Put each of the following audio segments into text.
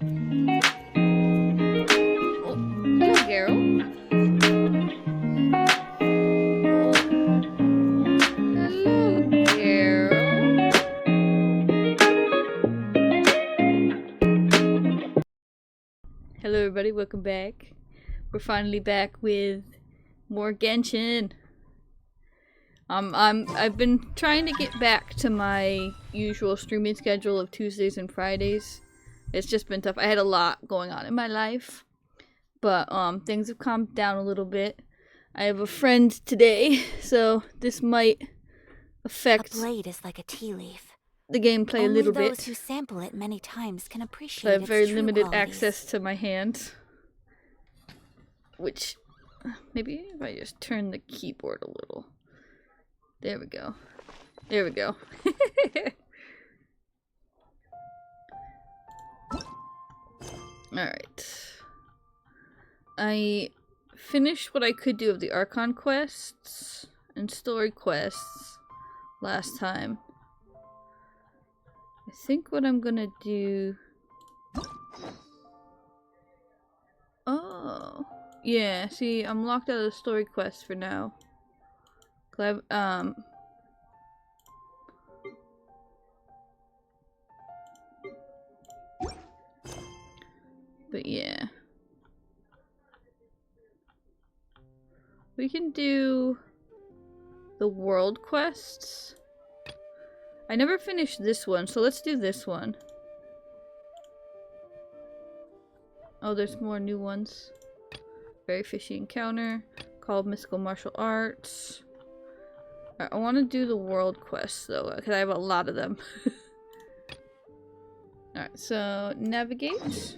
Oh, hello, Garo. Hello everybody, welcome back. We're finally back with more Genshin. I've been trying to get back to my usual streaming schedule of Tuesdays and Fridays. It's just been tough. I had a lot going on in my life, but things have calmed down a little bit. I have a friend today, so this might affect a blade is like a tea leaf. The gameplay a little bit. Only those who sample it many times can appreciate I have very its true limited qualities. access to my hand. Which, maybe if I just turn the keyboard a little. There we go. There we go. Alright. I finished what I could do of the Archon quests and story quests last time. I think what I'm gonna do... Oh. Yeah, see, I'm locked out of the story quest for now. But yeah. We can do the world quests. I never finished this one, so let's do this one. Oh, there's more new ones. Very fishy encounter. Called mystical martial arts. Alright, I want to do the world quests though, because I have a lot of them. Alright, so navigate.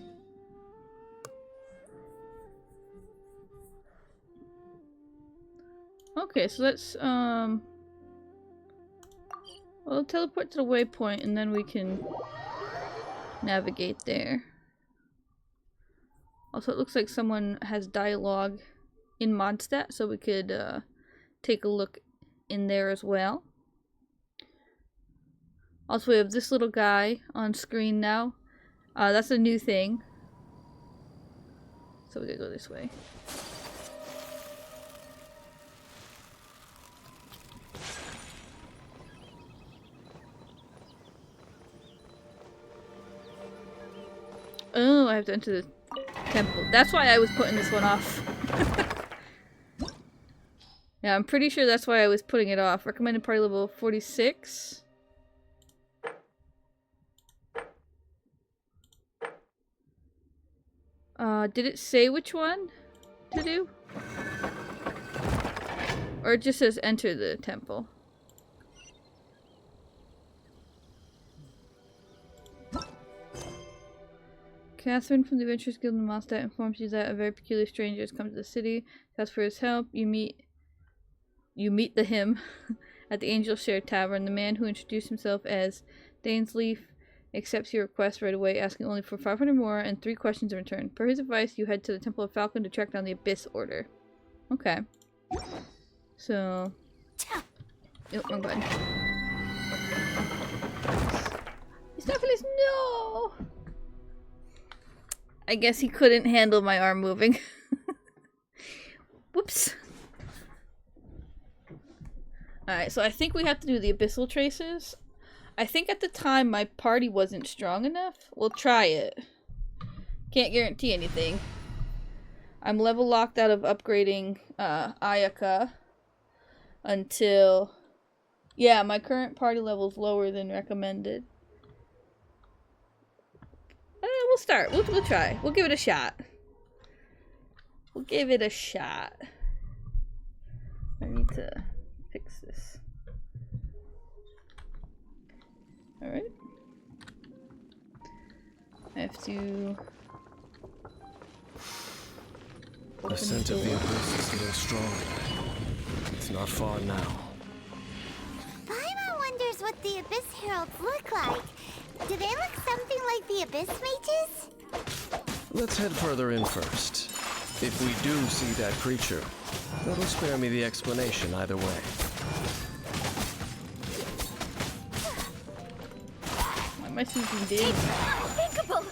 Okay, so let's we'll teleport to the waypoint and then we can navigate there. Also, it looks like someone has dialogue in Modstat, so we could take a look in there as well. Also, we have this little guy on screen now. That's a new thing. So we're gonna go this way. Oh, I have to enter the temple. That's why I was putting this one off. Yeah, I'm pretty sure that's why I was putting it off. Recommended party level 46. Did it say which one to do? Or it just says enter the temple? Catherine from the Adventurers Guild in Mondstadt informs you that a very peculiar stranger has come to the city. Asks for his help. You meet the him at the Angel Share Tavern. The man who introduced himself as Dainsleaf accepts your request right away, asking only for 500 more and 3 questions in return. Per his advice, you head to the Temple of Falcon to track down the Abyss Order. Okay. So... Oh, wrong button. Stephanie's no! I guess he couldn't handle my arm moving. Whoops. Alright, so I think we have to do the Abyssal Traces. I think at the time my party wasn't strong enough. We'll try it. Can't guarantee anything. I'm level locked out of upgrading Ayaka until... Yeah, my current party level is lower than recommended. We'll start. We'll try. We'll give it a shot. We'll give it a shot. I need to fix this. Alright. I have to... The scent of the abyss is getting stronger. It's not far now. Paimon wonders what the Abyss Heralds look like. Do they look something like the Abyss Mages? Let's head further in first. If we do see that creature, that'll spare me the explanation either way. Why am I using D? Unthinkable!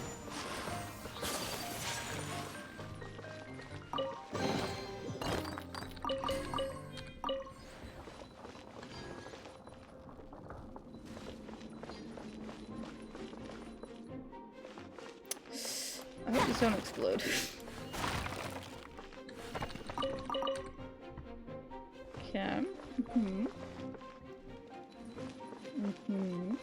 don't explode. Okay. Mm-hmm. Mm-hmm.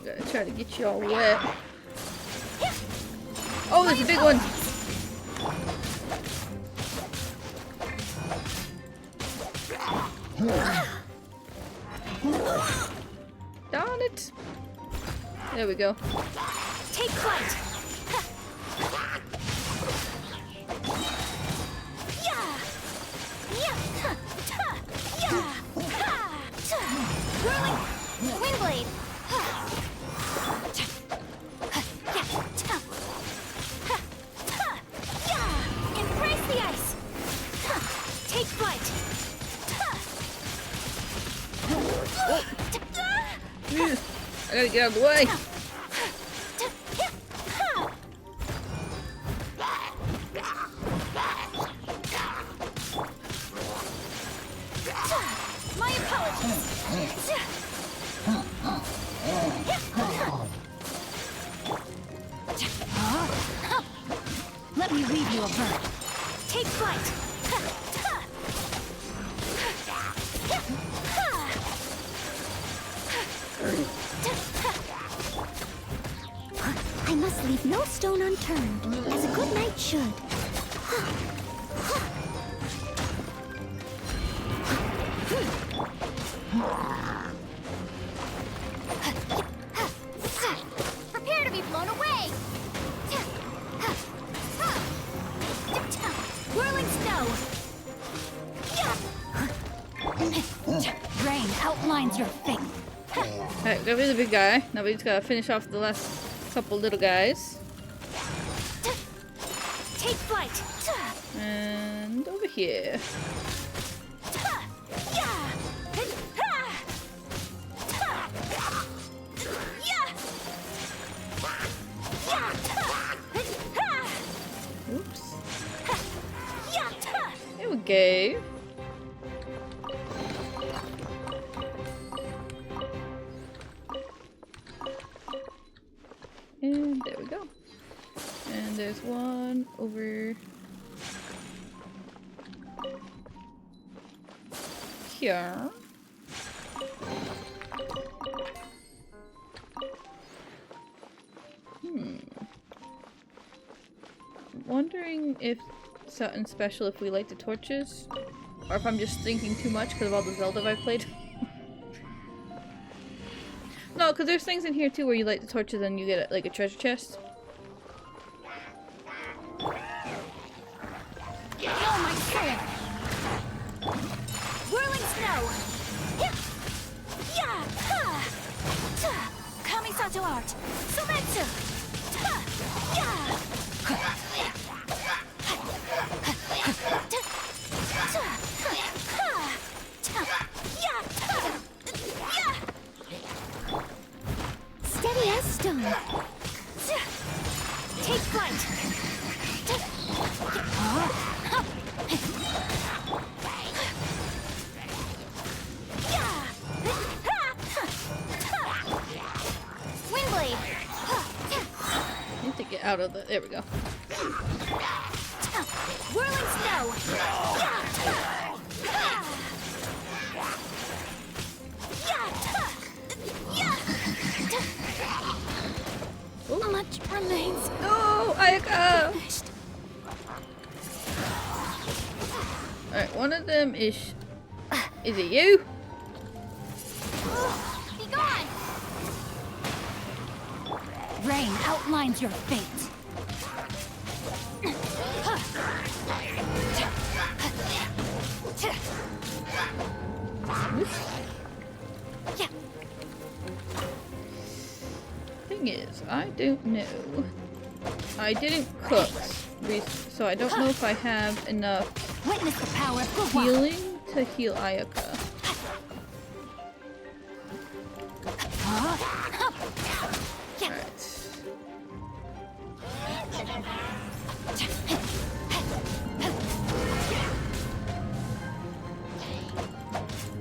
Gotta try to get you all wet. Oh, there's a big one! Darn it! There we go. Take flight. Whirling wind blade. Embrace the ice. Take flight. I gotta get out of the way! My apologies. Let me read you a bird. Take flight. I must leave no stone unturned, as a good knight should. Prepare to be blown away. Whirling snow. Rain outlines your fate. Alright, got rid of the big guy. Now we just gotta finish off the last couple little guys. Take flight. And over here. Oops. There we go. And there we go. And there's one over here. I'm wondering if something special if we light the torches, or if I'm just thinking too much because of all the Zelda I've played. No, because there's things in here too where you light the torches and you get like a treasure chest. Oh my soul! Whirling snow! Kamisato art! Sumetsu! Steady as stone. Take flight! Wind blade. Need to get out of the. There we go. Whirling snow! Much remains. No, Ayaka! Finished. Alright, one of them is. Is it you? Be gone. Rain outlines your fate. Thing is, I don't know. I didn't cook, so I don't know if I have enough Witness the power of Gua. healing to heal Ayaka.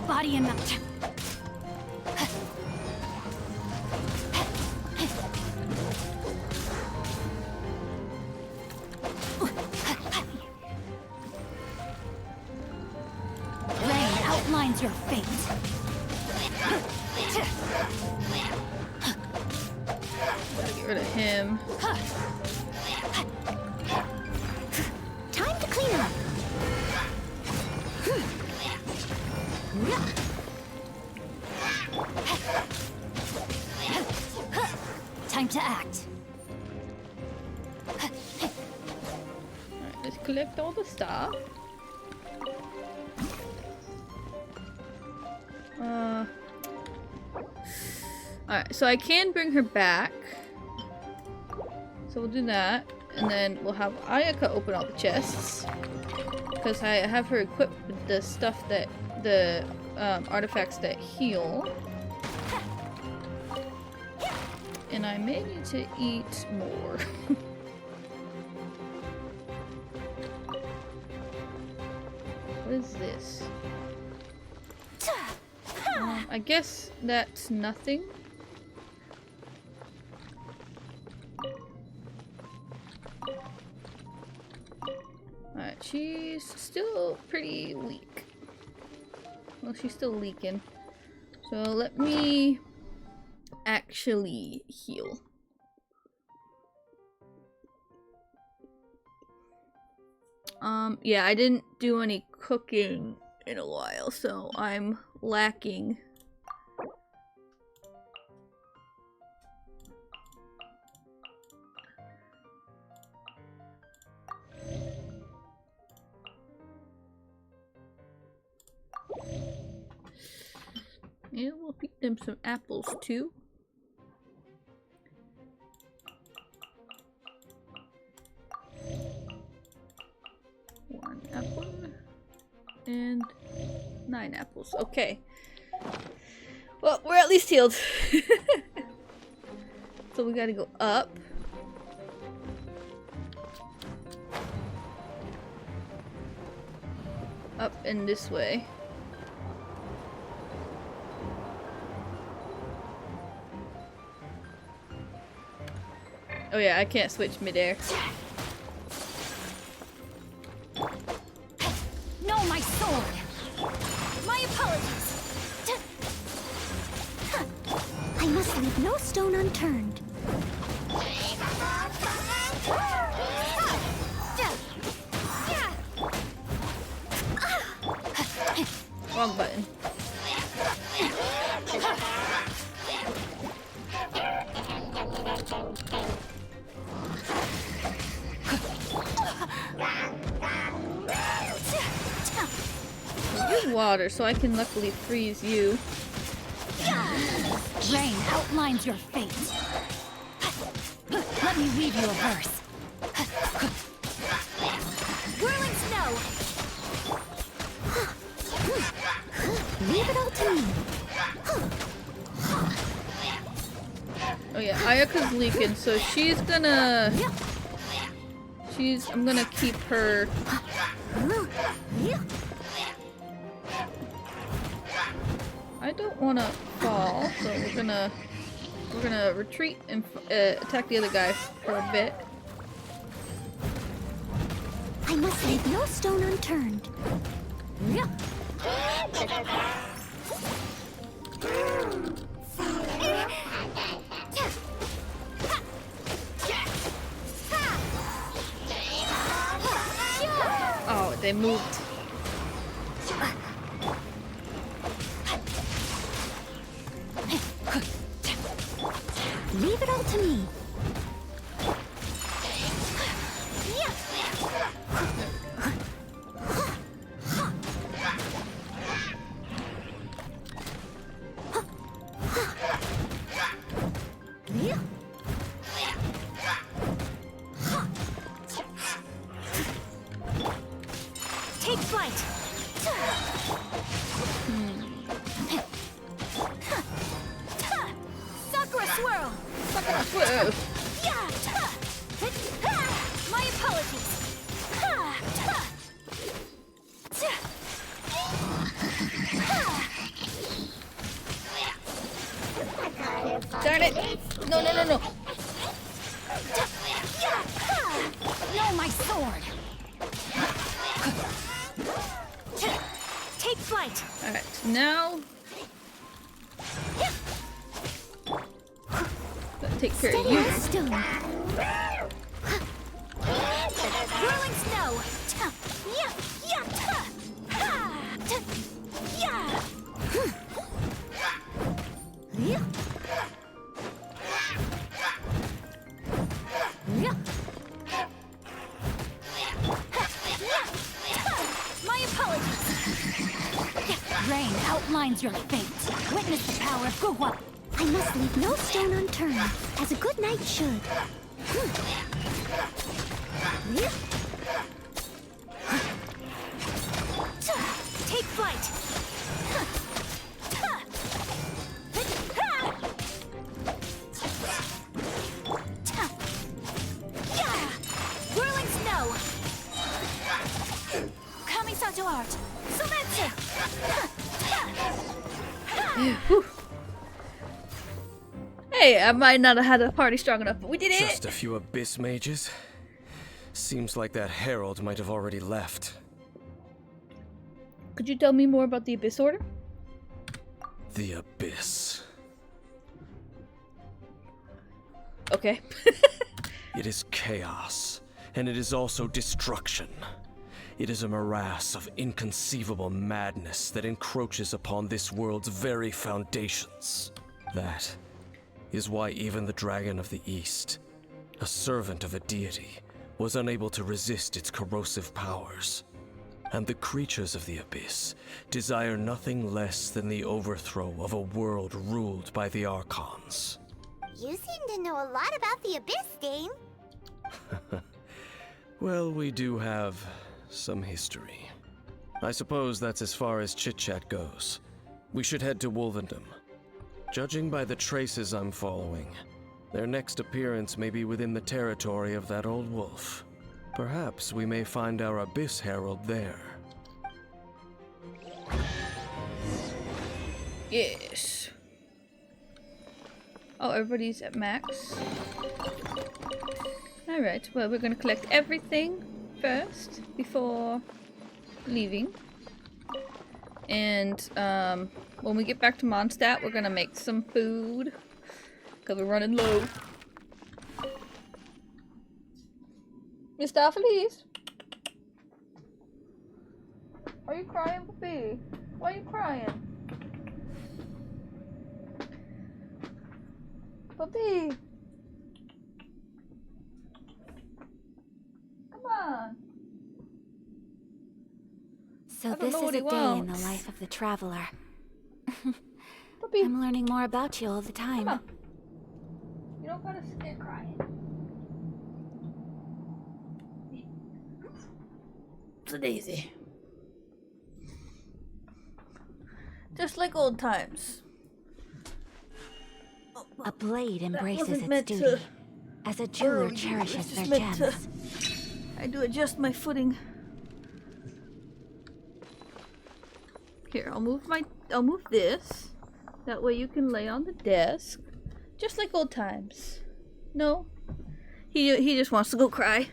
Body and mount. Rain outlines your fate. Gotta get rid of him. Time to clean up. Time to act. Alright, let's collect all the stuff. Alright, so I can bring her back. So we'll do that. And then we'll have Ayaka open all the chests. Because I have her equipped with the stuff that the artifacts that heal. And I may need to eat more. What is this? I guess that's nothing. Alright, she's still pretty weak. Well, she's still leaking. So let me actually heal. Yeah, I didn't do any cooking in a while, so I'm lacking. Yeah, we'll feed them some apples too. One apple and 9 apples. Okay. Well, we're at least healed. So we gotta go up. Up and this way. Oh yeah, I can't switch midair. No, my sword! My apologies! I must leave no stone unturned. Wrong button. Use water so I can luckily freeze you. Rain outlines your fate. Let me weave you a verse. Whirling snow! Leave it all to me. Oh yeah, Ayaka's leaking, so she's gonna... I'm gonna keep her... I don't want to fall, so we're gonna retreat and attack the other guy for a bit. I must leave no stone unturned. Oh, they moved. Leave it all to me. Take flight! Whoa. Yeah, ta. My apologies. Ha, ta. Ta. Darn it! No, no, no, no! No, my sword. Take flight. Alright, now... Gotta take care of Steady you. as stone. Whirling snow. Ta. Yeah, yeah, ta. Ha. Ta. Yeah. Yeah. Yeah. My apologies. Rain outlines your fate. Witness the power of Guhua. I must leave no stone unturned, as a good knight should. Yeah. Take flight. Yeah. Whirling snow. Kamisato art. Sumetsu. Hey, I might not have had a party strong enough, but we did it! Just a few abyss mages? Seems like that herald might have already left. Could you tell me more about the Abyss Order? The abyss. Okay. It is chaos, and it is also destruction. It is a morass of inconceivable madness that encroaches upon this world's very foundations. That is why even the Dragon of the East, a servant of a deity, was unable to resist its corrosive powers. And the creatures of the Abyss desire nothing less than the overthrow of a world ruled by the Archons. You seem to know a lot about the Abyss, Dane. Well, we do have some history. I suppose that's as far as chit-chat goes. We should head to Wolvendom. Judging by the traces I'm following, their next appearance may be within the territory of that old wolf. Perhaps we may find our Abyss Herald there. Yes. Oh, everybody's at max. Alright, well, we're gonna collect everything first before leaving. And, when we get back to Mondstadt, we're gonna make some food. Because we're running low. Mr. Feliz? Are you crying, puppy? Why are you crying? Puppy! Come on! So I don't this know is what a he day in the wants. life of the traveler. Puppy! I'm learning more about you all the time. Come on. You don't gotta sit there crying. It's a daisy. Just like old times. A blade embraces wasn't its meant duty, to as a jeweler burrow you. cherishes It's their just meant to- gems. I do adjust my footing. Here, I'll move this. That way you can lay on the desk. Just like old times. No? He just wants to go cry.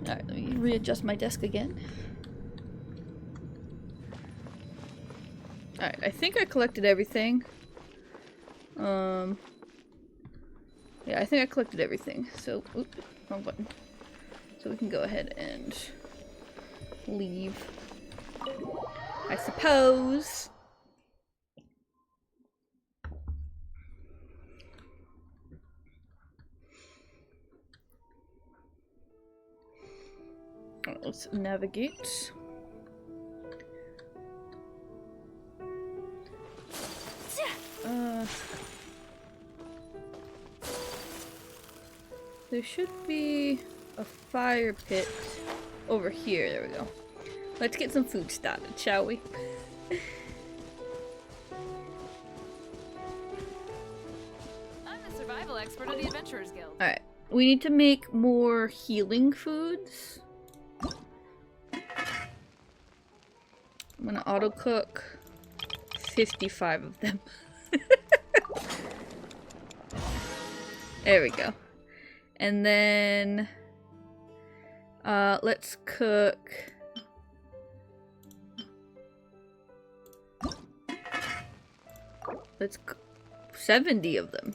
Alright, let me readjust my desk again. Alright, I think I collected everything. Yeah, I think I collected everything. So, oops, wrong button. So we can go ahead and leave. I suppose. Alright, let's navigate. There should be a fire pit over here. There we go. Let's get some food started, shall we? expert of the Adventurers Guild. Alright. We need to make more healing foods. I'm gonna auto cook 55 of them. There we go. And then let's cook let's cook 70 of them.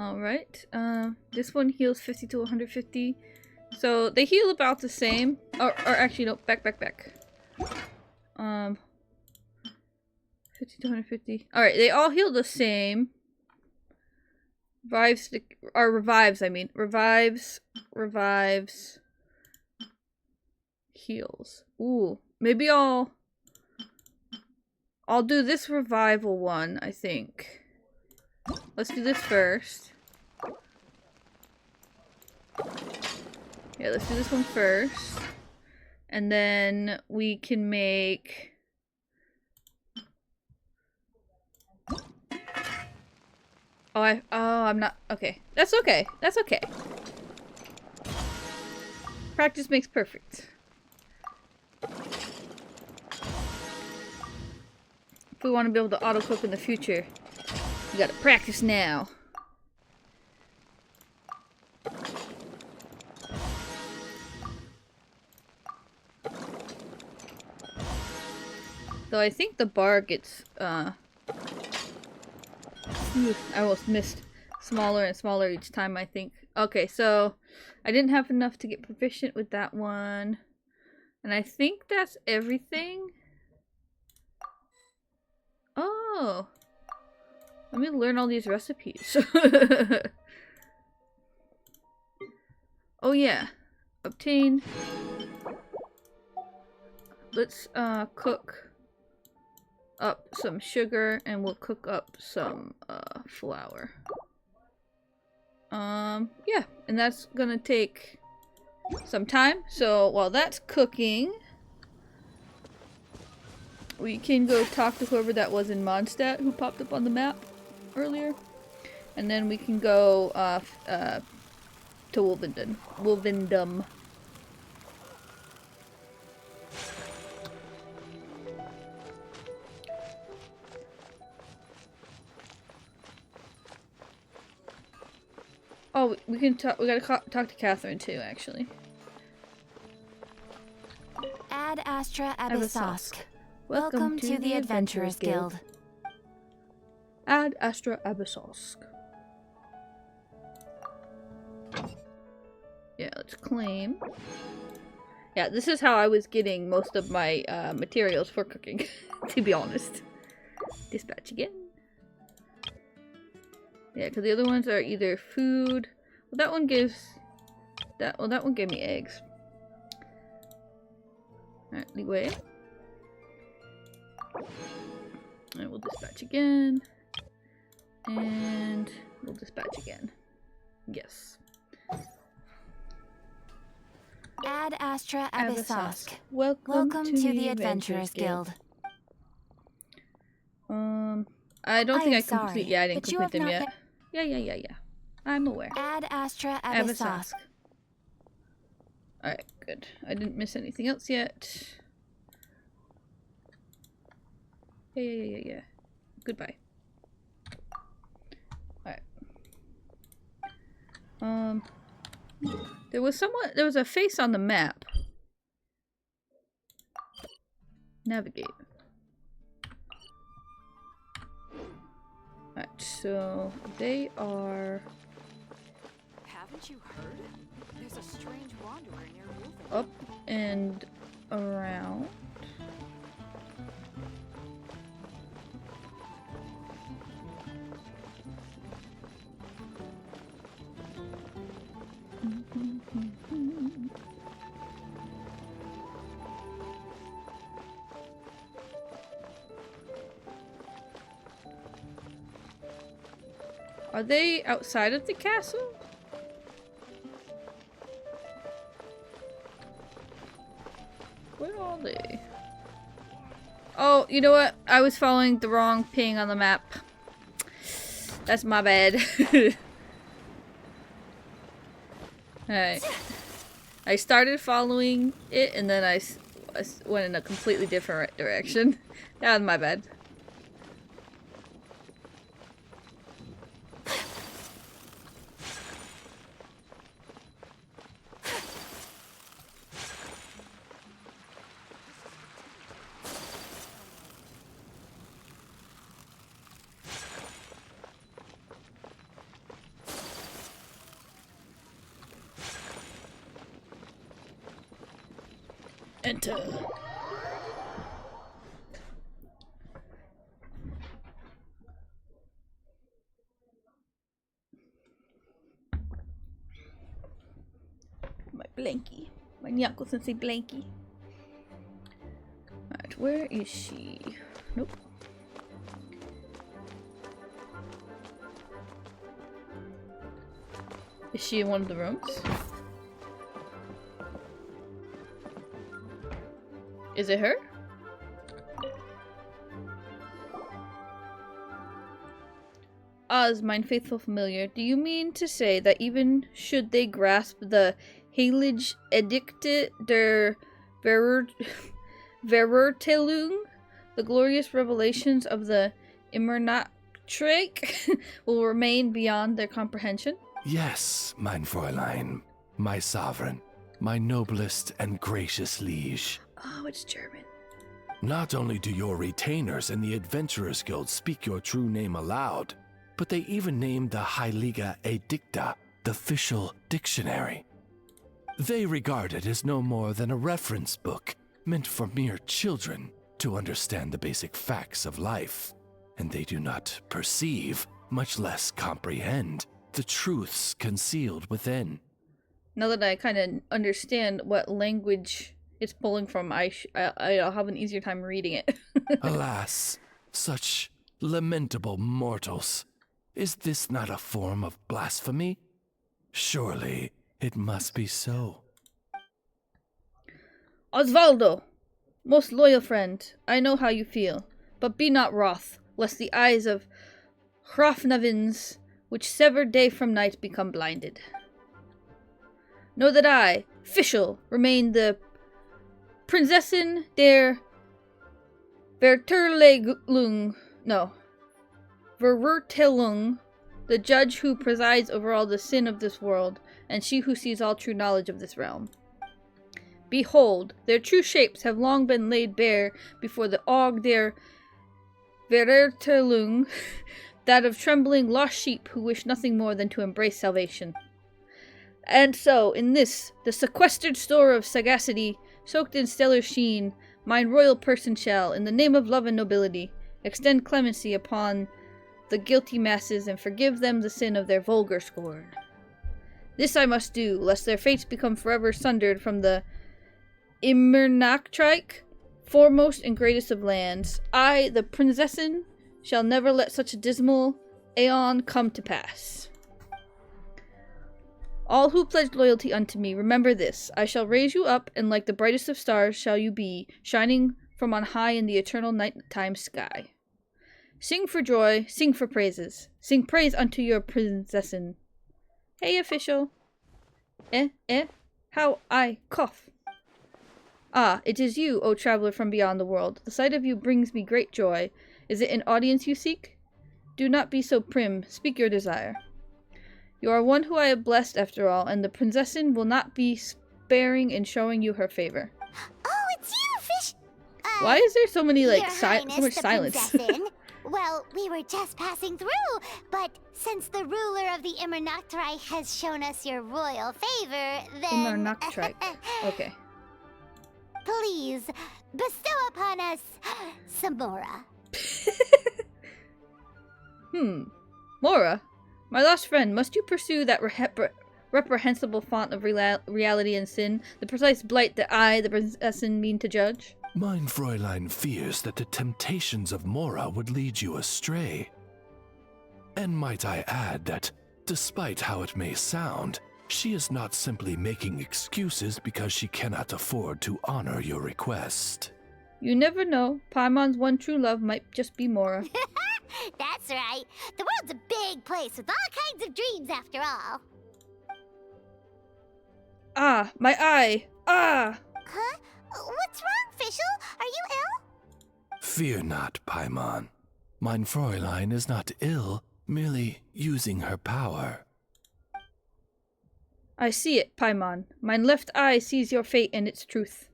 Alright, this one heals 50 to 150. So they heal about the same. Or actually, no, back. 50 to 150. Alright, they all heal the same. Revives, I mean. Revives. Heals. Ooh, maybe I'll do this revival one, I think. Let's do this first. Yeah, let's do this one first. And then we can make... I'm not... Okay. That's okay. That's okay. Practice makes perfect. If we want to be able to auto-cook in the future, we gotta practice now. Though I think the bar gets, I almost missed. Smaller and smaller each time, I think. Okay, so I didn't have enough to get proficient with that one. And I think that's everything. Oh. Let me learn all these recipes. Oh yeah. Obtain. Let's cook up some sugar and we'll cook up some flour. Yeah, and that's gonna take some time. So while that's cooking, we can go talk to whoever that was in Mondstadt who popped up on the map earlier. And then we can go to Wolvendom. Oh, we can talk. We gotta talk to Catherine too, actually. Ad Astra Abyssosk. Welcome to the Adventurers Guild. Ad Astra Abyssosk. Yeah, let's claim. Yeah, this is how I was getting most of my materials for cooking, to be honest. Dispatch again. Yeah, because the other ones are either food. Well, that one gives... that one gave me eggs. Alright, leeway. And we'll dispatch again. And we'll dispatch again. Yes. Ad Astra Abyssosk. Welcome to the Adventurers Guild. I don't think I sorry, complete. Yeah, I didn't but you complete them have yet. not Yeah. I'm aware. Ad Astra Abyssosk. Alright, good. I didn't miss anything else yet. Yeah. Goodbye. Alright. There was a face on the map. Navigate. Alright, so they are Haven't you heard? There's a strange wanderer near Wolfen. up and around. Are they outside of the castle? Where are they? Oh, you know what? I was following the wrong ping on the map. That's my bad. Alright. I started following it and then I went in a completely different direction. That was my bad. Enter. My blankie. My Nyako Sensei blankie. Alright, where is she? Nope. Is she in one of the rooms? Is it her? Oz, mine faithful familiar, do you mean to say that even should they grasp the Heilige Edikte der Verurteilung, the glorious revelations of the Immernachtreich will remain beyond their comprehension? Yes, mein Fräulein, my sovereign, my noblest and gracious liege. Oh, it's German. Not only do your retainers in the Adventurers Guild speak your true name aloud, but they even name the Heilige Edikta, the official dictionary. They regard it as no more than a reference book meant for mere children to understand the basic facts of life, and they do not perceive, much less comprehend, the truths concealed within. Now that I kind of understand what language it's pulling from, I'll have an easier time reading it. Alas, such lamentable mortals. Is this not a form of blasphemy? Surely it must be so. Osvaldo, most loyal friend, I know how you feel, but be not wroth, lest the eyes of Hrafnavins, which sever day from night, become blinded. Know that I, Fischl, remain the Prinzessin der Verurteilung, the judge who presides over all the sin of this world, and she who sees all true knowledge of this realm. Behold, their true shapes have long been laid bare before the Aug der Verurteilung, that of trembling lost sheep who wish nothing more than to embrace salvation. And so, in this, the sequestered store of sagacity, soaked in stellar sheen, mine royal person shall, in the name of love and nobility, extend clemency upon the guilty masses and forgive them the sin of their vulgar scorn. This I must do, lest their fates become forever sundered from the Immernachtreich, foremost and greatest of lands. I, the Prinzessin, shall never let such a dismal aeon come to pass. All who pledge loyalty unto me, remember this. I shall raise you up, and like the brightest of stars shall you be, shining from on high in the eternal nighttime sky. Sing for joy, sing for praises. Sing praise unto your Prinzessin. Hey, official. How I cough. Ah, it is you, O traveler from beyond the world. The sight of you brings me great joy. Is it an audience you seek? Do not be so prim. Speak your desire. You are one who I have blessed after all, and the Prinzessin will not be sparing in showing you her favor. Oh, it's you, Fish. Why is there so many, Your so Highness, much the silence? Prinzessin. Well, we were just passing through, but since the ruler of the Immernachtreich has shown us your royal favor, then... Immernachtreich. Okay. Please, bestow upon us some Mora. Mora? My lost friend, must you pursue that reprehensible font of reality and sin, the precise blight that I, the Prinzessin, mean to judge? Mein Fräulein fears that the temptations of Mora would lead you astray. And might I add that, despite how it may sound, she is not simply making excuses because she cannot afford to honor your request. You never know. Paimon's one true love might just be Mora. That's right. The world's a big place with all kinds of dreams after all. Ah, my eye! Ah! Huh? What's wrong, Fischl? Are you ill? Fear not, Paimon. Mein Fräulein is not ill, merely using her power. I see it, Paimon. Mine left eye sees your fate and its truth.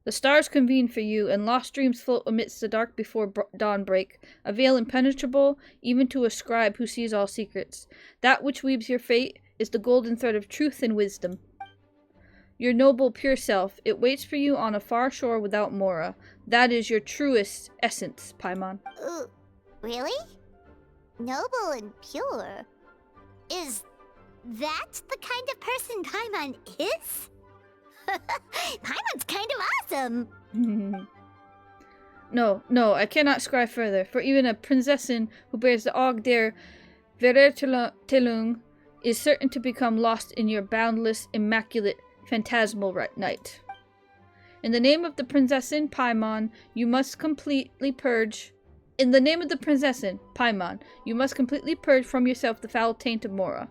The stars convene for you, and lost dreams float amidst the dark before dawn break, a veil impenetrable even to a scribe who sees all secrets. That which weaves your fate is the golden thread of truth and wisdom. Your noble, pure self, it waits for you on a far shore without Mora. That is your truest essence, Paimon. Really? Noble and pure? Is that the kind of person Paimon is? Paimon's kind of awesome! No, I cannot scribe further, for even a princessin who bears the Og der Verurteilung is certain to become lost in your boundless, immaculate, phantasmal night. In the name of the princessin, Paimon, you must completely purge... In the name of the princessin, Paimon, you must completely purge from yourself the foul taint of Mora.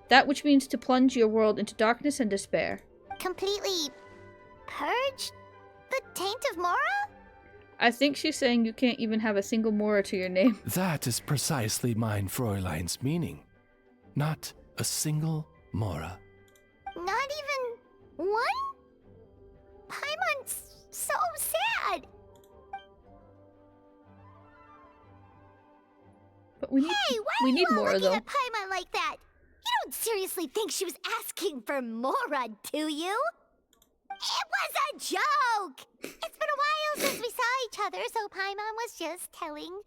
That which means to plunge your world into darkness and despair. Completely purge the taint of Mora? I think she's saying you can't even have a single Mora to your name. That is precisely mein Fräulein's meaning. Not a single Mora. Not even one? Paimon's so sad. But we need, Hey, why we are need you all Mora, looking though. at Paimon like that? You don't seriously think she was asking for Mora, do you? It was a joke! It's been a while since we saw each other, so Paimon was just telling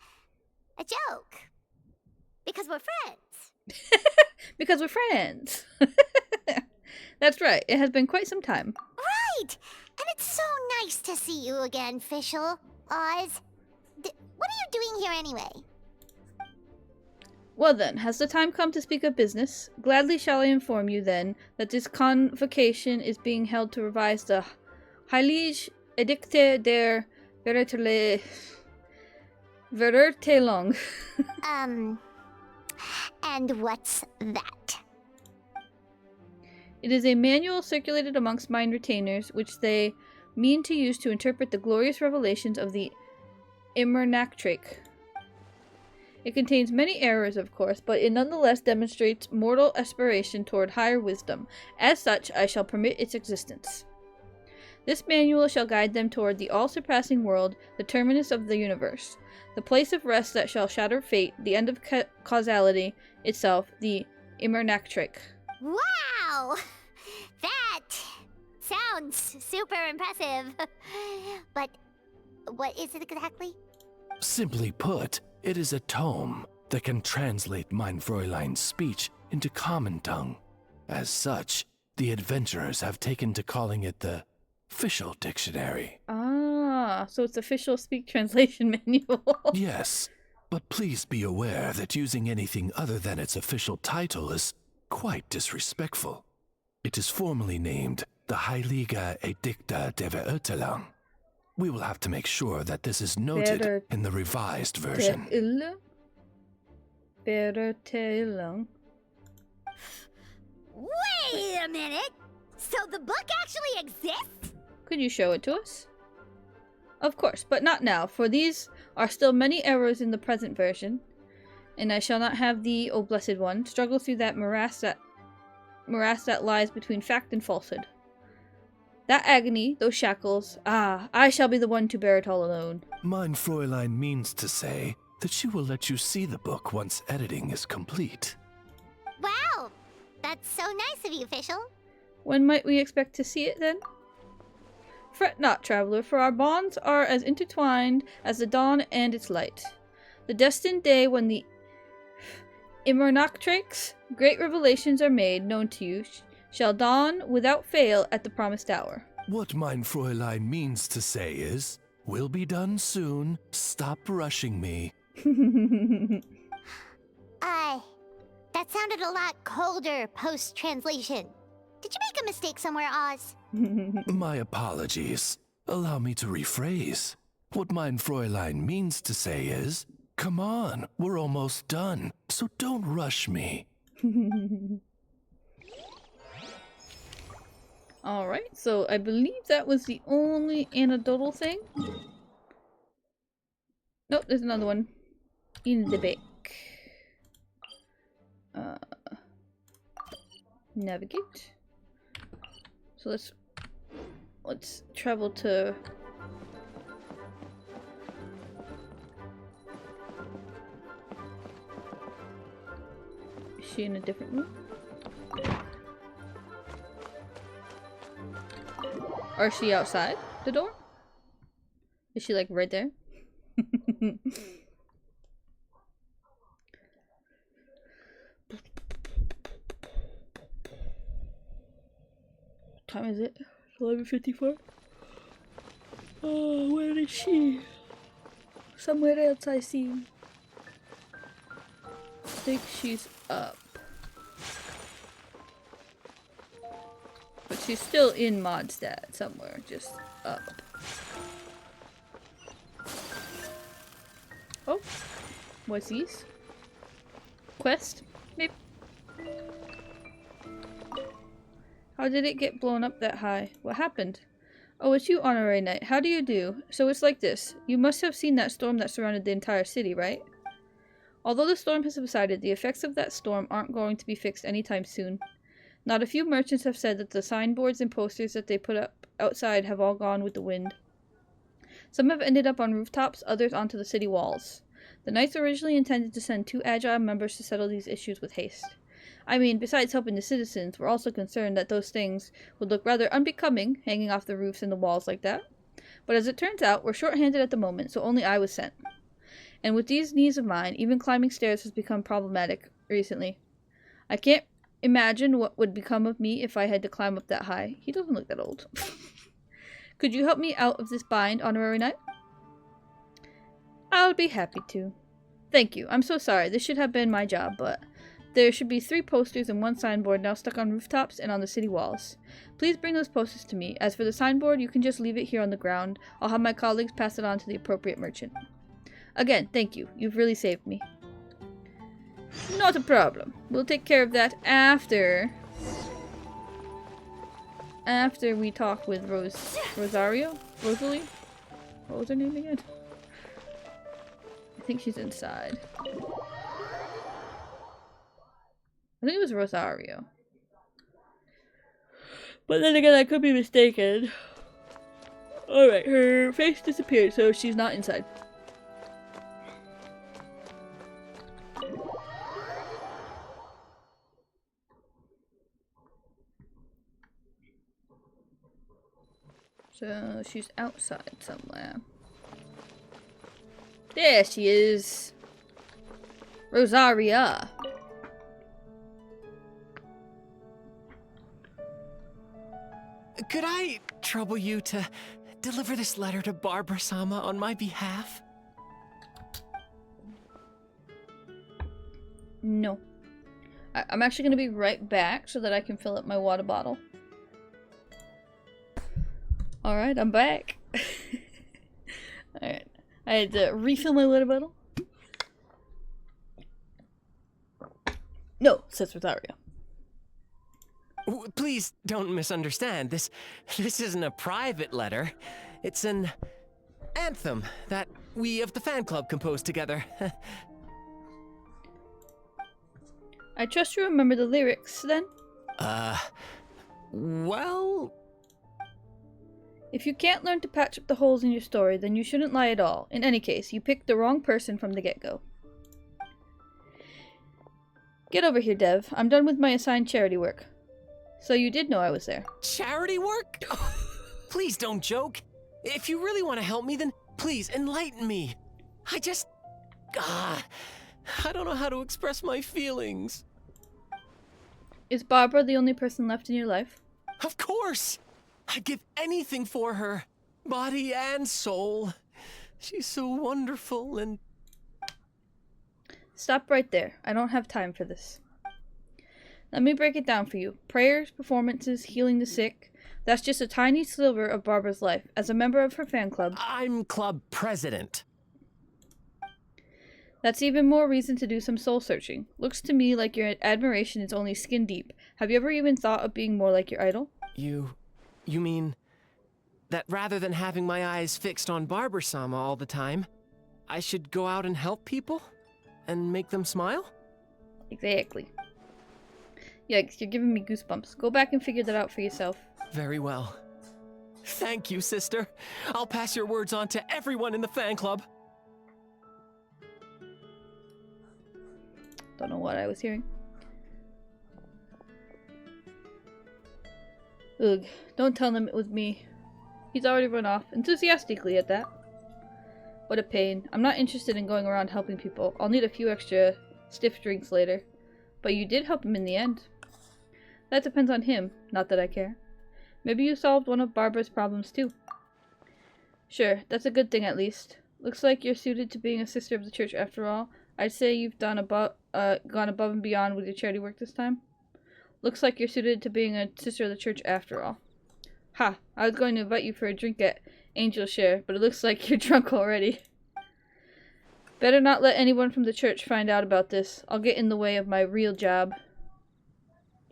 a joke. Because we're friends. Because we're friends. That's right. It has been quite some time. Right! And it's so nice to see you again, Fischl. Oz. What are you doing here anyway? Well then, has the time come to speak of business? Gladly shall I inform you then that this convocation is being held to revise the Heilige Edikte der Verurteilung. And what's that? It is a manual circulated amongst mine retainers, which they mean to use to interpret the glorious revelations of the Immernachtrik. It contains many errors, of course, but it nonetheless demonstrates mortal aspiration toward higher wisdom. As such, I shall permit its existence. This manual shall guide them toward the all-surpassing world, the terminus of the universe, the place of rest that shall shatter fate, the end of causality itself, the Immernachtrik. Wow! That sounds super impressive. But what is it exactly? Simply put, it is a tome that can translate mein Fräulein's speech into common tongue. As such, the adventurers have taken to calling it the Fischl Dictionary. Ah, so it's official speak translation manual. Yes, but please be aware that using anything other than its official title is quite disrespectful. It is formally named the Heilige Edikte der Verurteilung. We will have to make sure that this is noted in the revised version. Verurteilung. Wait a minute! So the book actually exists? Could you show it to us? Of course, but not now, for these are still many errors in the present version, and I shall not have thee, O Blessed One, struggle through that morass that lies between fact and falsehood. That agony, those shackles, I shall be the one to bear it all alone. Mein Fräulein means to say that she will let you see the book once editing is complete. Wow! That's so nice of you, Fischl. When might we expect to see it, then? Fret not, traveler, for our bonds are as intertwined as the dawn and its light. The destined day when the Immernachtrek's great revelations are made known to you shall dawn without fail at the promised hour. What mein Fräulein means to say is, will be done soon, stop rushing me. That sounded a lot colder post-translation. Did you make a mistake somewhere, Oz? My apologies. Allow me to rephrase. What mein Fräulein means to say is, Come on, we're almost done, so don't rush me. Alright, so I believe that was the only anecdotal thing. Nope, there's another one. In the back. Navigate. So let's travel to... Is she in a different room? Or is she outside the door? Is she like right there? What time is it? 11:54. Oh, where is she? Somewhere else I see. I think she's up. But she's still in Modstad somewhere, just up. Oh, what's these? Quest? Maybe. How did it get blown up that high? What happened? Oh, it's you, Honorary Knight. How do you do? So it's like this. You must have seen that storm that surrounded the entire city, right? Although the storm has subsided, the effects of that storm aren't going to be fixed anytime soon. Not a few merchants have said that the signboards and posters that they put up outside have all gone with the wind. Some have ended up on rooftops, others onto the city walls. The knights originally intended to send 2 agile members to settle these issues with haste. I mean, besides helping the citizens, we're also concerned that those things would look rather unbecoming, hanging off the roofs and the walls like that. But as it turns out, we're short-handed at the moment, so only I was sent. And with these knees of mine, even climbing stairs has become problematic recently. I can't imagine what would become of me if I had to climb up that high. He doesn't look that old. Could you help me out of this bind, Honorary Knight? I would be happy to. Thank you. I'm so sorry. This should have been my job, but... There should be 3 posters and 1 signboard now stuck on rooftops and on the city walls. Please bring those posters to me. As for the signboard, you can just leave it here on the ground. I'll have my colleagues pass it on to the appropriate merchant. Again, thank you. You've really saved me. Not a problem. We'll take care of that after we talk with Rosario? Rosalie? What was her name again? I think she's inside. I think it was Rosario. But then again, I could be mistaken. Alright, her face disappeared, so she's not inside. So, she's outside somewhere. There she is! Rosaria! Could I trouble you to deliver this letter to Barbara-sama on my behalf? No. I'm actually going to be right back so that I can fill up my water bottle. Alright, I'm back. Alright. I had to refill my water bottle. No, says Rosario. Please don't misunderstand. This isn't a private letter. It's an anthem that we of the fan club composed together. I trust you remember the lyrics, then? Well... If you can't learn to patch up the holes in your story, then you shouldn't lie at all. In any case, you picked the wrong person from the get-go. Get over here, Dev. I'm done with my assigned charity work. So you did know I was there. Charity work? Please don't joke. If you really want to help me, then please enlighten me. I don't know how to express my feelings. Is Barbara the only person left in your life? Of course! I'd give anything for her. Body and soul. She's so wonderful and... Stop right there. I don't have time for this. Let me break it down for you. Prayers, performances, healing the sick. That's just a tiny sliver of Barbara's life. As a member of her fan club... I'm club president. That's even more reason to do some soul searching. Looks to me like your admiration is only skin deep. Have you ever even thought of being more like your idol? You mean that rather than having my eyes fixed on Barber-sama all the time, I should go out and help people? And make them smile? Exactly. Yikes, you're giving me goosebumps. Go back and figure that out for yourself. Very well. Thank you, sister. I'll pass your words on to everyone in the fan club. Don't know what I was hearing. Ugh, don't tell him it was me. He's already run off, enthusiastically at that. What a pain. I'm not interested in going around helping people. I'll need a few extra stiff drinks later. But you did help him in the end. That depends on him, not that I care. Maybe you solved one of Barbara's problems too. Sure, that's a good thing at least. Looks like you're suited to being a sister of the church after all. I'd say you've gone above and beyond with your charity work this time. Looks like you're suited to being a sister of the church after all. Ha! I was going to invite you for a drink at Angel's Share, but it looks like you're drunk already. Better not let anyone from the church find out about this. I'll get in the way of my real job.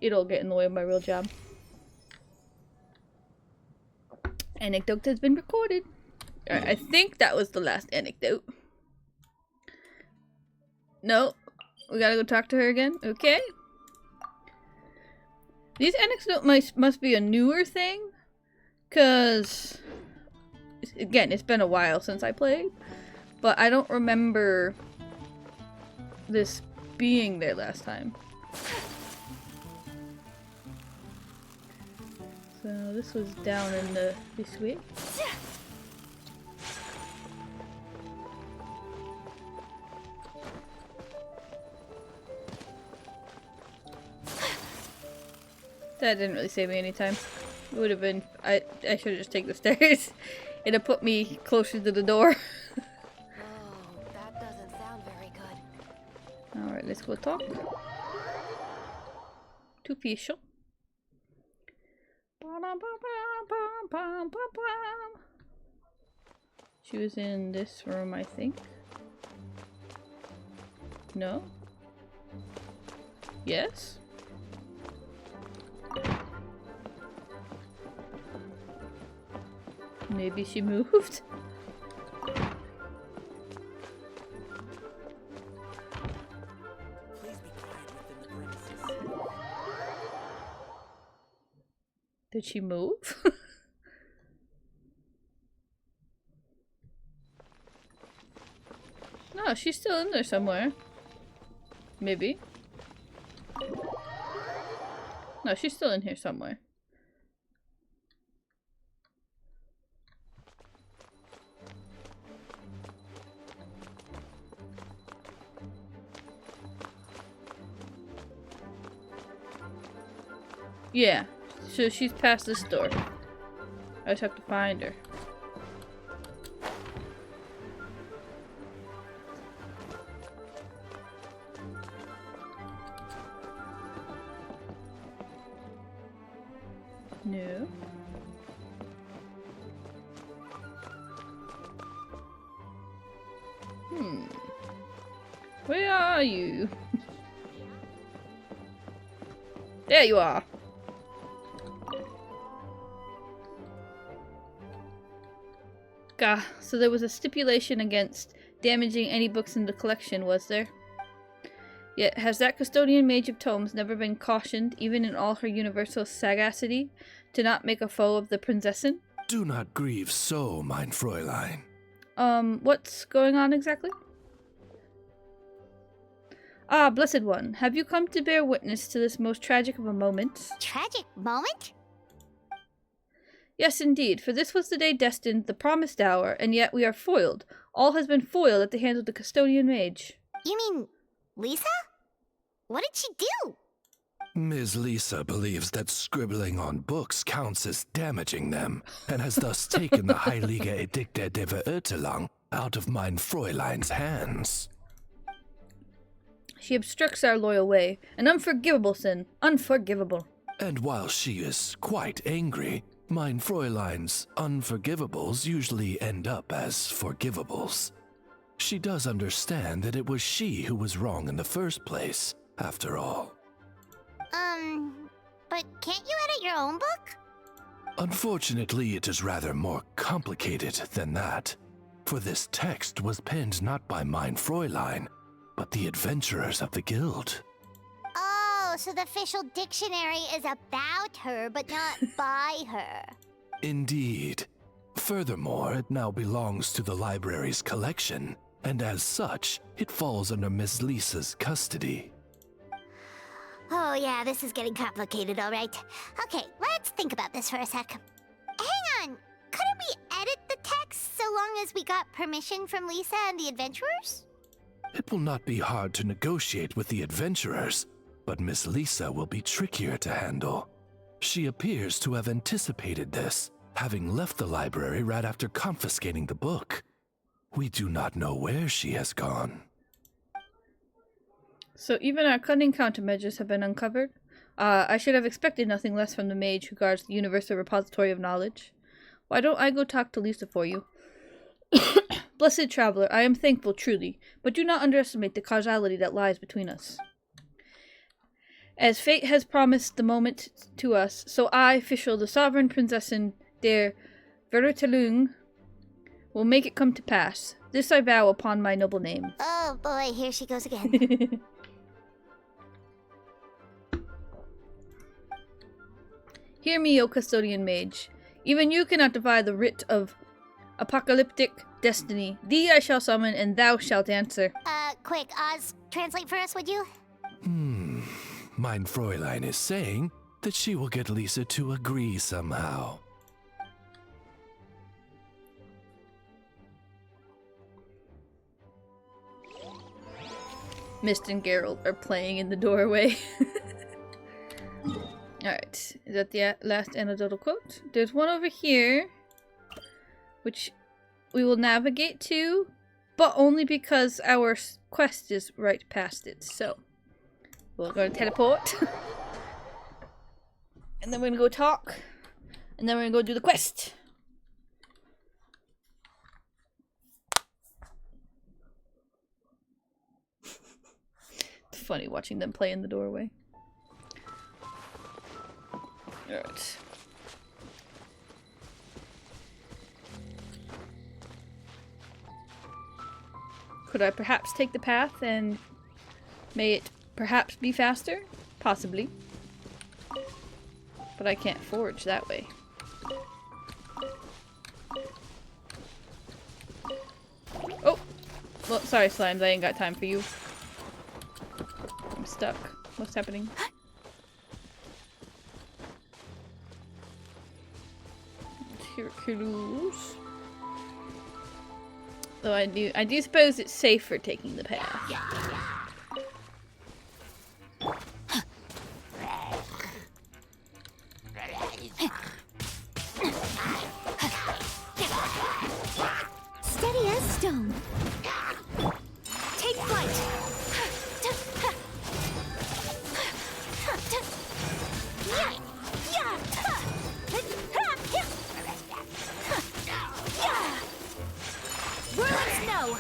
It'll get in the way of my real job. Anecdote has been recorded. Alright, I think that was the last anecdote. No, we gotta go talk to her again. Okay. These anecdotes must be a newer thing. Because, again, it's been a while since I played. But I don't remember this being there last time. So this was down in this way. That didn't really save me any time. It would have been... I should have just taken the stairs. It'd have put me closer to the door. Oh, that doesn't sound very good. Alright, let's go talk. To Fischl. She was in this room, I think. No? Yes? Maybe she moved? Please be quiet within the premises. Did she move? No, she's still in there somewhere. Maybe. No, she's still in here somewhere. Yeah, so she's past this door. I just have to find her. No. Where are you? There you are. Gah, so there was a stipulation against damaging any books in the collection, was there? Yet, has that custodian mage of tomes never been cautioned, even in all her universal sagacity, to not make a foe of the Prinzessin? Do not grieve so, mein Fräulein. What's going on exactly? Ah, Blessed One, have you come to bear witness to this most tragic of a moment? Tragic moment? Yes, indeed, for this was the day destined, the promised hour, and yet we are foiled. All has been foiled at the hands of the custodian mage. You mean Lisa? What did she do? Ms. Lisa believes that scribbling on books counts as damaging them, and has thus taken the Heilige Edikte der Verurteilung out of mein Fräulein's hands. She obstructs our loyal way. An unforgivable sin. Unforgivable. And while she is quite angry, mein Fräulein's unforgivables usually end up as forgivables. She does understand that it was she who was wrong in the first place, after all. But can't you edit your own book? Unfortunately, it is rather more complicated than that. For this text was penned not by mein Fräulein, but the adventurers of the guild. Oh, so the official dictionary is about her, but not by her. Indeed. Furthermore, it now belongs to the library's collection, and as such, it falls under Miss Lisa's custody. Oh yeah, this is getting complicated, all right. Okay, let's think about this for a sec. Hang on, couldn't we edit the text so long as we got permission from Lisa and the adventurers? It will not be hard to negotiate with the adventurers, but Miss Lisa will be trickier to handle. She appears to have anticipated this, having left the library right after confiscating the book. We do not know where she has gone. So even our cunning countermeasures have been uncovered. I should have expected nothing less from the mage who guards the universal repository of knowledge. Why don't I go talk to Lisa for you? Blessed traveler, I am thankful truly, but do not underestimate the causality that lies between us. As fate has promised the moment to us, so I, Fischl, the sovereign princessin der Vertelung, will make it come to pass. This I vow upon my noble name. Oh boy, here she goes again. Hear me, O custodian mage. Even you cannot defy the writ of apocalyptic destiny. Thee I shall summon, and thou shalt answer. Quick, Oz, translate for us, would you? Mein Fräulein is saying that she will get Lisa to agree somehow. Mist and Geralt are playing in the doorway. Alright, is that the last anecdotal quote? There's one over here, which we will navigate to, but only because our quest is right past it. So, we're going to teleport, and then we're going to go talk, and then we're going to go do the quest. It's funny watching them play in the doorway. Alright. Could I perhaps take the path and may it perhaps be faster? Possibly. But I can't forge that way. Oh! Well, sorry, Slimes, I ain't got time for you. I'm stuck. What's happening? Hercules. Though I do suppose it's safer taking the path. Steady as stone. Take flight. Whirling snow.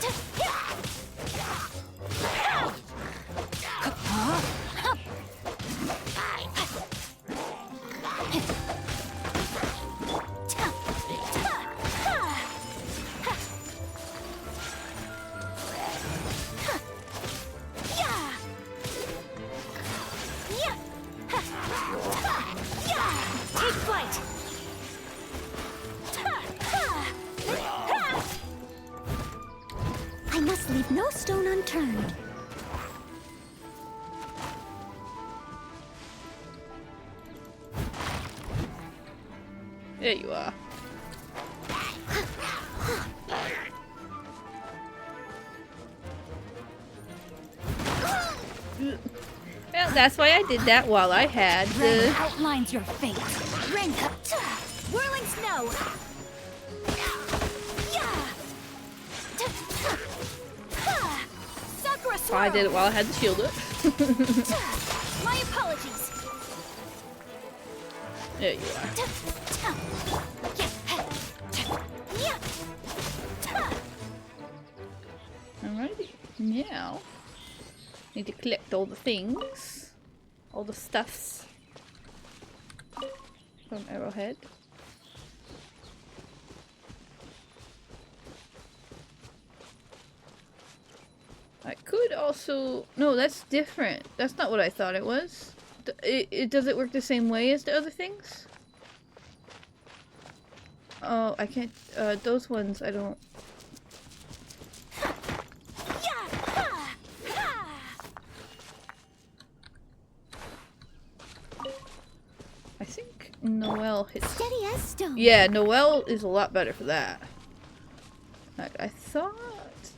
Take flight. I must leave no stone unturned. There you are. Well, that's why I did that while I had Rain the... outlines your fate. Rain, whirling snow. Sakura swirl. I did it while I had the shield up. My apologies. There you are. Now, need to collect all the things. All the stuffs. From Arrowhead. I could also... No, that's different. That's not what I thought it was. Does it work the same way as the other things? Oh, I can't... those ones I don't... I think Noelle hits... Steady as stone. Yeah, Noelle is a lot better for that. I thought...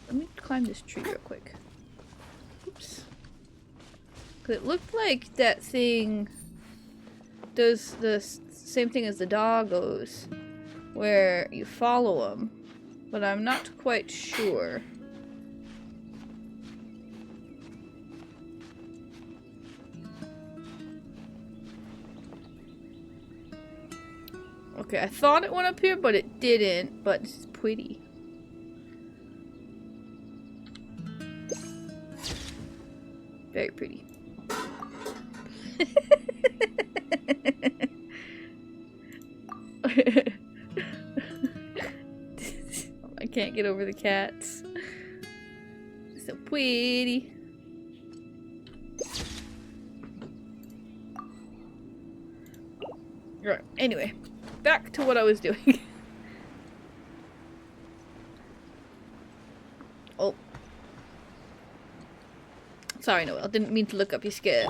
Let me climb this tree real quick. Oops. 'Cause it looked like that thing does the same thing as the doggos, where you follow them, but I'm not quite sure. Okay, I thought it went up here, but it didn't, but it's pretty. Very pretty. I can't get over the cats. So pretty. Right, anyway, back to what I was doing. Oh. Sorry, Noelle. Didn't mean to look up. You scared.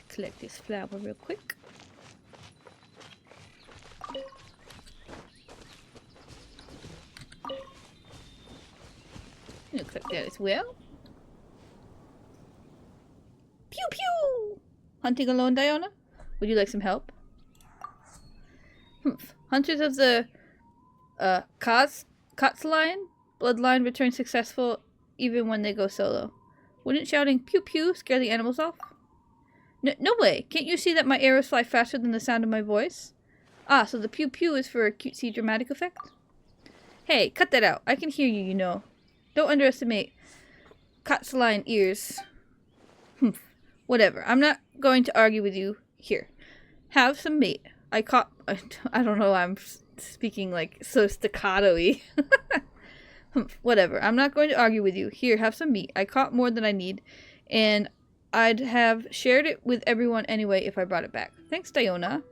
Collect this flower real quick. Looks like that as well. Pew pew! Hunting alone, Diona? Would you like some help? Hunters of the Kotzline bloodline return successful even when they go solo. Wouldn't shouting pew pew scare the animals off? No way! Can't you see that my arrows fly faster than the sound of my voice? Ah, so the pew pew is for a cutesy dramatic effect? Hey, cut that out. I can hear you, you know. Don't underestimate Kotzline ears. Whatever. I'm not going to argue with you. Here. Have some meat. I don't know, I'm speaking like so staccato-y. Whatever. I'm not going to argue with you. Here, have some meat. I caught more than I need, and I'd have shared it with everyone anyway if I brought it back. Thanks, Diona.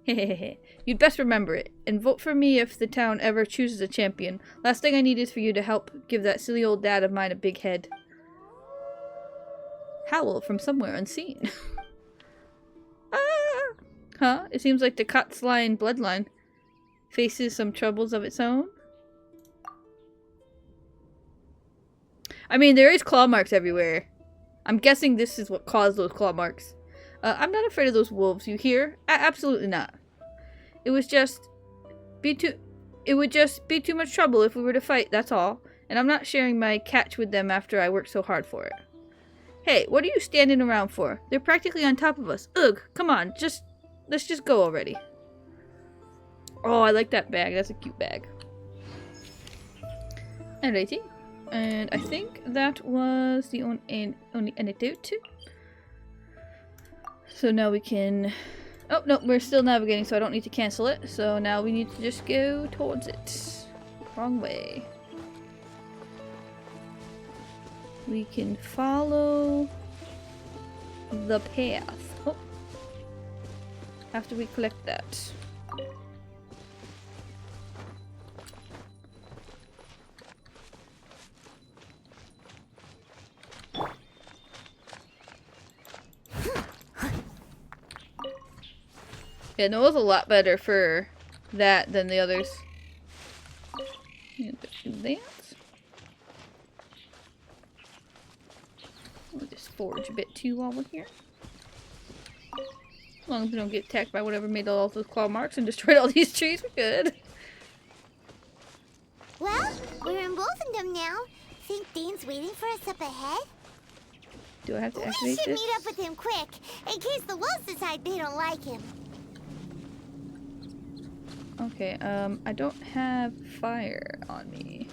Hehehe. You'd best remember it, and vote for me if the town ever chooses a champion. Last thing I need is for you to help give that silly old dad of mine a big head. Howl from somewhere unseen. Ah! Huh? It seems like the Kotzline bloodline faces some troubles of its own. I mean, there is claw marks everywhere. I'm guessing this is what caused those claw marks. I'm not afraid of those wolves, you hear? Absolutely not. It would just be too much trouble if we were to fight, that's all. And I'm not sharing my catch with them after I worked so hard for it. Hey, what are you standing around for? They're practically on top of us. Ugh, come on, let's just go already. Oh, I like that bag. That's a cute bag. Alrighty. And I think that was the only anecdote. So now we can... Oh, no, we're still navigating, so I don't need to cancel it. So now we need to just go towards it. Wrong way. We can follow the path. Oh. After we collect that. Yeah, Noah's a lot better for that than the others. And do that. We'll just forage a bit too while we're here. As long as we don't get attacked by whatever made all those claw marks and destroyed all these trees, we're good. Well, we're in both of them now. Think Dane's waiting for us up ahead? Do I have to We activate should this? meet up with him quick, in case the wolves decide they don't like him. Okay, I don't have fire on me.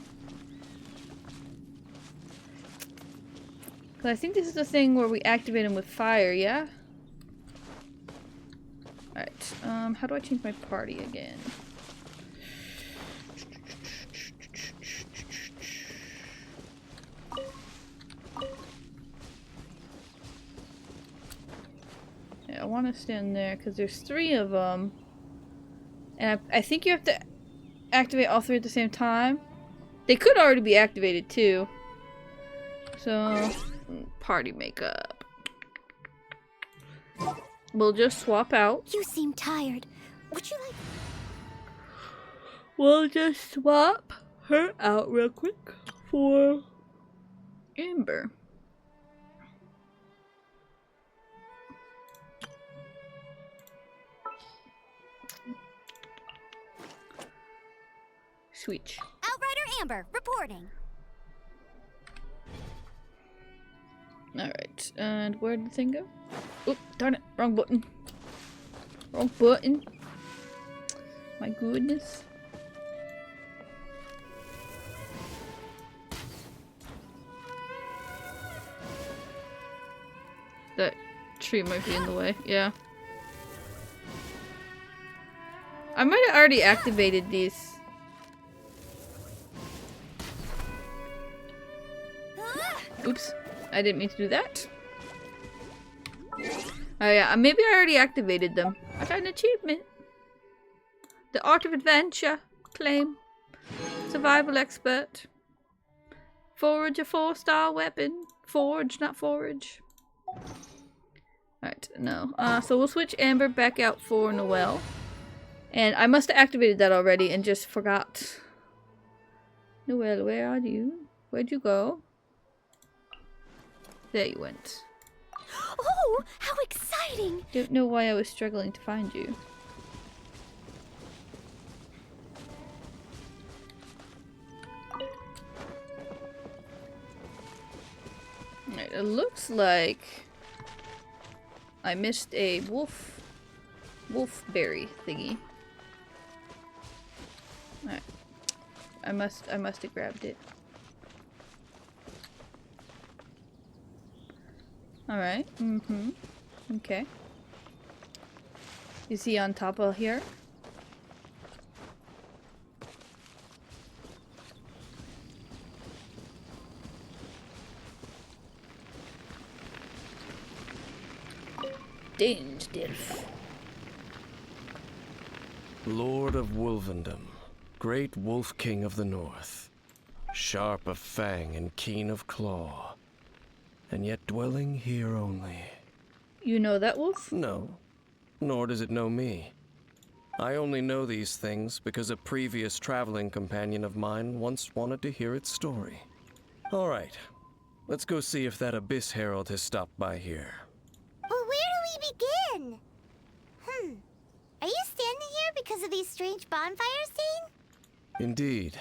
Cause I think this is the thing where we activate him with fire, yeah? Alright, how do I change my party again? Yeah, I want to stand there because there's 3 of them. And I think you have to activate all 3 at the same time. They could already be activated too. So, party makeup. We'll just swap out. You seem tired. Would you like... We'll just swap her out real quick for Amber. Switch. Outrider Amber, reporting. Alright, and where did the thing go? Oop, darn it, wrong button. Wrong button. My goodness. That tree might be in the way, yeah. I might have already activated these. Oops, I didn't mean to do that. Oh yeah, maybe I already activated them. I got an achievement. The Art of Adventure. Claim. Survival Expert. Forge a 4-star weapon. Forge, not forage. Alright, no. So we'll switch Amber back out for Noelle. And I must have activated that already and just forgot. Noelle, where are you? Where'd you go? There you went. Oh, how exciting! Don't know why I was struggling to find you. Alright, it looks like I missed a wolfberry thingy. Alright. I must have grabbed it. Alright, okay. Is he on top of here? Dingedilf. Lord of Wolvendom, great wolf king of the north, sharp of fang and keen of claw, and yet dwelling here only. You know that wolf? No, nor does it know me. I only know these things because a previous traveling companion of mine once wanted to hear its story. All right, let's go see if that Abyss Herald has stopped by here. Well, where do we begin? Are you standing here because of these strange bonfires, Dane? Indeed.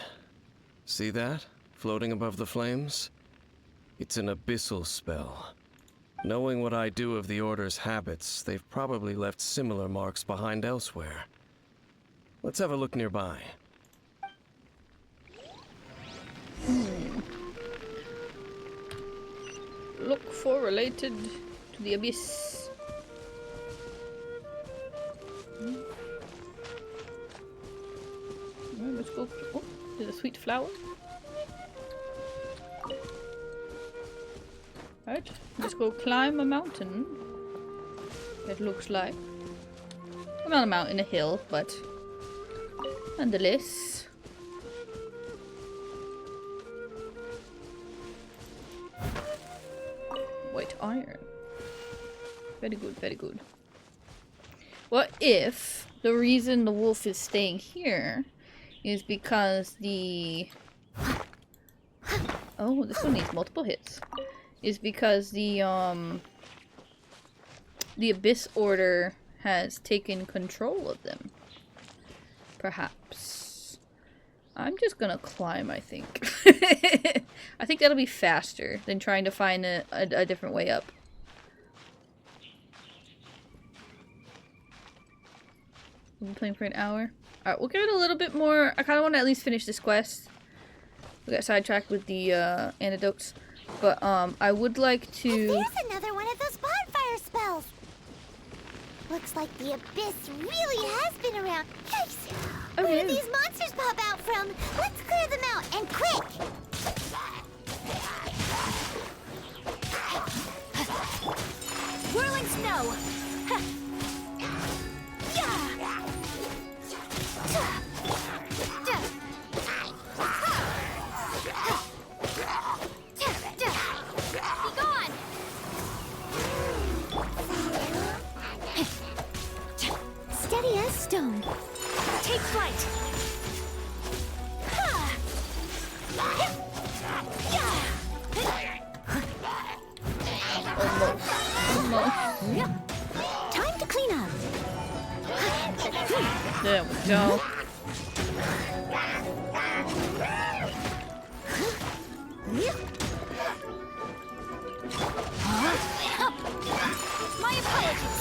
See that? Floating above the flames? It's an abyssal spell. Knowing what I do of the Order's habits, they've probably left similar marks behind elsewhere. Let's have a look nearby. Look for related to the abyss. Alright, let's go. Oh, there's a sweet flower. Alright, let's go climb a mountain. It looks like. Well, not a mountain, a hill, but nonetheless. White iron. Very good, very good. What if the reason the wolf is staying here is because the... Oh, this one needs multiple hits. Is because the Abyss Order has taken control of them. Perhaps. I'm just gonna climb, I think. I think that'll be faster than trying to find a different way up. We've been playing for an hour. Alright, we'll give it a little bit more. I kind of want to at least finish this quest. We got sidetracked with the antidotes. But I would like to... There's another one of those bonfire spells. Looks like the abyss really has been around. Yikes! Oh, Where yeah. do these monsters pop out from? Let's clear them out, and quick! Whirling snow! Be gone! Steady as stone. Take flight! Almost. Time to clean up. There we go. My apologies!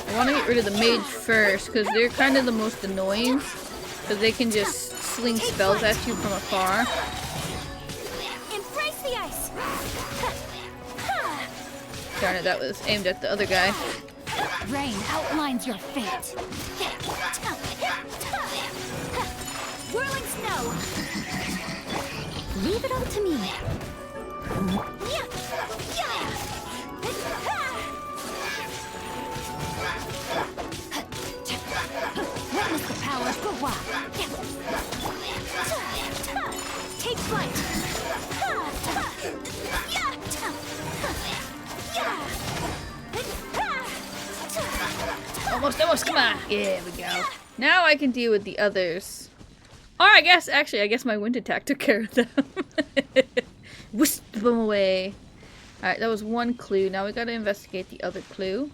I want to get rid of the mage first, because they're kind of the most annoying. Because they can just sling spells at you from afar. Embrace the ice! Darn it, that was aimed at the other guy. Rain outlines your fate. Whirling snow! Leave it all to me. Witness the power of Gua. Take flight! Almost, come on. Yeah, we go. Now I can deal with the others. Or I guess my wind attack took care of them. Whisk them away. Alright, that was one clue. Now we gotta investigate the other clue.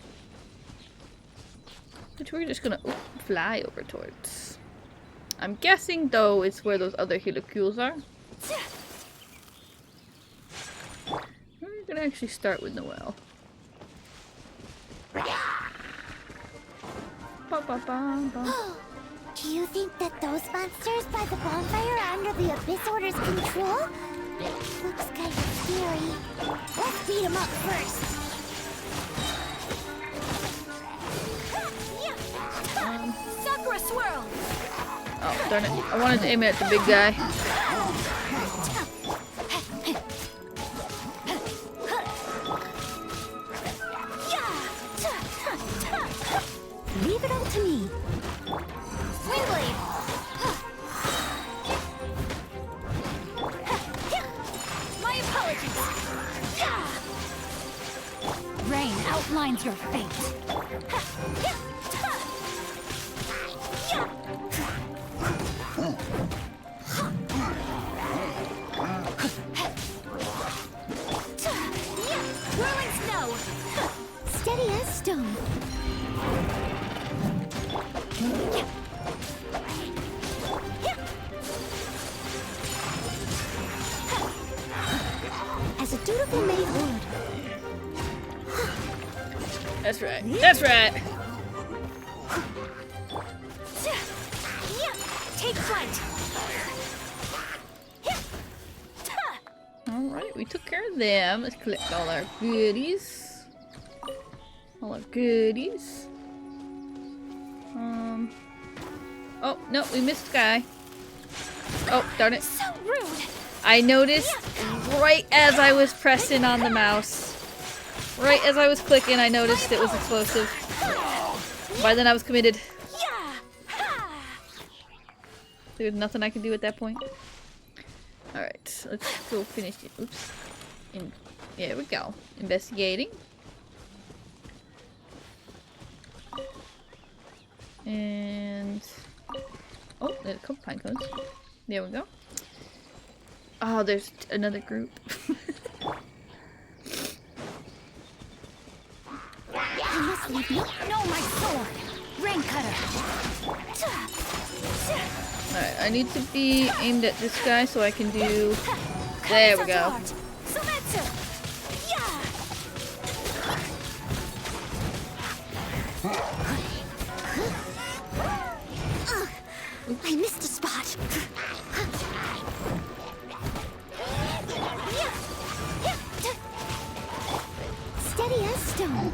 Which we're just gonna fly over towards. I'm guessing, though, it's where those other helicules are. We're gonna actually start with Noelle. Ba-ba-ba-ba. Do you think that those monsters by the bonfire are under the Abyss Order's control? Looks kind of scary. Let's beat them up first. Sakura swirl! Oh, darn it. I wanted to aim it at the big guy. Leave it all to me. Windblade! My apologies! Rain outlines your fate. Whirling snow! Steady as stone. As a dutiful maid would. That's right. That's right. Take flight! Alright, we took care of them. Let's collect all our goodies. All our goodies. Oh, no, we missed the guy. Oh, darn it. So rude! I noticed right as I was pressing on the mouse. Right as I was clicking, I noticed it was explosive. By then I was committed. There's nothing I can do at that point. Alright, let's go finish it. Oops. There we go. Investigating. And... oh, there's a couple pine cones. There we go. Oh, there's another group. You must leave me. No, my sword! Rain Flame cutter. Alright, I need to be aimed at this guy so I can do... There we go. Sumetsu. Yeah. I missed a spot. Steady as stone.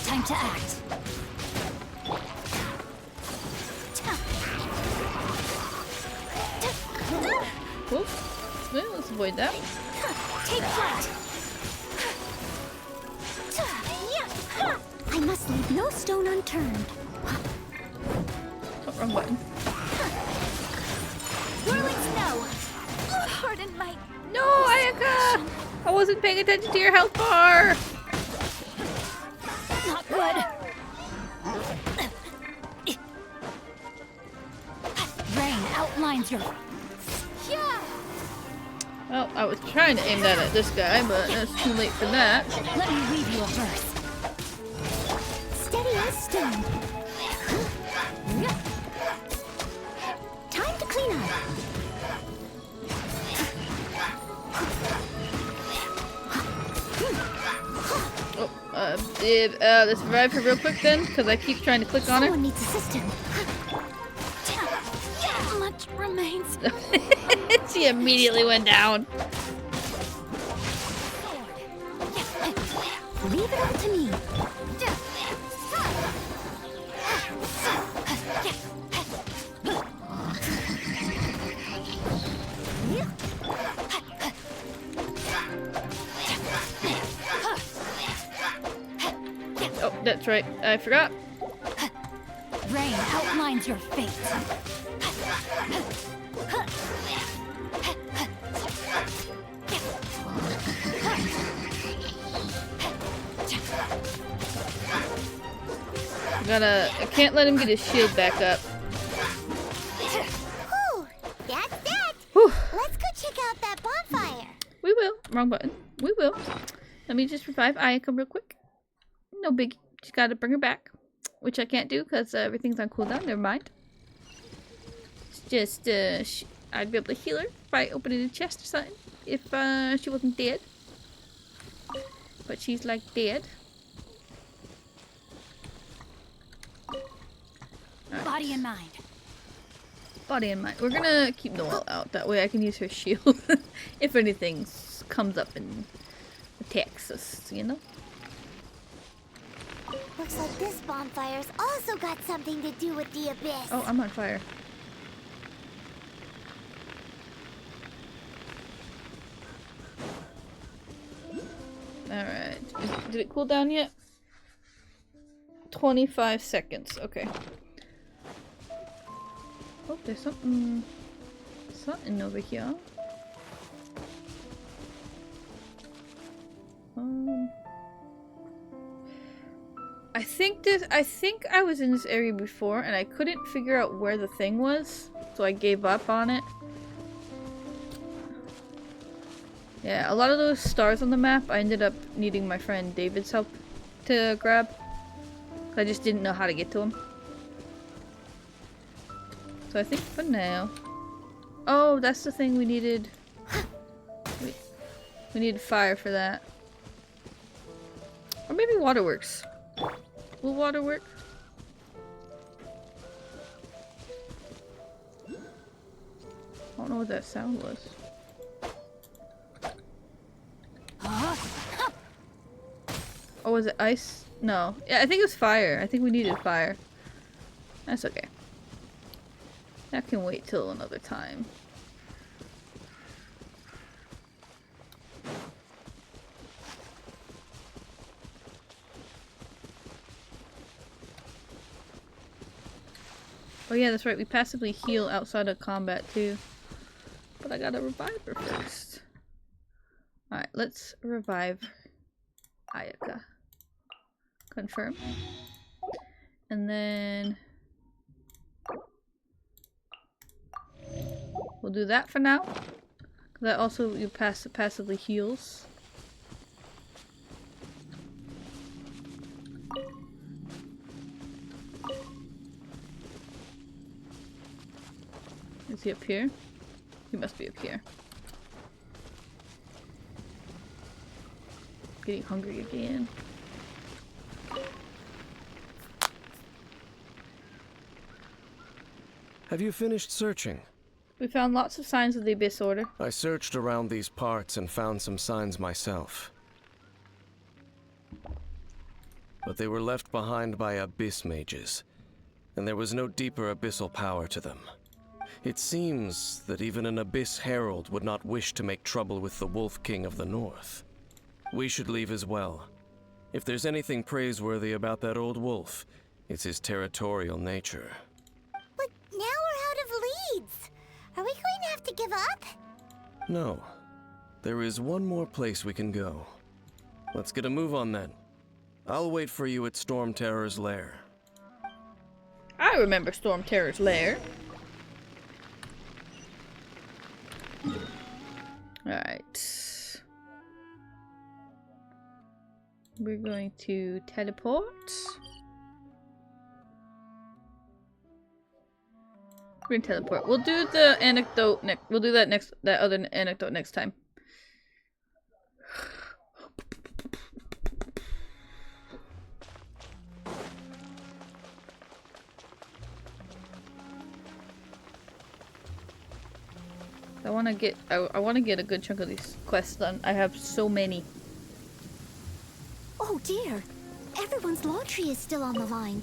Time to act. Whoop. Well, let's avoid that. Take flight. I must leave no stone unturned. Oh, wrong button. Whirling snow. Pardon my... No, Ayaka! I wasn't paying attention to your health bar! Not good. Rain outlines your... Yeah. Well, I was trying to aim that at this guy, but it's too late for that. Let me weave you a verse. Steady as stone. Time to clean up. Oh, let's revive her real quick then, because I keep trying to click on her. Someone needs assistance. Much remains. She immediately went down. Leave it all to me. Oh, that's right. I forgot. Rain outlines your fate. I can't let him get his shield back up. Whew, that's that. Whew. Let's go check out that bonfire. We will. Wrong button. We will. Let me just revive Ayaka real quick. No biggie. Just gotta bring her back. Which I can't do because everything's on cooldown. Never mind. It's just, I'd be able to heal her by opening a chest or something. If she wasn't dead. But she's like dead. Right. Body and mind. Body and mind. We're gonna keep Noelle out. That way I can use her shield. If anything comes up and attacks us, you know? Looks like this bonfire's also got something to do with the abyss. Oh, I'm on fire. Alright. Did it cool down yet? 25 seconds. Okay. Oh, there's something over here. I think I was in this area before and I couldn't figure out where the thing was, so I gave up on it. Yeah, a lot of those stars on the map I ended up needing my friend David's help to grab. I just didn't know how to get to him. So I think for now... Oh, that's the thing we needed. We needed fire for that. Or maybe water works. Will water work? I don't know what that sound was. Oh, was it ice? No. Yeah, I think it was fire. I think we needed fire. That's okay. That can wait till another time. Oh yeah, that's right. We passively heal outside of combat too. But I gotta revive her first. Alright, let's revive. Hayaka. Confirm. And then we'll do that for now. That also you passively heals. Is he up here? He must be up here. Getting hungry again. Have you finished searching? We found lots of signs of the Abyss Order. I searched around these parts and found some signs myself. But they were left behind by Abyss mages, and there was no deeper abyssal power to them. It seems that even an Abyss Herald would not wish to make trouble with the Wolf King of the North. We should leave as well. If there's anything praiseworthy about that old wolf, it's his territorial nature. But now we're out of leads. Are we going to have to give up? No. There is one more place we can go. Let's get a move on then. I'll wait for you at Storm Terror's lair. I remember Storm Terror's lair. Alright. We're going to teleport. We're gonna teleport. We'll do the anecdote next. We'll do that next. That other anecdote next time. I want to get. I want to get a good chunk of these quests done. I have so many. Oh dear. Everyone's laundry is still on the line.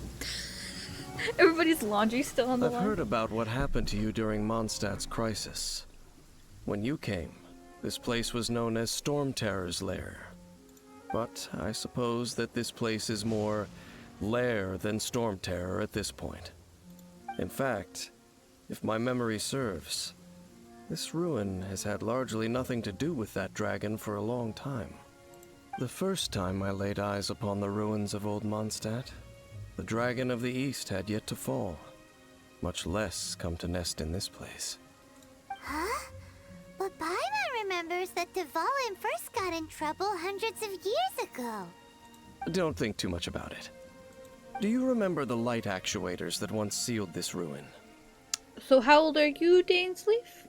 Everybody's laundry's still on the line. I've heard about what happened to you during Mondstadt's crisis. When you came, this place was known as Storm Terror's lair. But I suppose that this place is more lair than Storm Terror at this point. In fact, if my memory serves, this ruin has had largely nothing to do with that dragon for a long time. The first time I laid eyes upon the ruins of old Mondstadt, the Dragon of the East had yet to fall, much less come to nest in this place. Huh? But Paimon remembers that Dvalin first got in trouble hundreds of years ago. Don't think too much about it. Do you remember the light actuators that once sealed this ruin? So how old are you, Dainsleif?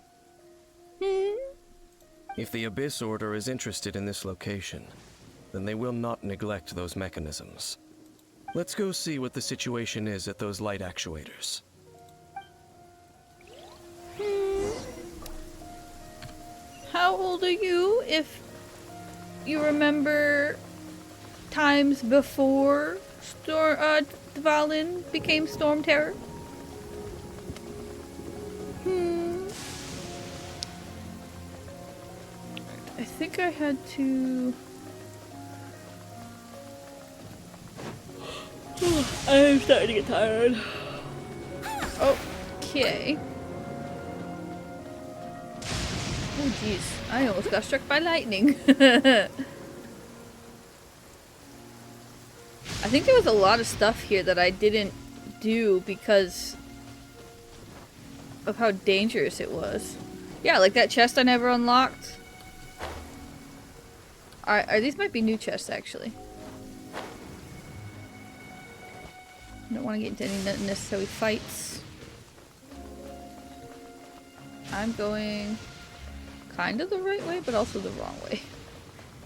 If the Abyss Order is interested in this location, then they will not neglect those mechanisms. Let's go see what the situation is at those light actuators. How old are you if you remember times before Dvalin became Storm Terror? I think I had to... I'm starting to get tired. Okay. Oh jeez, I almost got struck by lightning. I think there was a lot of stuff here that I didn't do because of how dangerous it was. Yeah, like that chest I never unlocked. These might be new chests actually. I don't want to get into any unnecessary fights. I'm going kind of the right way, but also the wrong way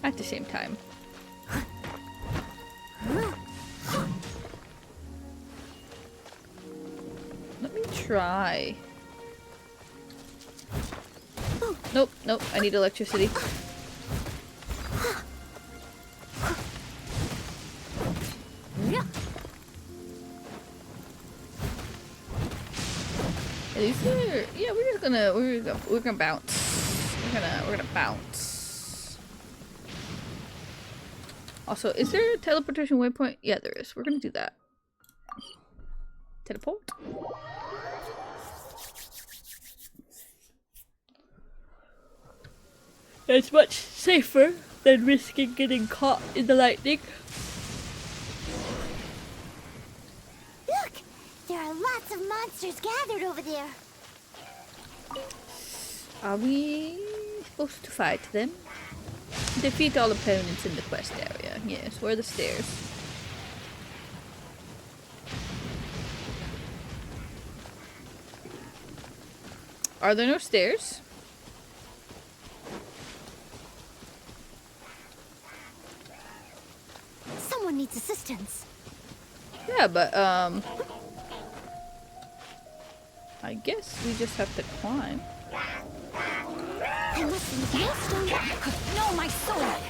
at the same time. Let me try. Nope, nope, I need electricity. These are, yeah, we're gonna bounce. We're gonna bounce. Also, is there a teleportation waypoint? Yeah, there is. We're gonna do that. Teleport. It's much safer than risking getting caught in the lightning. Look! There are lots of monsters gathered over there. Are we supposed to fight them? Defeat all opponents in the quest area. Yes, where are the stairs? Are there no stairs? Someone needs assistance. Yeah, but I guess we just have to climb. I must leave no stone. No, my sword!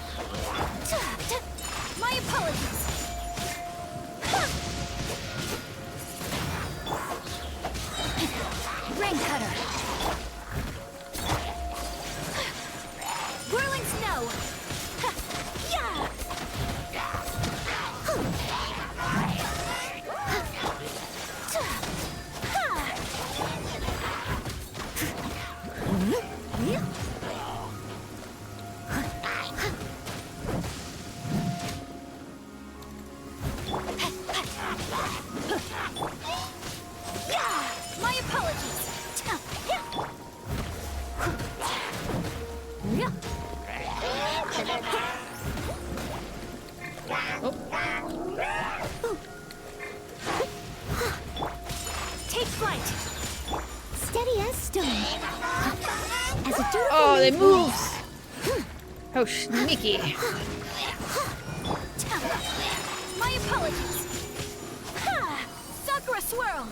My apologies! Rain cutter! Whirling snow! Yeah! My apologies! Oh, Take flight. Steady as stone. As a dutiful oh, they maid move! would. How sneaky! My apologies! Ha! Sakura swirl!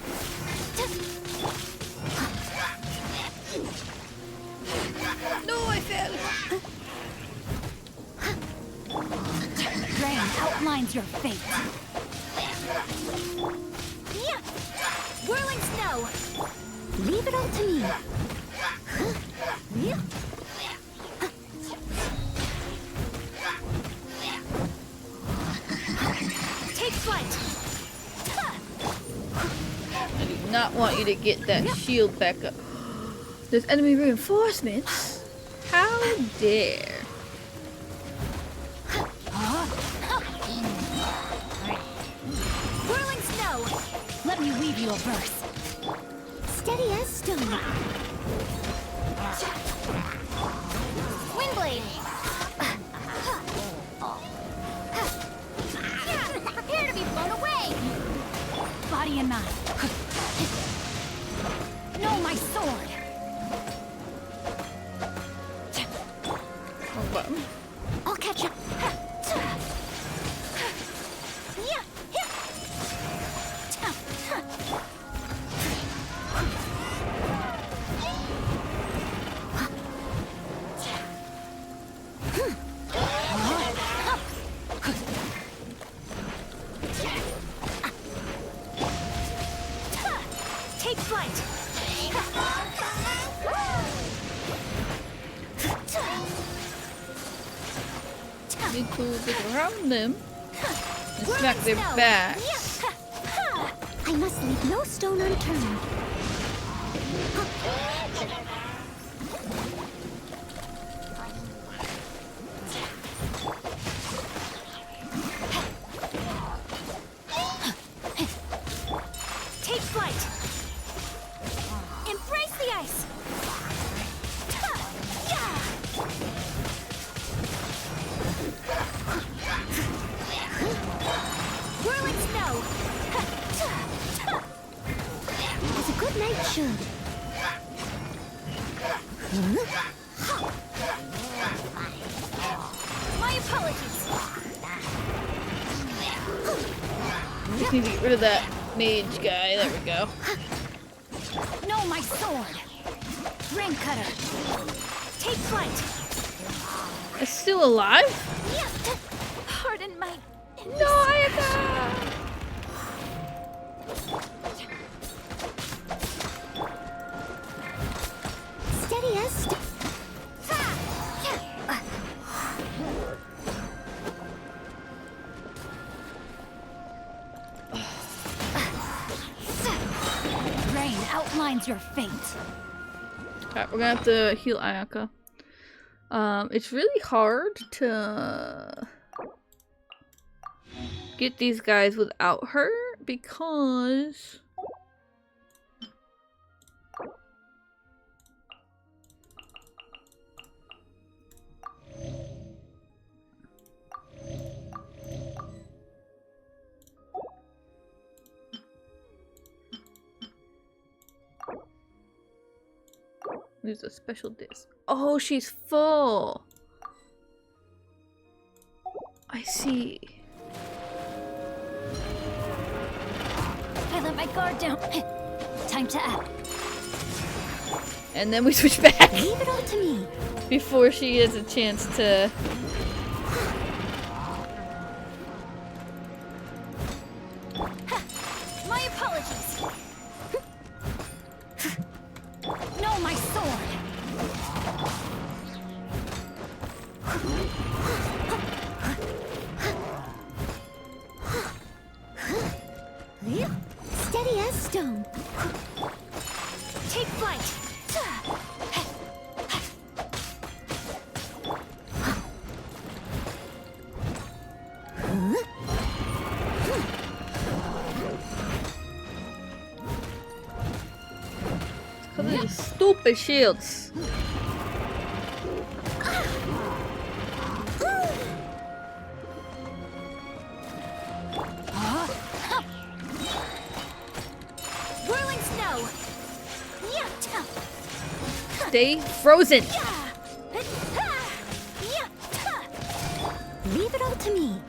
No, I fell. Rain outlines your fate. Yeah. Whirling snow! Leave it all to me. Yeah. Take flight! I do not want you to get that shield back up. There's enemy reinforcements? How dare. Whirling snow! Let me weave you a verse. Steady as stone. Windblade! Prepare to be blown away! Body and mind. No, my sword! Oh, button. I'll catch up. Take flight! Need to get around them and smack their back. I must leave no stone unturned. Take flight! Embrace the ice! Whirling snow! As a good knight should. My apologies! Just need to get rid of that mage guy. There we go. No, my sword! Rain cutter! Take flight! It's still alive? Pardon my... No, Ayaka! Steady as stone. Rain outlines your fate. Alright, we're gonna have to heal Ayaka. It's really hard to get these guys without her because there's a special disc. Oh, she's full. I see. I let my guard down. Time to act. And then we switch back Leave it all to me. before she has a chance to. My apologies. No, my sword. Steady as stone. Take flight. Because of these stupid shields. Whirling snow. Stay frozen. Leave it all to me.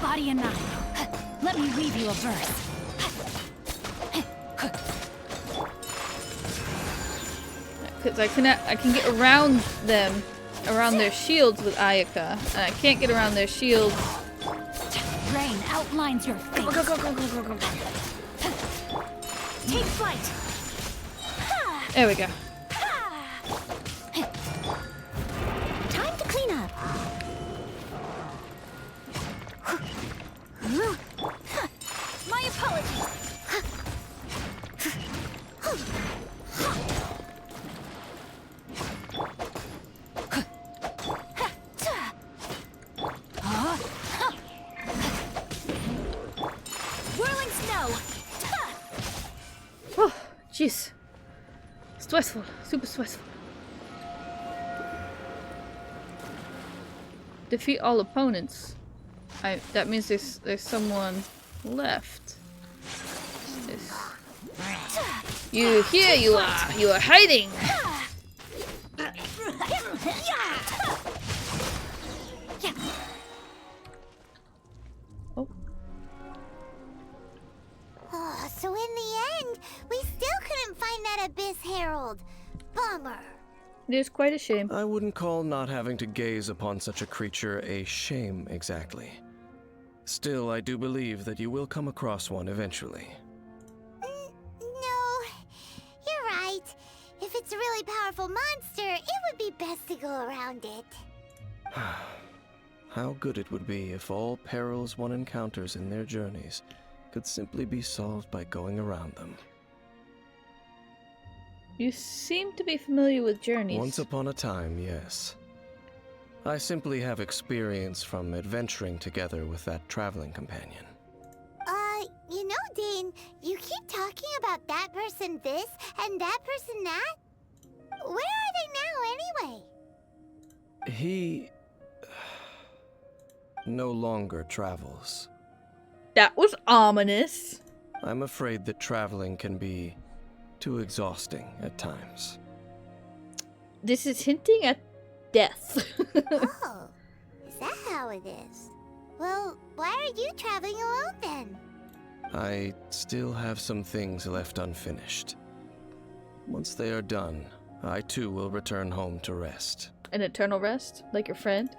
Body and mind. Let me weave you a verse. Because I can get around them, around their shields with Ayaka, and I can't get around their shields. Rain outlines your fate. Take flight. There we go. Time to clean up. My apologies. Whirling snow. Oh, jeez. Stressful. Super stressful. Defeat all opponents. That means there's someone left. You here you are. You are hiding. Oh. Oh, so in the end, we still couldn't find that Abyss Herald. Bummer. It is quite a shame. I wouldn't call not having to gaze upon such a creature a shame exactly. Still, I do believe that you will come across one eventually. No, you're right. If it's a really powerful monster, it would be best to go around it. How good it would be if all perils one encounters in their journeys could simply be solved by going around them. You seem to be familiar with journeys. Once upon a time, yes. I simply have experience from adventuring together with that traveling companion. You know, Dane, you keep talking about that person this and that person that. Where are they now, anyway? He no longer travels. That was ominous. I'm afraid that traveling can be too exhausting at times. This is hinting at death. Oh, is that how it is? Well, why are you traveling alone then? I still have some things left unfinished. Once they are done, I too will return home to rest. An eternal rest, like your friend.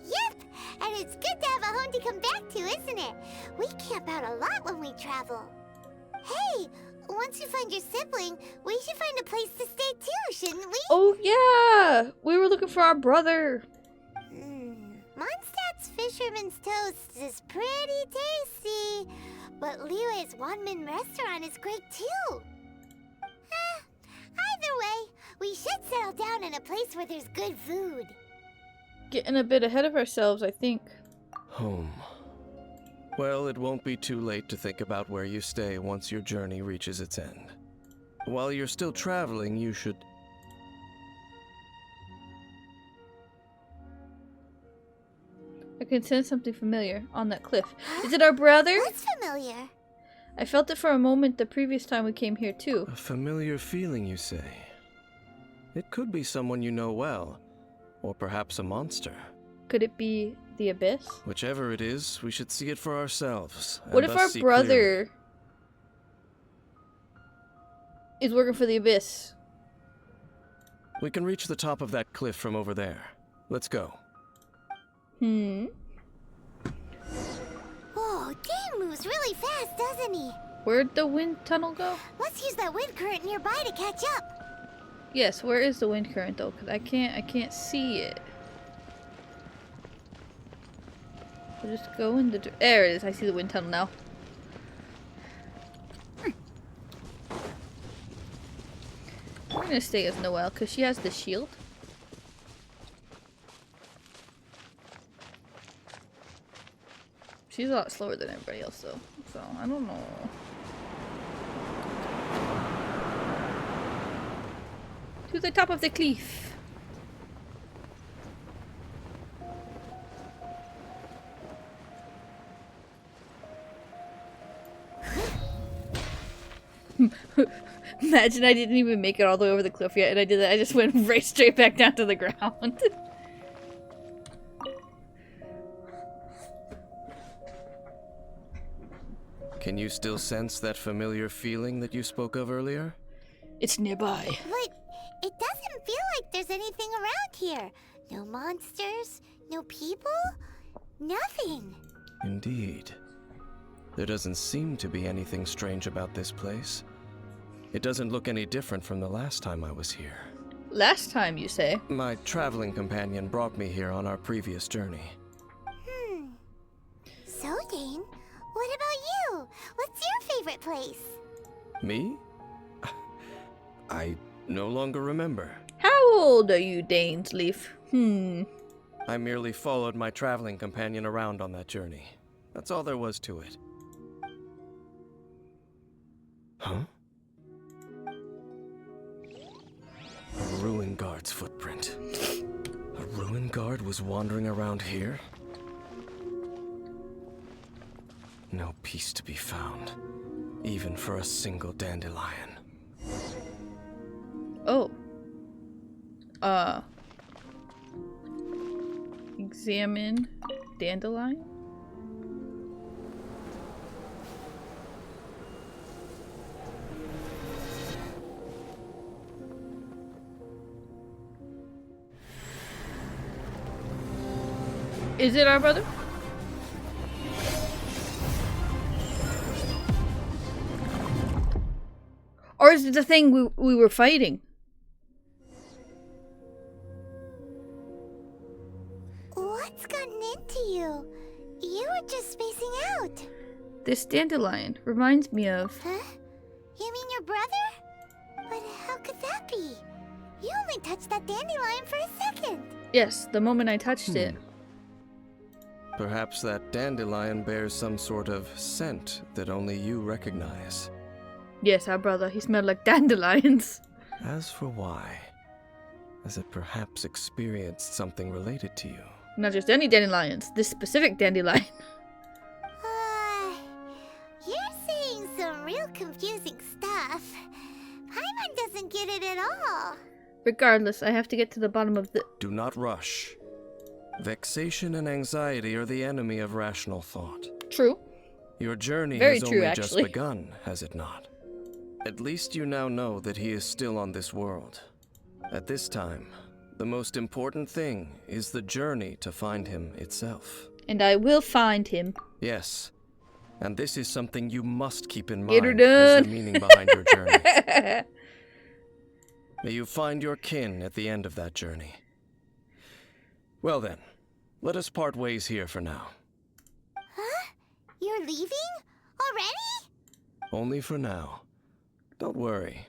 Yep, and it's good to have a home to come back to, isn't it? We camp out a lot when we travel. Hey, once you find your sibling, we should find a place to stay too, shouldn't we? Oh yeah, we were looking for our brother. Mondstadt's Fisherman's Toast is pretty tasty, but Liyue's Wanmin restaurant is great too. Either way, We should settle down in a place where there's good food. Getting a bit ahead of ourselves, I think. Home. Well, it won't be too late to think about where you stay once your journey reaches its end. While you're still traveling, you should... I can sense something familiar on that cliff. Is it our brother? What's familiar? I felt it for a moment the previous time we came here too. A familiar feeling, you say? It could be someone you know well, or perhaps a monster. Could it be the Abyss? Whichever it is, we should see it for ourselves. What and if thus our see brother clearly. is working for the Abyss? We can reach the top of that cliff from over there. Let's go. Hmm. Oh, Dane moves really fast, doesn't he? Where'd the wind tunnel go? Let's use that wind current nearby to catch up. Yes, where is the wind current though? Cause I can't see it. We'll just go in the... There it is, I see the wind tunnel now. We're gonna stay as Noelle, cause she has the shield. She's a lot slower than everybody else though, so I don't know. To the top of the cliff. Imagine I didn't even make it all the way over the cliff yet and I did that. I just went right straight back down to the ground. Can you still sense that familiar feeling that you spoke of earlier? It's nearby. But it doesn't feel like there's anything around here. No monsters, no people, nothing. Indeed. There doesn't seem to be anything strange about this place. It doesn't look any different from the last time I was here. Last time, you say? My traveling companion brought me here on our previous journey. So, Dane, what about you? What's your favorite place? Me? I no longer remember. How old are you, Dainsleif? I merely followed my traveling companion around on that journey. That's all there was to it. Huh? A ruin guard's footprint. A ruin guard was wandering around here? No peace to be found, even for a single dandelion. Oh. Examine dandelion? Is it our brother? Or is it the thing we were fighting? What's gotten into you? You were just spacing out. This dandelion reminds me of... Huh? You mean your brother? But how could that be? You only touched that dandelion for a second. Yes, the moment I touched it. Perhaps that dandelion bears some sort of scent that only you recognize. Yes, our brother. He smelled like dandelions. As for why, has it perhaps experienced something related to you? Not just any dandelions. This specific dandelion. You're saying some real confusing stuff. Paimon doesn't get it at all. Regardless, I have to get to the bottom of the... Do not rush. Vexation and anxiety are the enemy of rational thought. True. Your journey Very has true, only just actually. begun, has it not? At least you now know that he is still on this world. At this time, the most important thing is the journey to find him itself. And I will find him. Yes, and this is something you must keep in Get her mind as done. the meaning behind your journey. May you find your kin at the end of that journey. Well then, let us part ways here for now. Huh? You're leaving? Already? Only for now. Don't worry,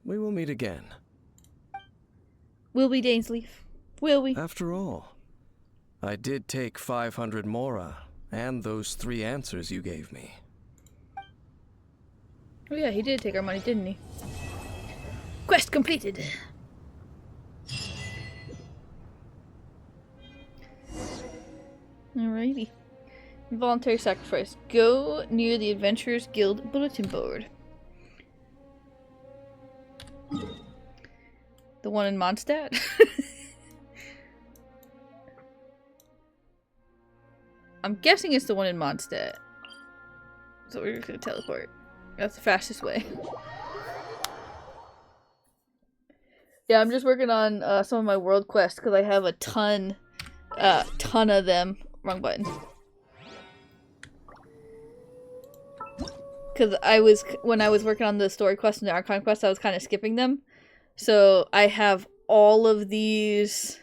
we will meet again. Will we, Dainsleif? Will we? After all, I did take 500 Mora and those 3 answers you gave me. Oh yeah, he did take our money, didn't he? Quest completed! Alrighty. Involuntary sacrifice. Go near the Adventurers Guild bulletin board. The one in Mondstadt? I'm guessing it's the one in Mondstadt. So we're just gonna teleport. That's the fastest way. Yeah, I'm just working on some of my world quests because I have a ton of them. Wrong button. Because when I was working on the story quest and the Archon quest, I was kind of skipping them. So I have all of these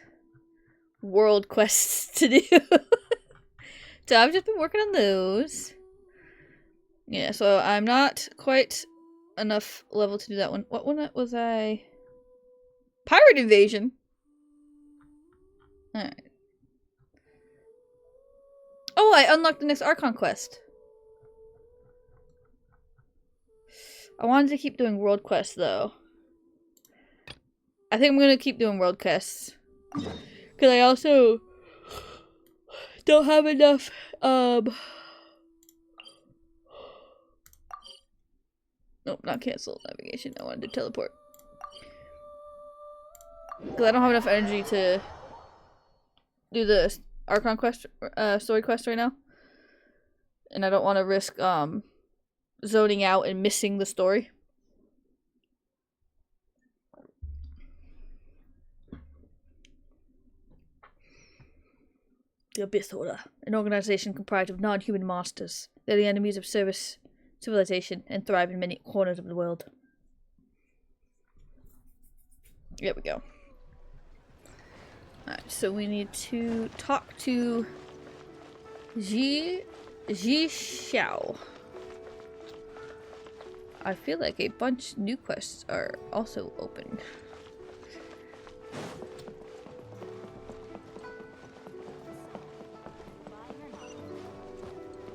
world quests to do. So I've just been working on those. Yeah, so I'm not quite enough level to do that one. What one was I? Pirate Invasion! Alright. Oh, I unlocked the next Archon quest. I wanted to keep doing world quests, though. I think I'm gonna keep doing world quests. Because I also don't have enough, Nope, not cancel navigation. I wanted to teleport. Because I don't have enough energy to do the Archon quest, story quest right now. And I don't want to risk, zoning out and missing the story. The Abyss Order, an organization comprised of non-human monsters. They're the enemies of civilization and thrive in many corners of the world. There we go. Alright, so we need to talk to Ji Xiao. I feel like a bunch new quests are also open.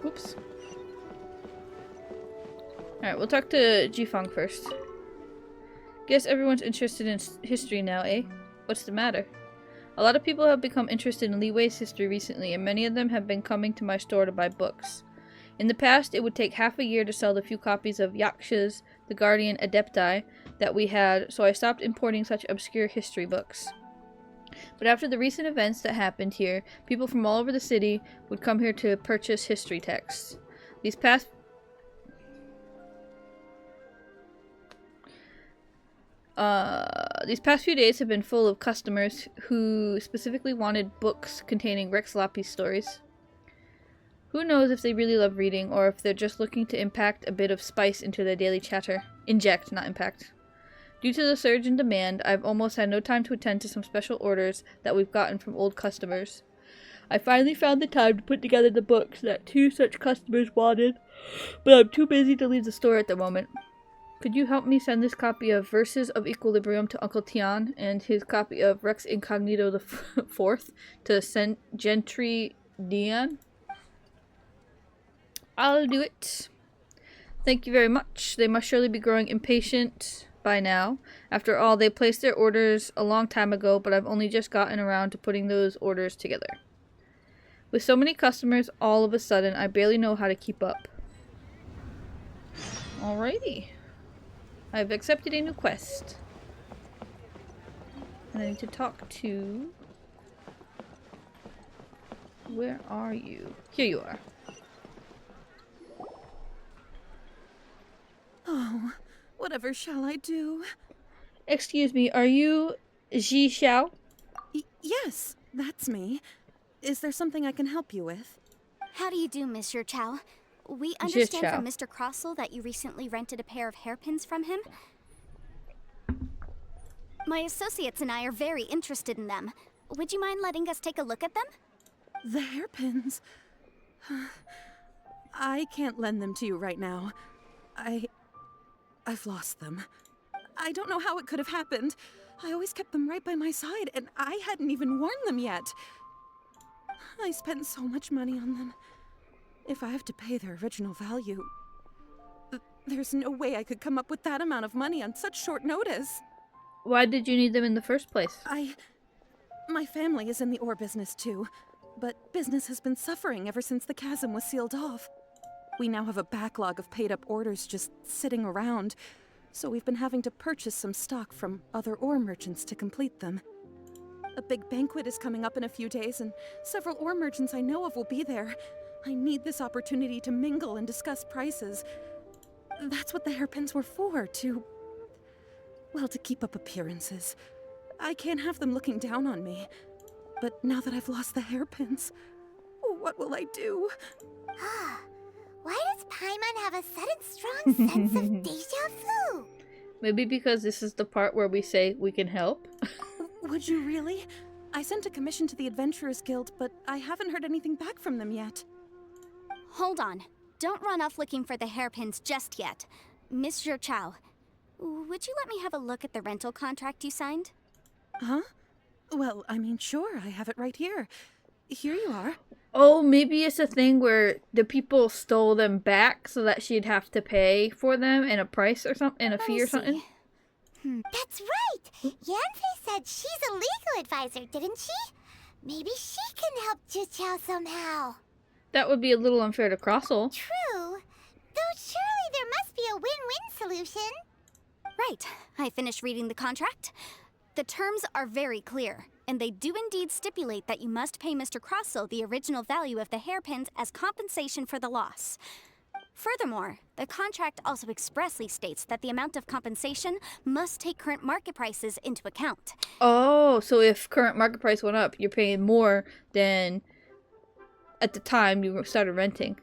Oops. Alright, we'll talk to Jifeng first. Guess everyone's interested in history now, eh? What's the matter? A lot of people have become interested in Li Wei's history recently, and many of them have been coming to my store to buy books. In the past, it would take half a year to sell the few copies of Yaksha's The Guardian Adepti that we had, so I stopped importing such obscure history books. But after the recent events that happened here, people from all over the city would come here to purchase history texts. These past few days have been full of customers who specifically wanted books containing Rex Lapi's stories. Who knows if they really love reading, or if they're just looking to impact a bit of spice into their daily chatter. Inject, not impact. Due to the surge in demand, I've almost had no time to attend to some special orders that we've gotten from old customers. I finally found the time to put together the books that 2 such customers wanted, but I'm too busy to leave the store at the moment. Could you help me send this copy of Verses of Equilibrium to Uncle Tian, and his copy of Rex Incognito the Fourth to Gentry Dian? I'll do it. Thank you very much. They must surely be growing impatient by now. After all, they placed their orders a long time ago, but I've only just gotten around to putting those orders together. With so many customers all of a sudden, I barely know how to keep up. Alrighty. I've accepted a new quest. And I need to talk to... Where are you? Here you are. Oh, whatever shall I do? Excuse me, are you Ji Xiao? Yes, that's me. Is there something I can help you with? How do you do, Monsieur Chow? We Just understand Chow. from Mr. Crossell that you recently rented a pair of hairpins from him. My associates and I are very interested in them. Would you mind letting us take a look at them? The hairpins? I can't lend them to you right now. I've lost them. I don't know how it could have happened. I always kept them right by my side, and I hadn't even worn them yet. I spent so much money on them. If I have to pay their original value, there's no way I could come up with that amount of money on such short notice. Why did you need them in the first place? My family is in the ore business too, but business has been suffering ever since the chasm was sealed off. We now have a backlog of paid-up orders just sitting around, so we've been having to purchase some stock from other ore merchants to complete them. A big banquet is coming up in a few days, and several ore merchants I know of will be there. I need this opportunity to mingle and discuss prices. That's what the hairpins were for, to keep up appearances. I can't have them looking down on me. But now that I've lost the hairpins, what will I do? Why does Paimon have a sudden strong sense of deja vu? Maybe because this is the part where we say we can help. Would you really? I sent a commission to the Adventurers Guild, but I haven't heard anything back from them yet. Hold on. Don't run off looking for the hairpins just yet. Mr. Chow, would you let me have a look at the rental contract you signed? Huh? Well, I mean, sure, I have it right here. Here you are. Oh, maybe it's a thing where the people stole them back so that she'd have to pay for them in a price or something, in a fee or something. That's right! Yanfei said she's a legal advisor, didn't she? Maybe she can help Juqiao somehow. That would be a little unfair to Crossel. True. Though surely there must be a win-win solution. Right. I finished reading the contract. The terms are very clear, and they do indeed stipulate that you must pay Mr. Crossel the original value of the hairpins as compensation for the loss. Furthermore, the contract also expressly states that the amount of compensation must take current market prices into account. Oh, so if current market price went up, you're paying more than at the time you started renting.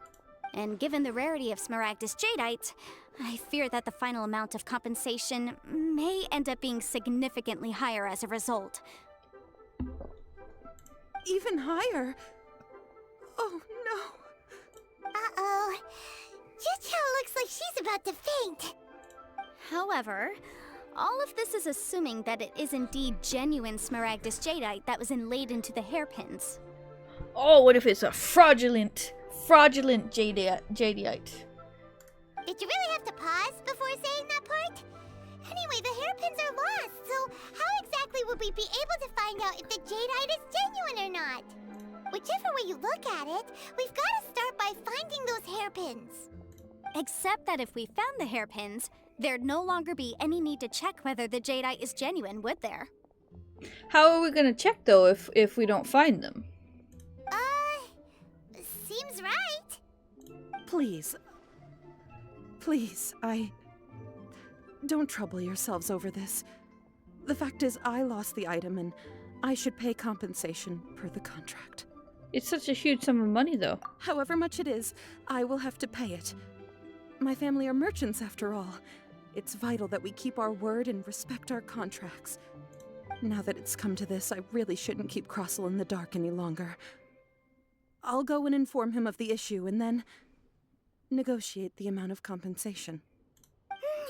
And given the rarity of Smaragdus Jadeite, I fear that the final amount of compensation may end up being significantly higher as a result. Even higher? Oh, no. Uh-oh. Juqiao looks like she's about to faint. However, all of this is assuming that it is indeed genuine Smaragdus Jadeite that was inlaid into the hairpins. Oh, what if it's a fraudulent jadeite? Did you really have to pause before saying that part? Anyway, the hairpins are lost, so how exactly would we be able to find out if the jadeite is genuine or not? Whichever way you look at it, we've got to start by finding those hairpins. Except that if we found the hairpins, there'd no longer be any need to check whether the jadeite is genuine, would there? How are we gonna check though if we don't find them? Seems right. Please, don't trouble yourselves over this. The fact is, I lost the item and I should pay compensation per the contract. It's such a huge sum of money though. However much it is, I will have to pay it. My family are merchants after all. It's vital that we keep our word and respect our contracts. Now that it's come to this, I really shouldn't keep Crossel in the dark any longer. I'll go and inform him of the issue and then negotiate the amount of compensation.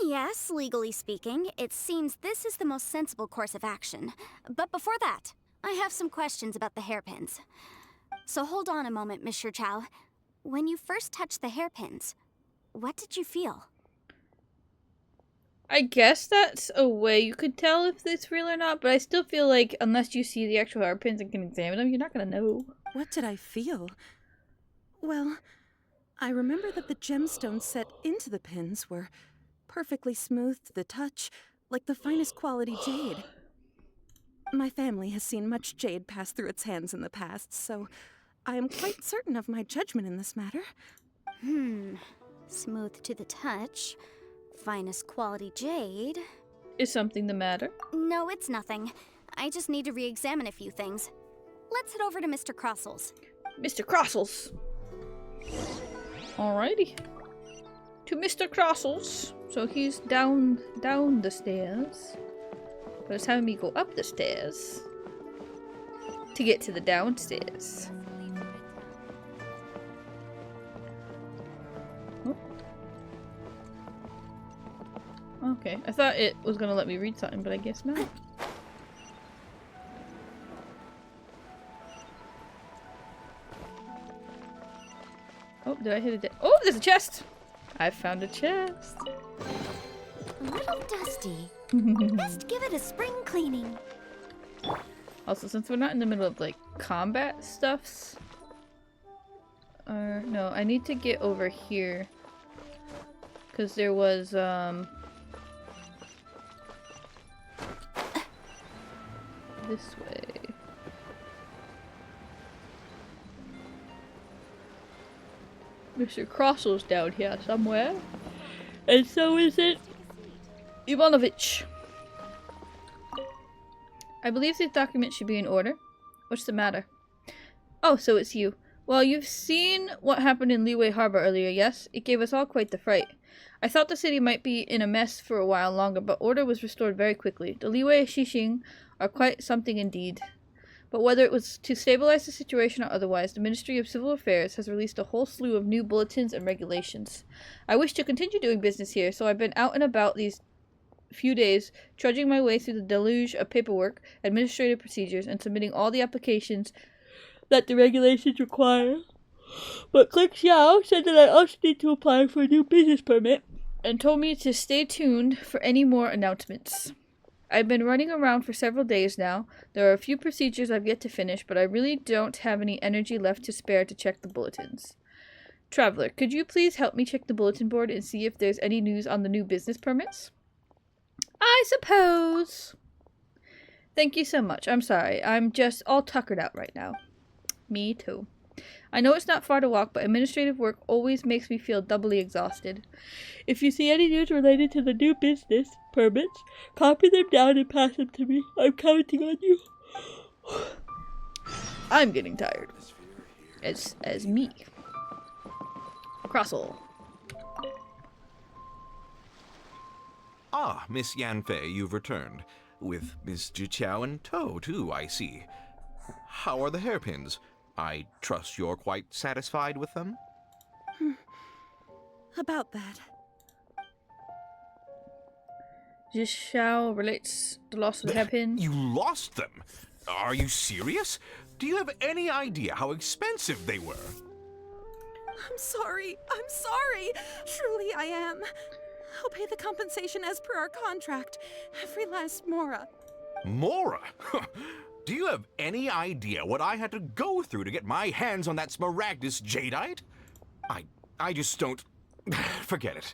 Yes, legally speaking, it seems this is the most sensible course of action. But before that, I have some questions about the hairpins. So hold on a moment, Mr. Chow. When you first touched the hairpins, what did you feel? I guess that's a way you could tell if it's real or not, but I still feel like unless you see the actual hairpins and can examine them, you're not gonna know. What did I feel? Well, I remember that the gemstones set into the pins were perfectly smooth to the touch, like the finest quality jade. My family has seen much jade pass through its hands in the past, so I am quite certain of my judgment in this matter. Smooth to the touch. Finest quality jade. Is something the matter? No, it's nothing. I just need to re-examine a few things. Let's head over to Mr. Crossel's. Mr. Crossel's. Alrighty. To Mr. Crossel's. So he's down the stairs. But it's having me go up the stairs to get to the downstairs. Oh. Okay, I thought it was gonna let me read something, but I guess not. Do I hit it? Oh, there's a chest! I found a chest. A little dusty. Best give it a spring cleaning. Also, since we're not in the middle of like combat stuffs, no, I need to get over here because there was this way. Mr. Crossel's down here somewhere, and so is it Ivanovich. I believe these documents should be in order. What's the matter? Oh, so it's you. Well, you've seen what happened in Liyue Harbor earlier, yes? It gave us all quite the fright. I thought the city might be in a mess for a while longer, but order was restored very quickly. The Liyue Shixing are quite something indeed. But whether it was to stabilize the situation or otherwise, the Ministry of Civil Affairs has released a whole slew of new bulletins and regulations. I wish to continue doing business here, so I've been out and about these few days, trudging my way through the deluge of paperwork, administrative procedures, and submitting all the applications that the regulations require. But Clipchamp said that I also need to apply for a new business permit, and told me to stay tuned for any more announcements. I've been running around for several days now. There are a few procedures I've yet to finish, but I really don't have any energy left to spare to check the bulletins. Traveler, could you please help me check the bulletin board and see if there's any news on the new business permits? I suppose. Thank you so much. I'm sorry. I'm just all tuckered out right now. Me too. I know it's not far to walk, but administrative work always makes me feel doubly exhausted. If you see any news related to the new business permits, copy them down and pass them to me. I'm counting on you. I'm getting tired. As me. Crossel. Ah, Miss Yanfei, you've returned. With Miss Jiqiao in tow, too, I see. How are the hairpins? I trust you're quite satisfied with them? About that. Jiqiao relates the loss of the hairpins. You lost them? Are you serious? Do you have any idea how expensive they were? I'm sorry. I'm sorry. Truly I am. I'll pay the compensation as per our contract. Every last mora. Mora? Do you have any idea what I had to go through to get my hands on that Smaragdus jadeite? I just don't... Forget it.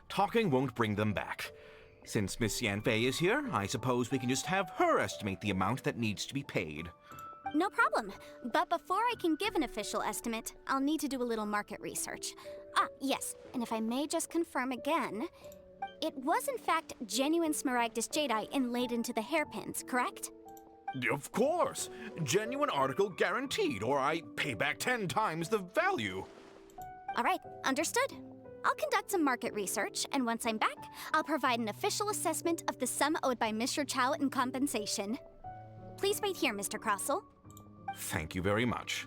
Talking won't bring them back. Since Miss Yanfei is here, I suppose we can just have her estimate the amount that needs to be paid. No problem. But before I can give an official estimate, I'll need to do a little market research. Ah, yes, and if I may just confirm again, it was in fact genuine Smaragdus jadeite inlaid into the hairpins, correct? Of course. Genuine article guaranteed, or I pay back 10 times the value. All right, understood. I'll conduct some market research, and once I'm back, I'll provide an official assessment of the sum owed by Mr. Chow in compensation. Please wait here, Mr. Crossel. Thank you very much.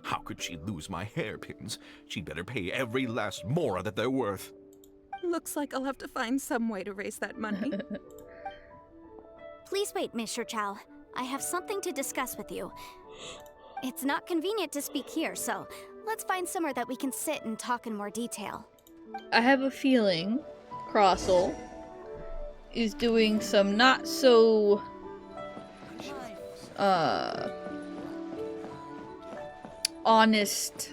How could she lose my hairpins? She'd better pay every last mora that they're worth. Looks like I'll have to find some way to raise that money. Please wait, Mr. Chow. I have something to discuss with you. It's not convenient to speak here, so let's find somewhere that we can sit and talk in more detail. I have a feeling Crossel is doing some not so honest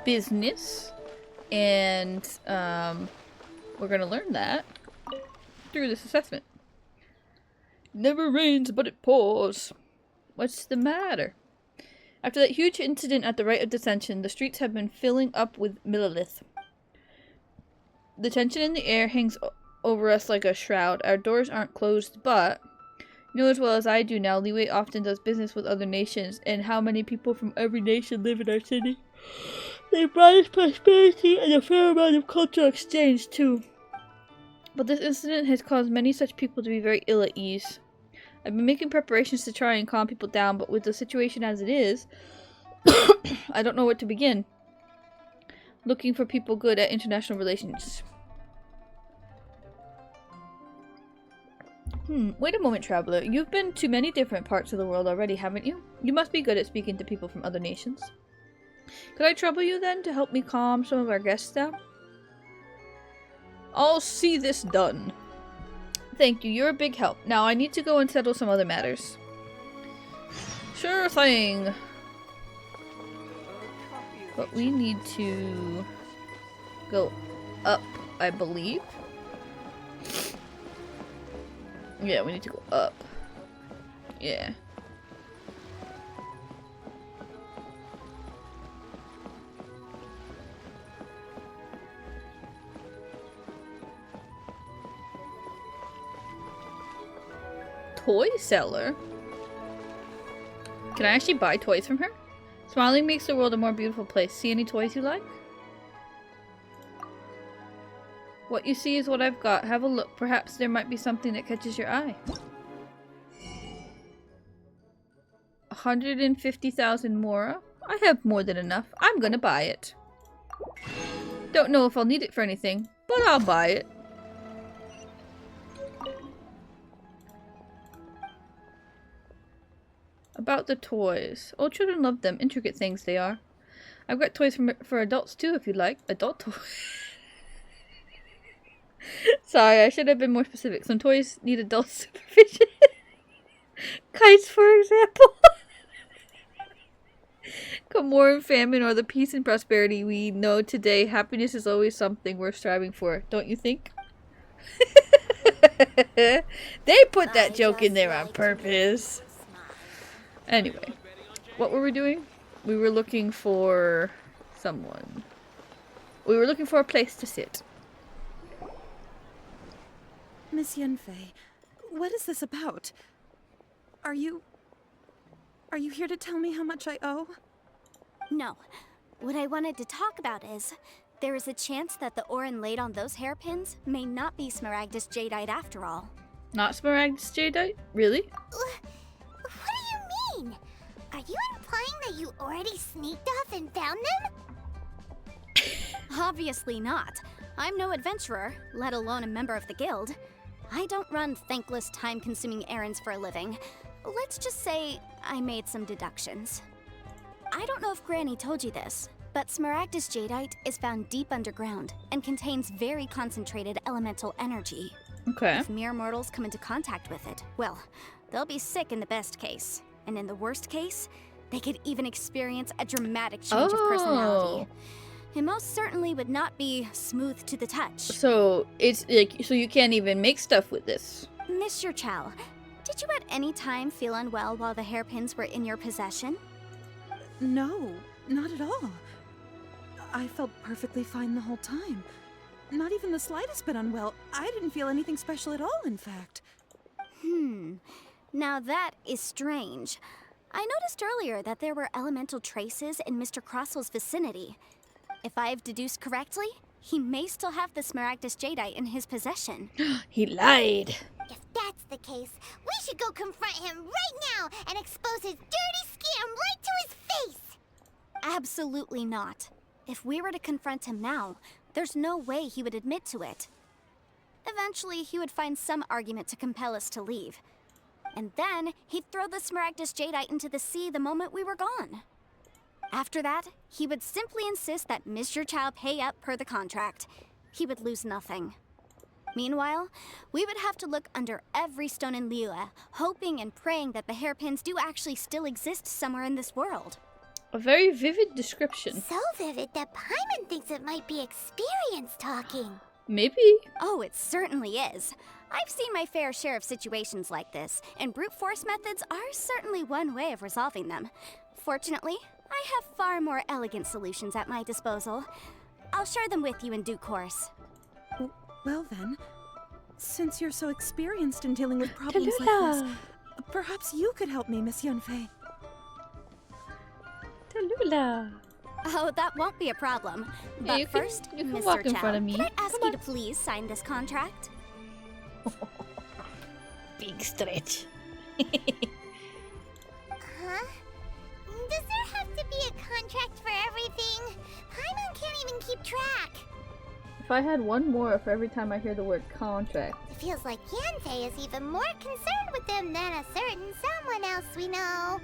business, and we're gonna learn that through this assessment. Never rains but it pours. What's the matter? After that huge incident at the Rite of Descension, the streets have been filling up with millilith. The tension in the air hangs over us like a shroud. Our doors aren't closed, but you know as well as I do now, Liyue often does business with other nations, and how many people from every nation live in our city. They brought us prosperity and a fair amount of cultural exchange, too. But this incident has caused many such people to be very ill at ease. I've been making preparations to try and calm people down, but with the situation as it is, I don't know where to begin. Looking for people good at international relations. Wait a moment, traveler. You've been to many different parts of the world already, haven't you? You must be good at speaking to people from other nations. Could I trouble you then to help me calm some of our guests down? I'll see this done. Thank you, you're a big help. Now I need to go and settle some other matters. Sure thing. But we need to go up, I believe. Yeah, we need to go up. Yeah. Toy seller? Can I actually buy toys from her? Smiling makes the world a more beautiful place. See any toys you like? What you see is what I've got. Have a look. Perhaps there might be something that catches your eye. 150,000 Mora? I have more than enough. I'm gonna buy it. Don't know if I'll need it for anything, but I'll buy it. About the toys. Old children love them. Intricate things they are. I've got toys for adults too if you'd like. Adult toys. Sorry, I should have been more specific. Some toys need adult supervision. Kites, for example. Come war and famine or the peace and prosperity we know today, happiness is always something worth striving for, don't you think? They put that joke in there on purpose. Anyway, what were we doing? We were looking for someone. We were looking for a place to sit. Miss Yenfei, what is this about? Are you here to tell me how much I owe? No. What I wanted to talk about is, there is a chance that the Orin laid on those hairpins may not be Smaragdus Jadeite after all. Not Smaragdus Jadeite? Really? What do you mean? Are you implying that you already sneaked off and found them? Obviously not. I'm no adventurer, let alone a member of the guild. I don't run thankless, time-consuming errands for a living. Let's just say I made some deductions. I don't know if Granny told you this, but Smaragdus Jadeite is found deep underground and contains very concentrated elemental energy. Okay. If mere mortals come into contact with it, well, they'll be sick in the best case. And in the worst case, they could even experience a dramatic change of personality. It most certainly would not be smooth to the touch. So it's like, so you can't even make stuff with this. Mr. Chow, did you at any time feel unwell while the hairpins were in your possession? No, not at all. I felt perfectly fine the whole time. Not even the slightest bit unwell. I didn't feel anything special at all, in fact. Now that is strange. I noticed earlier that there were elemental traces in Mr. Crossel's vicinity. If I've deduced correctly, he may still have the Smaragdus Jadeite in his possession. He lied. If that's the case, we should go confront him right now and expose his dirty scam right to his face! Absolutely not. If we were to confront him now, there's no way he would admit to it. Eventually, he would find some argument to compel us to leave. And then, he'd throw the Smaragdus Jadeite into the sea the moment we were gone. After that, he would simply insist that Mr. Chow pay up per the contract. He would lose nothing. Meanwhile, we would have to look under every stone in Liyue, hoping and praying that the hairpins do actually still exist somewhere in this world. A very vivid description. So vivid that Paimon thinks it might be experience talking. Maybe. Oh, it certainly is. I've seen my fair share of situations like this, and brute force methods are certainly one way of resolving them. Fortunately, I have far more elegant solutions at my disposal. I'll share them with you in due course. Well then, since you're so experienced in dealing with problems like this, perhaps you could help me, Miss Yunfei. Tallulah. Oh, that won't be a problem. But you can first, walk Mr. in Chow, front of me. can I ask Come you on. to please sign this contract? Big stretch. Huh? Does there have to be a contract for everything? Paimon can't even keep track. If I had one more for every time I hear the word contract. feels like Yansei is even more concerned with them than a certain someone else we know.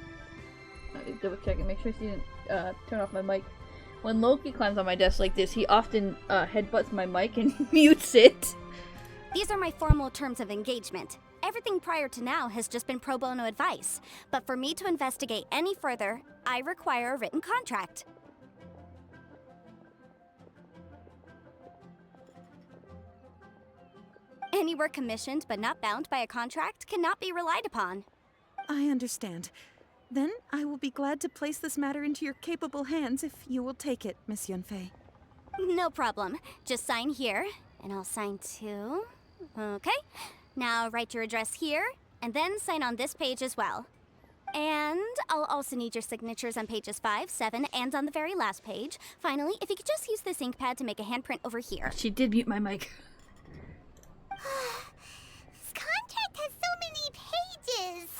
Double check and make sure she didn't turn off my mic. When Loki climbs on my desk like this, he often headbutts my mic and mutes it. These are my formal terms of engagement. Everything prior to now has just been pro bono advice. But for me to investigate any further, I require a written contract. Any work commissioned but not bound by a contract cannot be relied upon. I understand. Then I will be glad to place this matter into your capable hands if you will take it, Miss Yunfei. No problem. Just sign here, and I'll sign too. Okay. Now write your address here, and then sign on this page as well. And I'll also need your signatures on pages 5, 7, and on the very last page. Finally, if you could just use this ink pad to make a handprint over here. She did mute my mic. This contract has so many pages.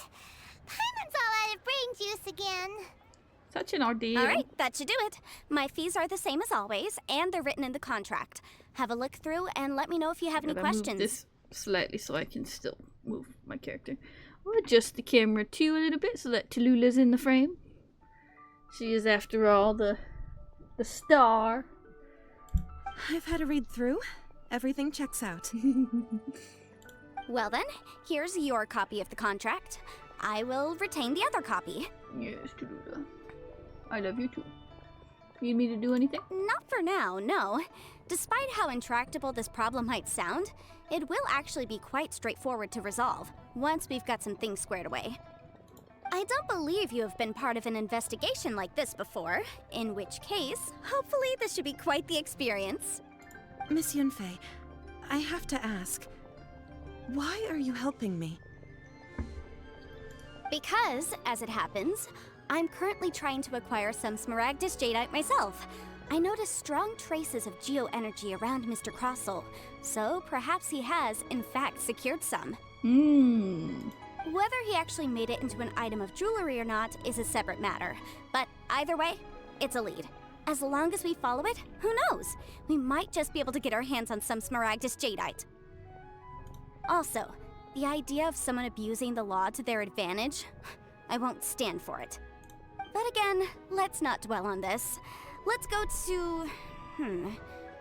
Paimon's all out of brain juice again. Such an ordeal. Alright, that should do it. My fees are the same as always, and they're written in the contract. Have a look through and let me know if you have any questions. Move this slightly so I can still move my character. We'll adjust the camera too a little bit so that Tallulah's in the frame. She is, after all, the star. I've had a read through. Everything checks out. Well then, here's your copy of the contract. I will retain the other copy. Yes, Tallulah. I love you too. Need me to do anything? Not for now, no. Despite how intractable this problem might sound, it will actually be quite straightforward to resolve, once we've got some things squared away. I don't believe you have been part of an investigation like this before, in which case, hopefully this should be quite the experience. Miss Yunfei, I have to ask, why are you helping me? Because, as it happens, I'm currently trying to acquire some Smaragdus Jadeite myself. I noticed strong traces of geoenergy around Mr. Crossell, so perhaps he has, in fact, secured some. Whether he actually made it into an item of jewelry or not is a separate matter, but either way, it's a lead. As long as we follow it, who knows? We might just be able to get our hands on some Smaragdus Jadeite. Also, the idea of someone abusing the law to their advantage, I won't stand for it. But again, let's not dwell on this. Let's go to...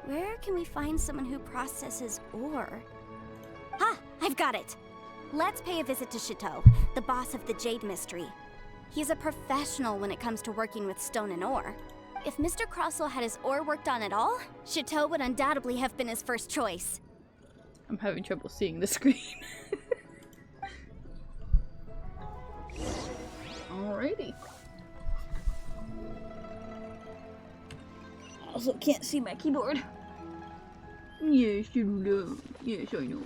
where can we find someone who processes ore? Ha! I've got it! Let's pay a visit to Chateau, the boss of the Jade Mystery. He's a professional when it comes to working with stone and ore. If Mr. Crossell had his ore worked on at all, Chateau would undoubtedly have been his first choice. I'm having trouble seeing the screen. Alrighty. Also can't see my keyboard. Yes, Tallulah. Yes, I know.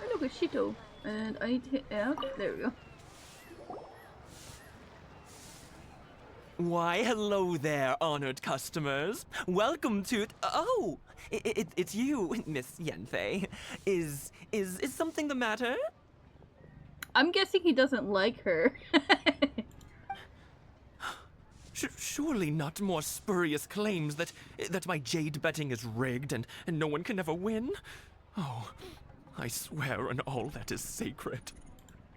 I look at Shito, and I need to hit F. There we go. Why, hello there, honored customers. Welcome to... Oh! It's you, Miss Yanfei. Is something the matter? I'm guessing he doesn't like her. Surely not more spurious claims that my jade betting is rigged and no one can ever win? Oh, I swear on all that is sacred.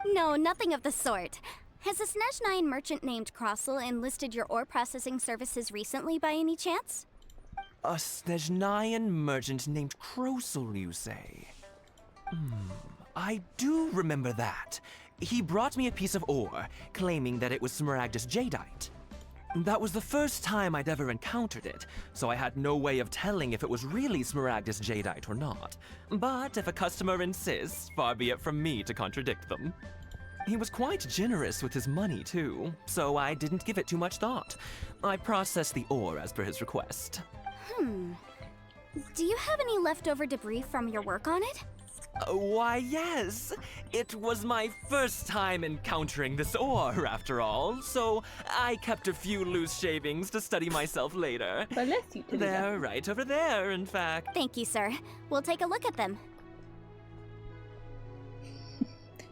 No, nothing of the sort. Has a Snezhnine merchant named Crossell enlisted your ore processing services recently by any chance? A Snezhnine merchant named Crossell, you say? I do remember that. He brought me a piece of ore, claiming that it was Smaragdus Jadeite. That was the first time I'd ever encountered it, so I had no way of telling if it was really Smaragdus Jadeite or not. But if a customer insists, far be it from me to contradict them. He was quite generous with his money, too, so I didn't give it too much thought. I processed the ore as per his request. Do you have any leftover debris from your work on it? Why, yes. It was my first time encountering this ore, after all, so I kept a few loose shavings to study myself later. They're right over there, in fact. Thank you, sir. We'll take a look at them.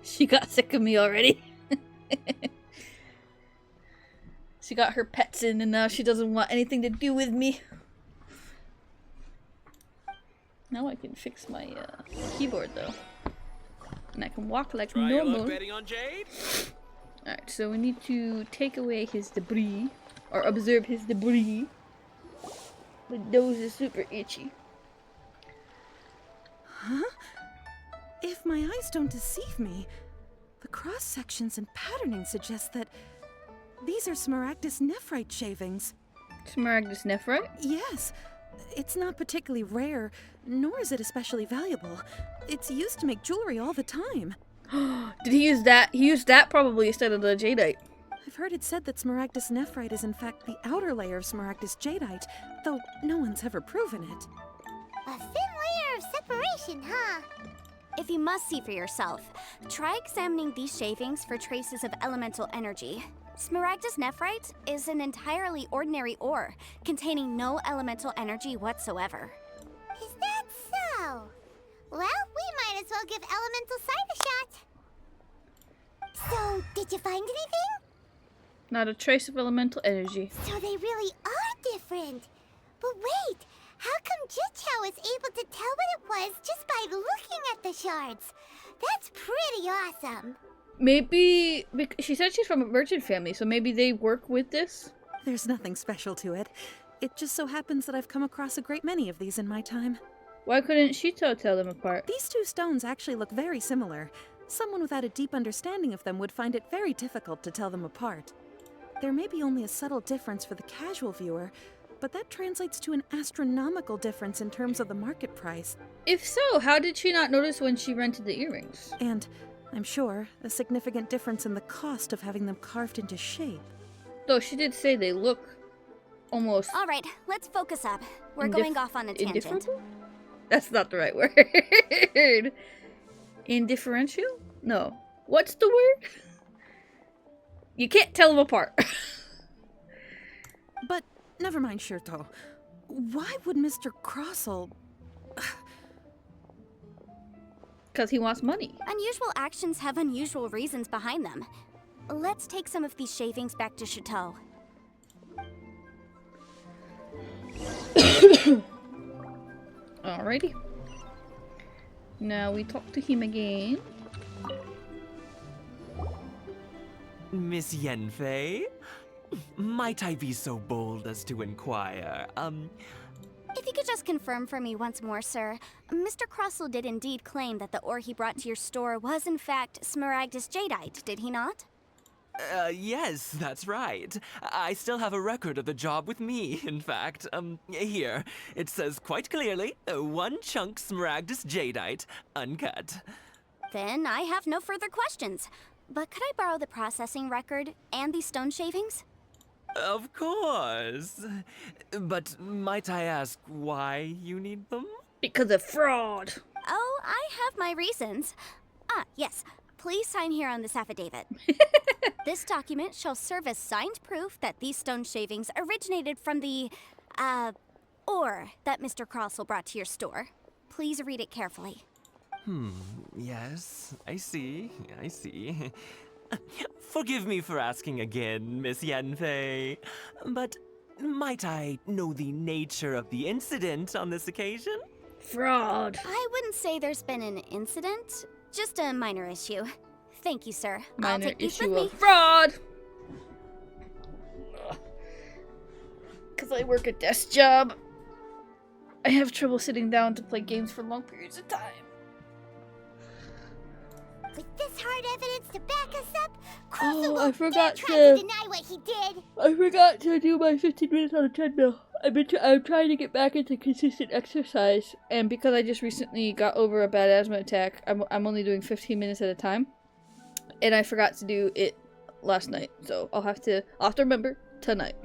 She got sick of me already. She got her pets in and now she doesn't want anything to do with me. Now I can fix my keyboard though. And I can walk like Try your luck normal. betting on Jade? Alright, so we need to take away his debris. Or observe his debris. My nose is super itchy. Huh? If my eyes don't deceive me, the cross-sections and patterning suggest that these are Smaragdus nephrite shavings. Smaragdus nephrite? Yes. It's not particularly rare, nor is it especially valuable. It's used to make jewelry all the time. Did he use that? He used that probably instead of the jadeite. I've heard it said that Smaragdus nephrite is in fact the outer layer of Smaragdus jadeite, though no one's ever proven it. A thin layer of separation, huh? If you must see for yourself, try examining these shavings for traces of elemental energy. Smaragdus nephrite is an entirely ordinary ore, containing no elemental energy whatsoever. Is that so? Well, we might as well give elemental sight a shot. So, did you find anything? Not a trace of elemental energy. So they really are different. But wait, how come Jichao is able to tell what it was just by looking at the shards? That's pretty awesome. Maybe she said she's from a merchant family, so maybe they work with this. There's nothing special to it. It just so happens that I've come across a great many of these in my time. Why couldn't Shito tell them apart? These two stones actually look very similar. Someone without a deep understanding of them would find it very difficult to tell them apart. There may be only a subtle difference for the casual viewer, but that translates to an astronomical difference in terms of the market price. If so, how did she not notice when she rented the earrings? And, I'm sure, a significant difference in the cost of having them carved into shape. Though she did say they look almost... All right, let's focus up. We're going off on a tangent. Indifferable? That's not the right word. Indifferential? No. What's the word? You can't tell them apart. But, never mind, Shirto. Why would Mr. Crossell... Because he wants money. Unusual actions have unusual reasons behind them. Let's take some of these shavings back to Chateau. Alrighty. Now we talk to him again. Miss Yenfei? Might I be so bold as to inquire, If you could just confirm for me once more, sir. Mr. Crossell did indeed claim that the ore he brought to your store was in fact Smaragdus jadeite, did he not? Yes, that's right. I still have a record of the job with me, in fact. Here. It says quite clearly, 1 chunk Smaragdus jadeite, uncut. Then I have no further questions. But could I borrow the processing record and these stone shavings? Of course. But might I ask why you need them? Because of fraud. Oh, I have my reasons. Ah, yes. Please sign here on this affidavit. This document shall serve as signed proof that these stone shavings originated from the, ore that Mr. Crossell brought to your store. Please read it carefully. Yes, I see. Forgive me for asking again, Miss Yenfei, but might I know the nature of the incident on this occasion? Fraud. I wouldn't say there's been an incident, just a minor issue. Thank you, sir. I'll Minor take these issue with of me. fraud. Because I work a desk job. I have trouble sitting down to play games for long periods of time. With this hard evidence to back us up, Oh, I Crossell forgot try to... to deny what he did. I forgot to do my 15 minutes on the treadmill. I'm trying to get back into consistent exercise, and because I just recently got over a bad asthma attack, I'm only doing 15 minutes at a time, and I forgot to do it last night, so I'll have to remember tonight.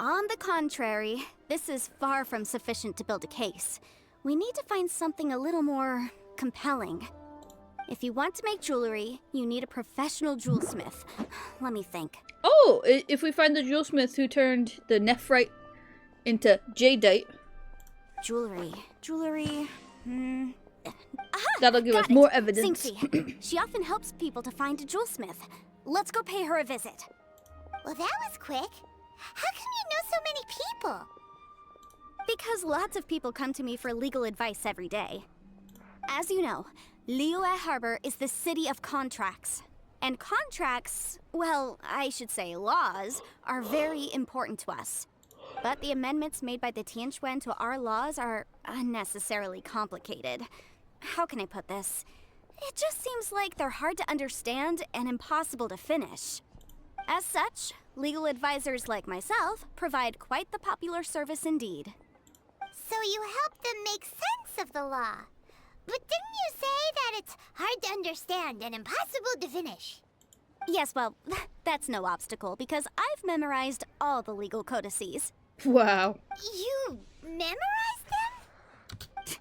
On the contrary, this is far from sufficient to build a case. We need to find something a little more compelling. If you want to make jewelry, you need a professional jewelsmith. Let me think. Oh, if we find the jewelsmith who turned the nephrite into jadeite, Jewelry. that'll give us Got it. more evidence. Xingxi. She often helps people to find a jewelsmith. Let's go pay her a visit. Well, that was quick. How come you know so many people? Because lots of people come to me for legal advice every day. As you know, Liyue Harbor is the city of contracts. And contracts, well, I should say laws, are very important to us. But the amendments made by the Tianquan to our laws are unnecessarily complicated. How can I put this? It just seems like they're hard to understand and impossible to finish. As such, legal advisors like myself provide quite the popular service indeed. So you help them make sense of the law. But didn't you say that it's hard to understand and impossible to finish? Yes, well, that's no obstacle because I've memorized all the legal codices. Wow. You memorized them?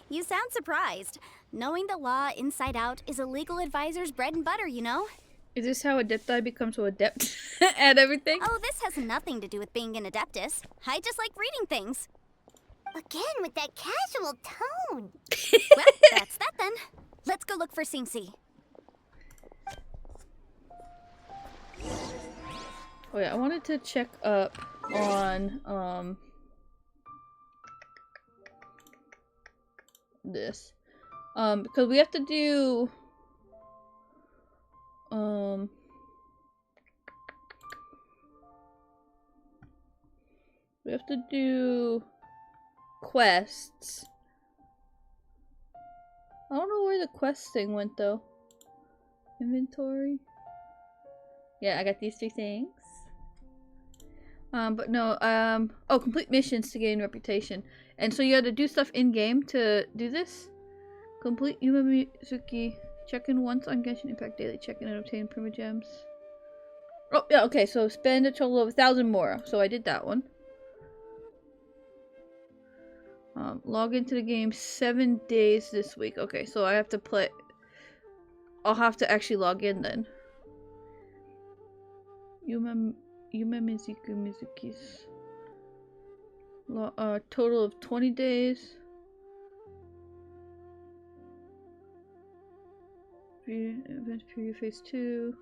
You sound surprised. Knowing the law inside out is a legal advisor's bread and butter, you know? Is this how Adepti become so adept at everything? Oh, this has nothing to do with being an Adeptus. I just like reading things. Again with that casual tone. Well, that's that then. Let's go look for Singsi. Oh yeah, I wanted to check up on this. Because we have to do quests. I don't know where the quest thing went though. Inventory. Yeah, I got these 3 things. But no, oh, complete missions to gain reputation. And so you had to do stuff in-game to do this? Complete Yuma Mizuki. Check in once on Genshin Impact Daily. Check in and obtain Primogems. Oh, yeah, okay, so spend a total of 1,000 more. So I did that one. Log into the game 7 days this week. Okay, so I have to play. I'll have to actually log in then. Yuma Mizuki's. Total of 20 days. Event preview phase 2.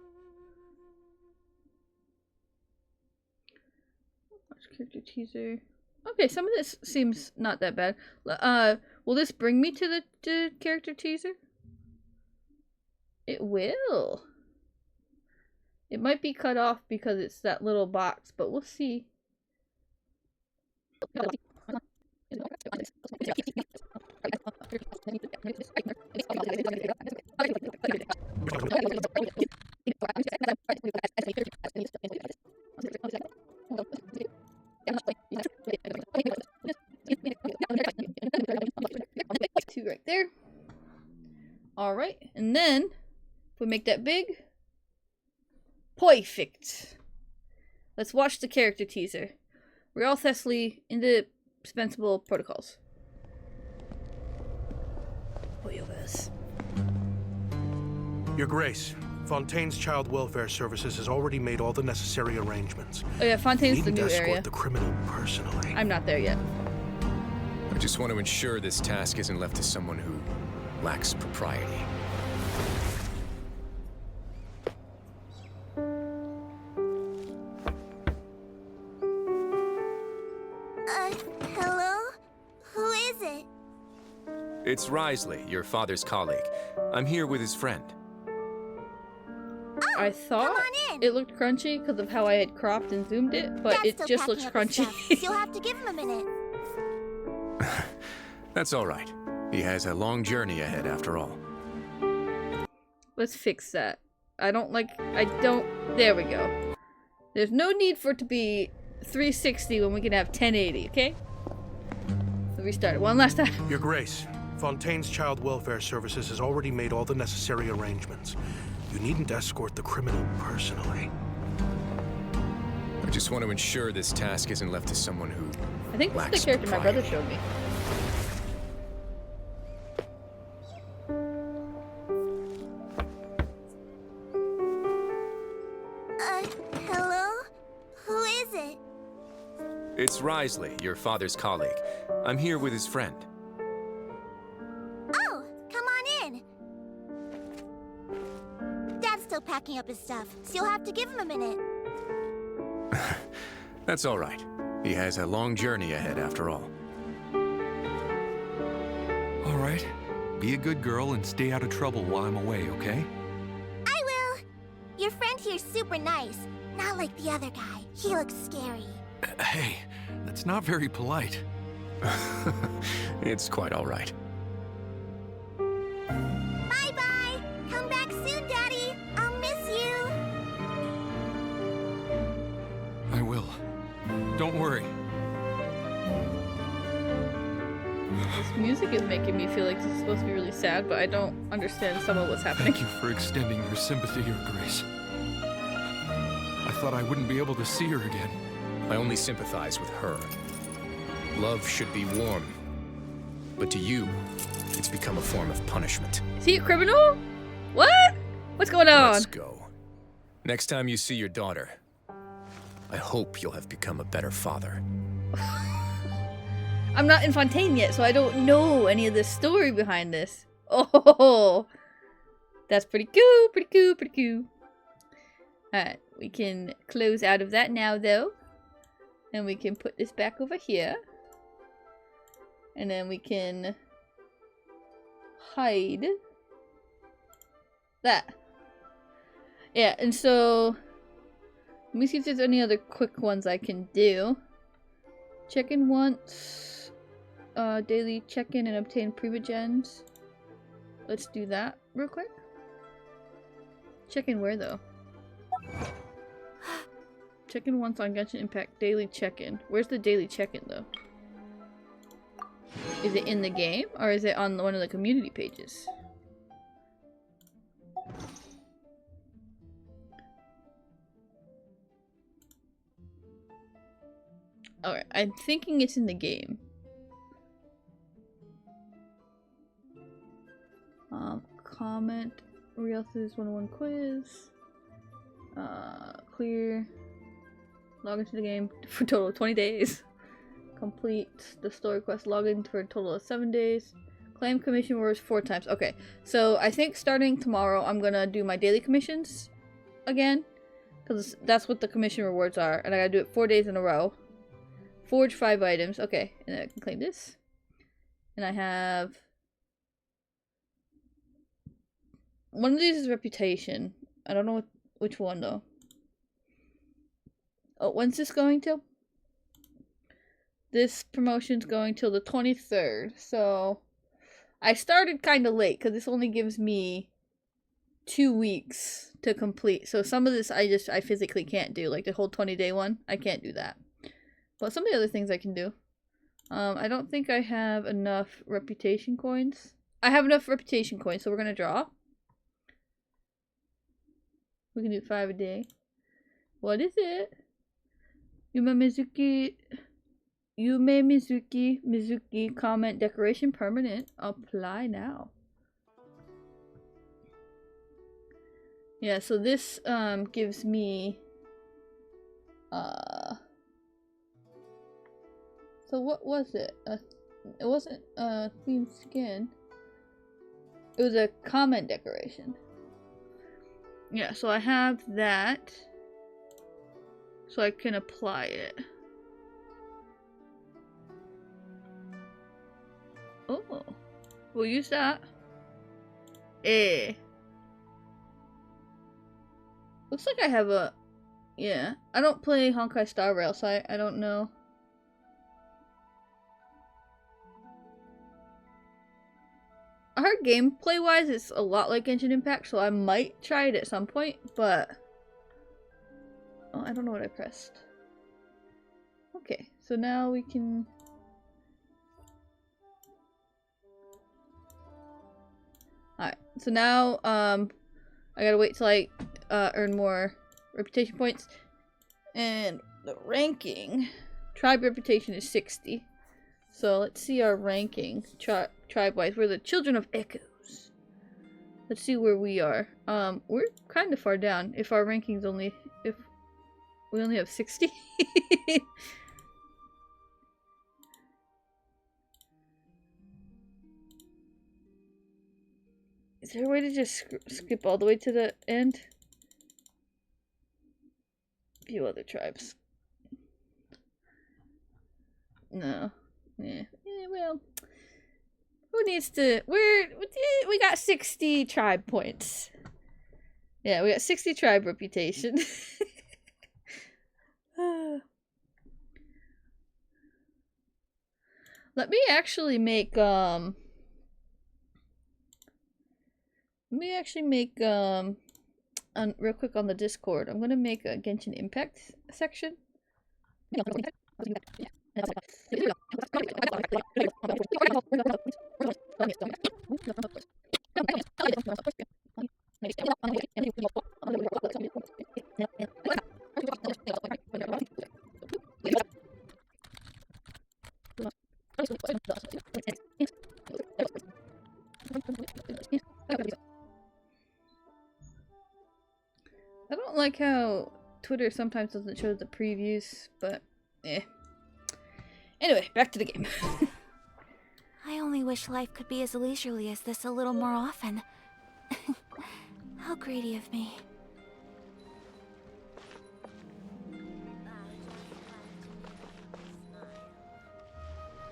Watch character teaser. Okay, some of this seems not that bad. Will this bring me to the character teaser? It will. It might be cut off because it's that little box, but we'll see. Two right there. Alright, and then if we make that big, perfect. Let's watch the character teaser. Real Thessaly, indispensable protocols. Your Grace, Fontaine's Child Welfare Services has already made all the necessary arrangements. Oh yeah, Fontaine's the new escort area. The criminal personally. I'm not there yet. I just want to ensure this task isn't left to someone who lacks propriety. Hello? Who is it? It's Risley, your father's colleague. I'm here with his friend. I thought it looked crunchy because of how I had cropped and zoomed it, but Dad's it still just packing looks up his crunchy. stuff, so you'll have to give him a minute. That's all right. He has a long journey ahead after all. Let's fix that. There we go. There's no need for it to be 360 when we can have 1080, okay? So restart it one last time. Your Grace, Fontaine's Child Welfare Services has already made all the necessary arrangements. You needn't escort the criminal personally. I just want to ensure this task isn't left to someone who I think this lacks is the character my propriety. brother showed me. Hello? Who is it? It's Risley, your father's colleague. I'm here with his friend. Oh, come on in. Dad's still packing up his stuff, so you'll have to give him a minute. That's all right. He has a long journey ahead after all. right. Be a good girl and stay out of trouble while I'm away, okay? I will. Your friend here's super nice. Not like the other guy. He looks scary. Hey, that's not very polite. It's quite all right. Bye-bye. Come back soon, Daddy. I'll miss you. I will. Don't worry. This music is making me feel like this is supposed to be really sad, but I don't understand some of what's happening. Thank you for extending your sympathy, Your Grace. I thought I wouldn't be able to see her again. I only sympathize with her. Love should be warm. But to you, it's become a form of punishment. Is he a criminal? What? What's going on? Let's go. Next time you see your daughter, I hope you'll have become a better father. I'm not in Fontaine yet, so I don't know any of the story behind this. Oh, that's pretty cool, pretty cool, pretty cool. Alright, we can close out of that now, though. And we can put this back over here. And then we can hide that. Yeah, and so let me see if there's any other quick ones I can do. Check in once, daily check-in and obtain Privigens. Let's do that real quick. Check in where though? Check in once on Genshin Impact, daily check-in. Where's the daily check-in though? Is it in the game or is it on one of the community pages? Alright, I'm thinking it's in the game. Comment. Rios' 101 quiz. Clear. Log into the game for a total of 20 days. Complete the story quest. Log in for a total of 7 days. Claim commission rewards 4 times. Okay, so I think starting tomorrow I'm gonna do my daily commissions again. Because that's what the commission rewards are. And I gotta do it 4 days in a row. Forge 5 items. Okay, and then I can claim this. And I have... one of these is reputation. I don't know which one though. Oh, when's this going till? This promotion's going till the 23rd. So I started kind of late because this only gives me 2 weeks to complete. So some of this I physically can't do. Like the whole 20-day one, I can't do that. But some of the other things I can do. I don't think I have enough reputation coins. I have enough reputation coins, so we're gonna draw. We can do 5 a day. What is it? Yume Mizuki, comment, decoration permanent. Apply now. Yeah, so this gives me so what was it? It wasn't themed skin. It was a comment decoration. Yeah, so I have that. So I can apply it. Oh, we'll use that. Looks like I have a... yeah, I don't play Honkai Star Rail, so I don't know. I heard gameplay-wise it's a lot like Genshin Impact, so I might try it at some point, but... oh, I don't know what I pressed. Okay, so now we can... alright, so now, I gotta wait till I, earn more reputation points. And the ranking... tribe reputation is 60. So let's see our ranking, tribe-wise. We're the Children of Echoes. Let's see where we are. We're kind of far down. If our ranking's only... if we only have 60? Is there a way to just skip all the way to the end? A few other tribes. No. Yeah, well. Who needs to... We got 60 tribe points. Yeah, we got 60 tribe reputation. Let me actually make, real quick on the Discord, I'm gonna make a Genshin Impact section. I don't like how Twitter sometimes doesn't show the previews, but eh. Anyway, back to the game. I only wish life could be as leisurely as this a little more often. How greedy of me.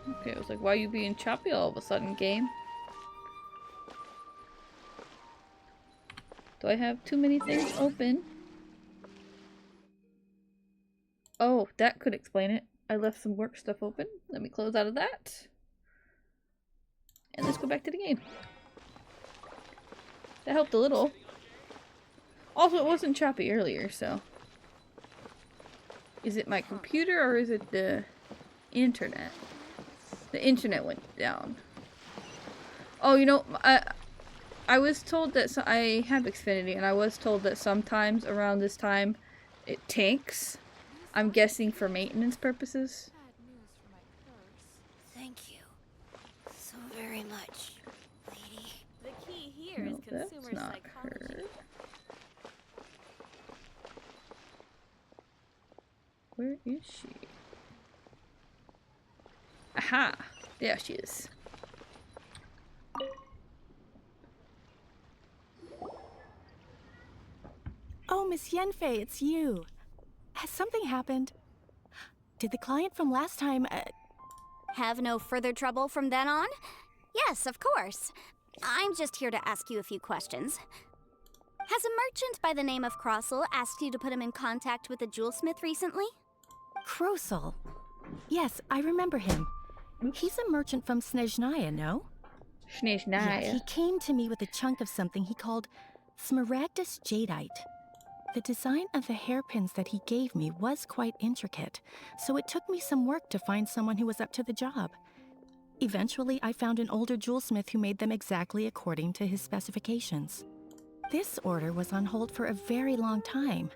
Okay, I was like, why are you being choppy all of a sudden, game? Do I have too many things open? Oh, that could explain it. I left some work stuff open. Let me close out of that. And let's go back to the game. That helped a little. Also, it wasn't choppy earlier, so... Is it my computer or is it the internet? The internet went down. Oh, you know, I was told that... I have Xfinity, and I was told that sometimes around this time it tanks. I'm guessing for maintenance purposes. Thank you so very much, lady. The key here is consumer that's not psychology. her. Where is she? Aha! There she is. Oh, Miss Yenfei, it's you. Has something happened? Did the client from last time, Have no further trouble from then on? Yes, of course. I'm just here to ask you a few questions. Has a merchant by the name of Crossel asked you to put him in contact with a jewelsmith recently? Krosel? Yes, I remember him. He's a merchant from Snezhnaya, no? Snezhnaya. Yeah, he came to me with a chunk of something he called Smaragdus Jadeite. The design of the hairpins that he gave me was quite intricate, so it took me some work to find someone who was up to the job. Eventually, I found an older jewelsmith who made them exactly according to his specifications. This order was on hold for a very long time,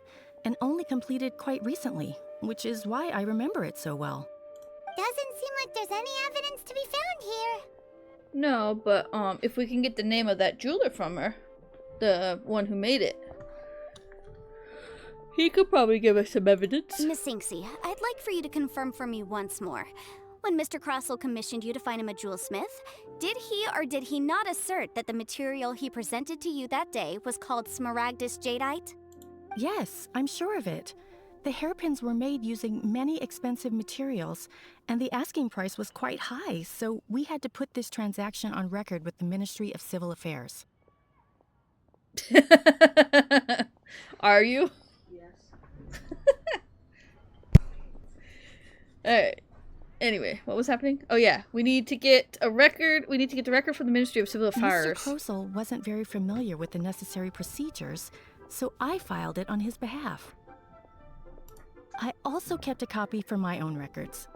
and only completed quite recently, which is why I remember it so well. Doesn't seem like there's any evidence to be found here. No, but if we can get the name of that jeweler from her, the one who made it, he could probably give us some evidence. Miss Inksy, I'd like for you to confirm for me once more. When Mr. Crossel commissioned you to find him a jewelsmith, did he or did he not assert that the material he presented to you that day was called Smaragdus Jadeite? Yes, I'm sure of it. The hairpins were made using many expensive materials, and the asking price was quite high, so we had to put this transaction on record with the Ministry of Civil Affairs. Are you? Yes. Alright. Anyway, what was happening? Oh yeah, we need to get a record. We need to get the record from the Ministry of Civil Affairs. Mr. Krosel wasn't very familiar with the necessary procedures, so I filed it on his behalf. I also kept a copy for my own records.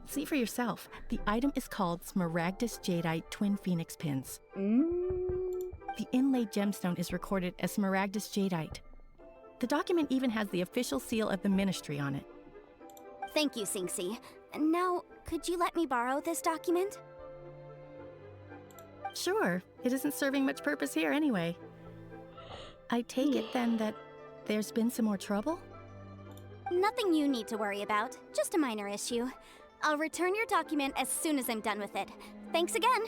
See for yourself. The item is called Smaragdus Jadeite Twin Phoenix Pins. The inlaid gemstone is recorded as Smaragdus Jadeite. The document even has the official seal of the ministry on it. Thank you, Sinksy. Now, could you let me borrow this document? Sure. It isn't serving much purpose here anyway. I take it then that there's been some more trouble? Nothing you need to worry about. Just a minor issue. I'll return your document as soon as I'm done with it. Thanks again.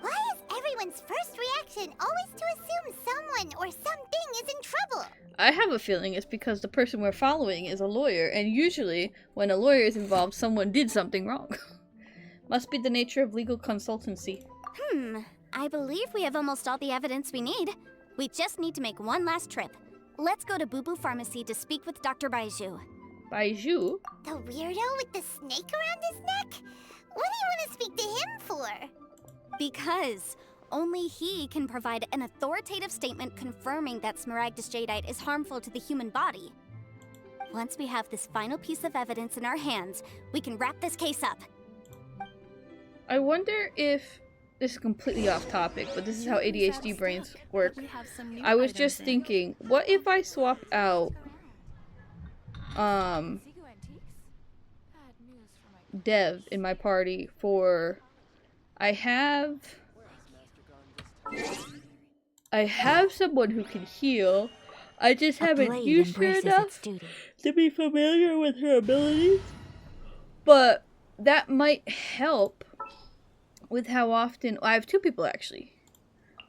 Why is everyone's first reaction always to assume someone or something is in trouble? I have a feeling it's because the person we're following is a lawyer, and usually when a lawyer is involved, someone did something wrong. Must be the nature of legal consultancy. I believe we have almost all the evidence we need. We just need to make one last trip. Let's go to Boo Boo Pharmacy to speak with Dr. Baiju. Baiju? The weirdo with the snake around his neck? What do you want to speak to him for? Because only he can provide an authoritative statement confirming that Smaragdus Jadeite is harmful to the human body. Once we have this final piece of evidence in our hands, we can wrap this case up. I wonder if this is completely off topic, but this is how ADHD brains work. I was just thinking, what if I swap out Dev in my party for I have someone who can heal. I just haven't used her enough to be familiar with her abilities. But that might help with how often I have 2 people actually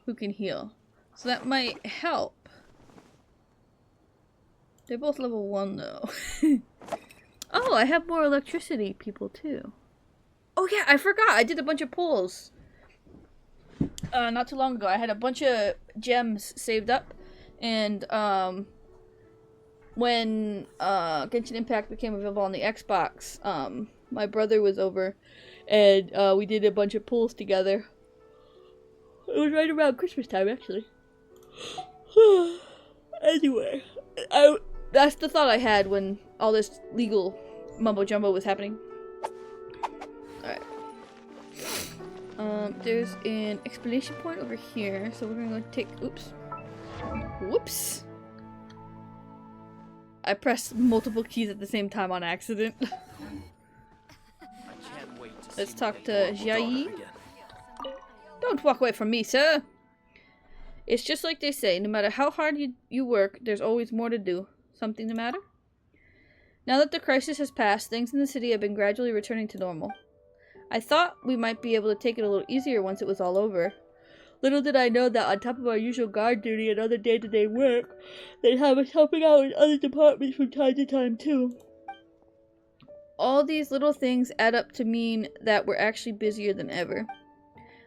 who can heal. So that might help. They're both level 1 though. Oh, I have more electricity people too. Oh yeah, I forgot. I did a bunch of polls. Not too long ago. I had a bunch of gems saved up, and when Genshin Impact became available on the Xbox, my brother was over, and we did a bunch of polls together. It was right around Christmas time, actually. Anyway, that's the thought I had when all this legal mumbo jumbo was happening. Alright. There's an explanation point over here, so we're gonna go take. Oops. Whoops. I pressed multiple keys at the same time on accident. Let's talk to Jiayi. Don't walk away from me, sir! It's just like they say, no matter how hard you work, there's always more to do. Something the matter? Now that the crisis has passed, things in the city have been gradually returning to normal. I thought we might be able to take it a little easier once it was all over. Little did I know that on top of our usual guard duty and other day-to-day work, they'd have us helping out in other departments from time to time too. All these little things add up to mean that we're actually busier than ever.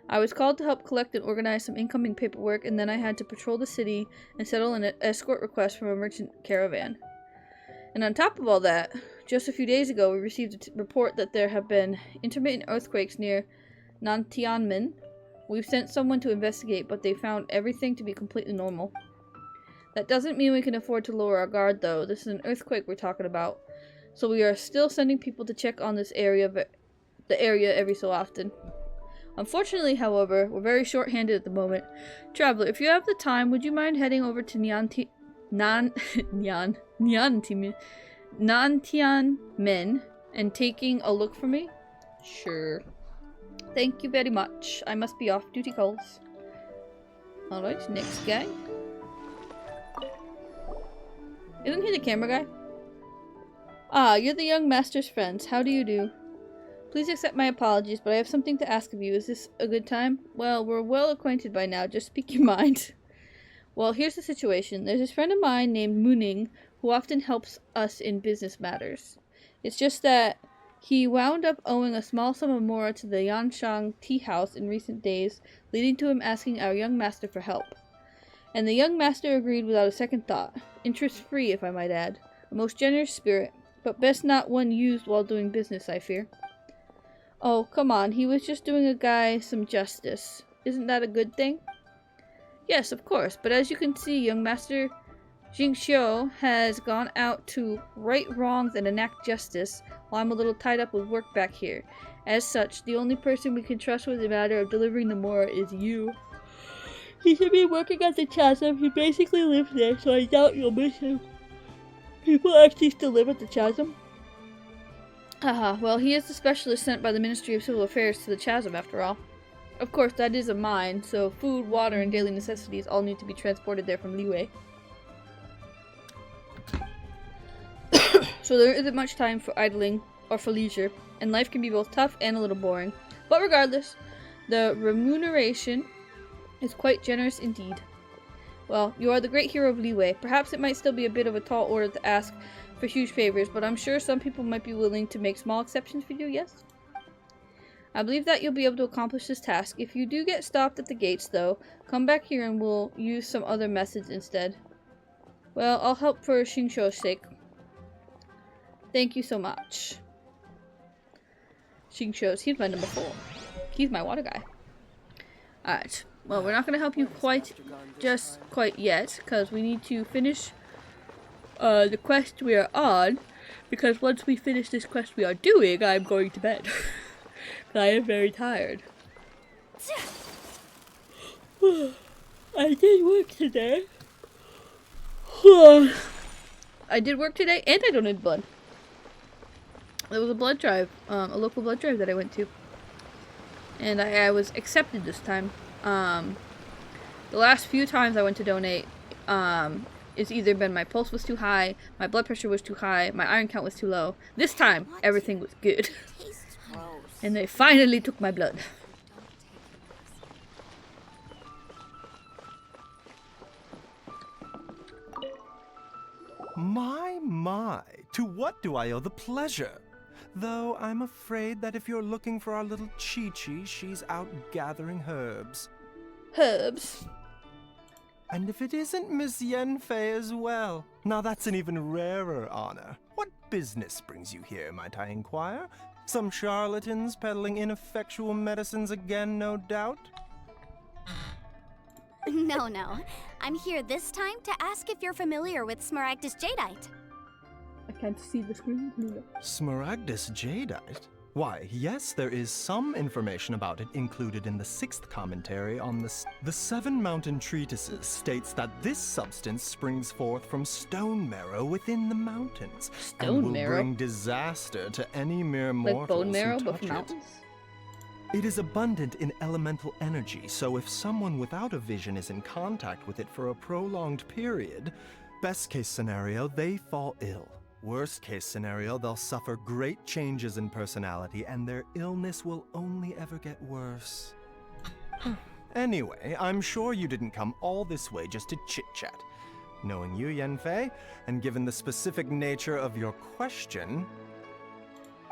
I was called to help collect and organize some incoming paperwork, and then I had to patrol the city and settle an escort request from a merchant caravan. And on top of all that, just a few days ago we received a report that there have been intermittent earthquakes near Nantianmen. We've sent someone to investigate, but they found everything to be completely normal. That doesn't mean we can afford to lower our guard, though. This is an earthquake we're talking about, so we are still sending people to check on the area every so often. Unfortunately, however, we're very short-handed at the moment. Traveler, if you have the time, would you mind heading over to Nantianmen and taking a look for me? Sure. Thank you very much. I must be off duty calls. Alright, next guy. Isn't he the camera guy? Ah, you're the young master's friends. How do you do? Please accept my apologies, but I have something to ask of you. Is this a good time? Well, we're well acquainted by now. Just speak your mind. Well, here's the situation. There's this friend of mine named Mooning who often helps us in business matters. It's just that he wound up owing a small sum of mora to the Yanshang tea house in recent days, leading to him asking our young master for help. And the young master agreed without a second thought. Interest-free, if I might add. A most generous spirit, but best not one used while doing business, I fear. Oh, come on, he was just doing a guy some justice. Isn't that a good thing? Yes, of course, but as you can see, young Master Jingxiu has gone out to right wrongs and enact justice, while I'm a little tied up with work back here. As such, the only person we can trust with the matter of delivering the mora is you. He should be working at the chasm. He basically lives there, so I doubt you'll miss him. People actually still live at the chasm? Haha, well, he is the specialist sent by the Ministry of Civil Affairs to the chasm, after all. Of course, that is a mine, so food, water, and daily necessities all need to be transported there from Liyue. So there isn't much time for idling or for leisure, and life can be both tough and a little boring. But regardless, the remuneration is quite generous indeed. Well, you are the great hero of Liyue. Perhaps it might still be a bit of a tall order to ask for huge favors, but I'm sure some people might be willing to make small exceptions for you, yes? I believe that you'll be able to accomplish this task. If you do get stopped at the gates, though, come back here and we'll use some other methods instead. Well, I'll help for Xingqiu's sake. Thank you so much. Xingqiu's, he's my number 4. He's my water guy. Alright, well, we're not going to help you quite yet, because we need to finish the quest we are on, because once we finish this quest we are doing, I'm going to bed. I am very tired. I did work today. I did work today, and I donated blood. There was a blood drive, a local blood drive that I went to. And I was accepted this time. The last few times I went to donate, it's either been my pulse was too high, my blood pressure was too high, my iron count was too low. This time, everything was good. And they finally took my blood. My, to what do I owe the pleasure? Though I'm afraid that if you're looking for our little Chi-Chi, she's out gathering herbs. Herbs? And if it isn't Miss Yanfei as well, now that's an even rarer honor. What business brings you here, might I inquire? Some charlatans peddling ineffectual medicines again, no doubt? No. I'm here this time to ask if you're familiar with Smaragdus Jadeite. I can't see the screen. Smaragdus Jadeite? Why, yes, there is some information about it included in the 6th commentary on the 7 Mountain Treatises states that this substance springs forth from stone marrow within the mountains and will bring disaster to any mere mortals like bone marrow, who but touch from it. mountains? It is abundant in elemental energy, so if someone without a vision is in contact with it for a prolonged period, best case scenario, they fall ill. Worst case scenario, they'll suffer great changes in personality and their illness will only ever get worse. Anyway, I'm sure you didn't come all this way just to chit-chat. Knowing you, Yanfei, and given the specific nature of your question,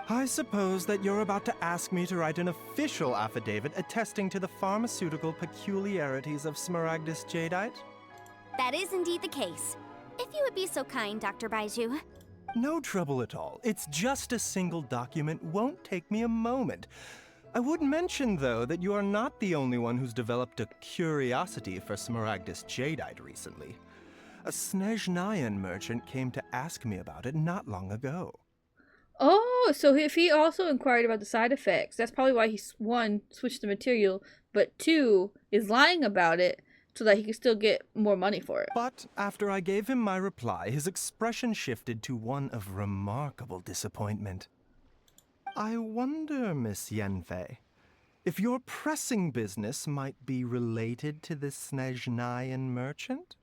I suppose that you're about to ask me to write an official affidavit attesting to the pharmaceutical peculiarities of Smaragdus Jadeite? That is indeed the case. If you would be so kind, Dr. Baiju. No trouble at all. It's just a single document, won't take me a moment. I would mention, though, that you are not the only one who's developed a curiosity for Smaragdus Jadeite recently. A Snezhnayan merchant came to ask me about it not long ago. Oh, so if he also inquired about the side effects, that's probably why he, 1, switched the material, but 2, is lying about it so that he can still get more money for it. But after I gave him my reply, his expression shifted to one of remarkable disappointment. I wonder, Miss Yanfei, if your pressing business might be related to this Snezhnayan merchant?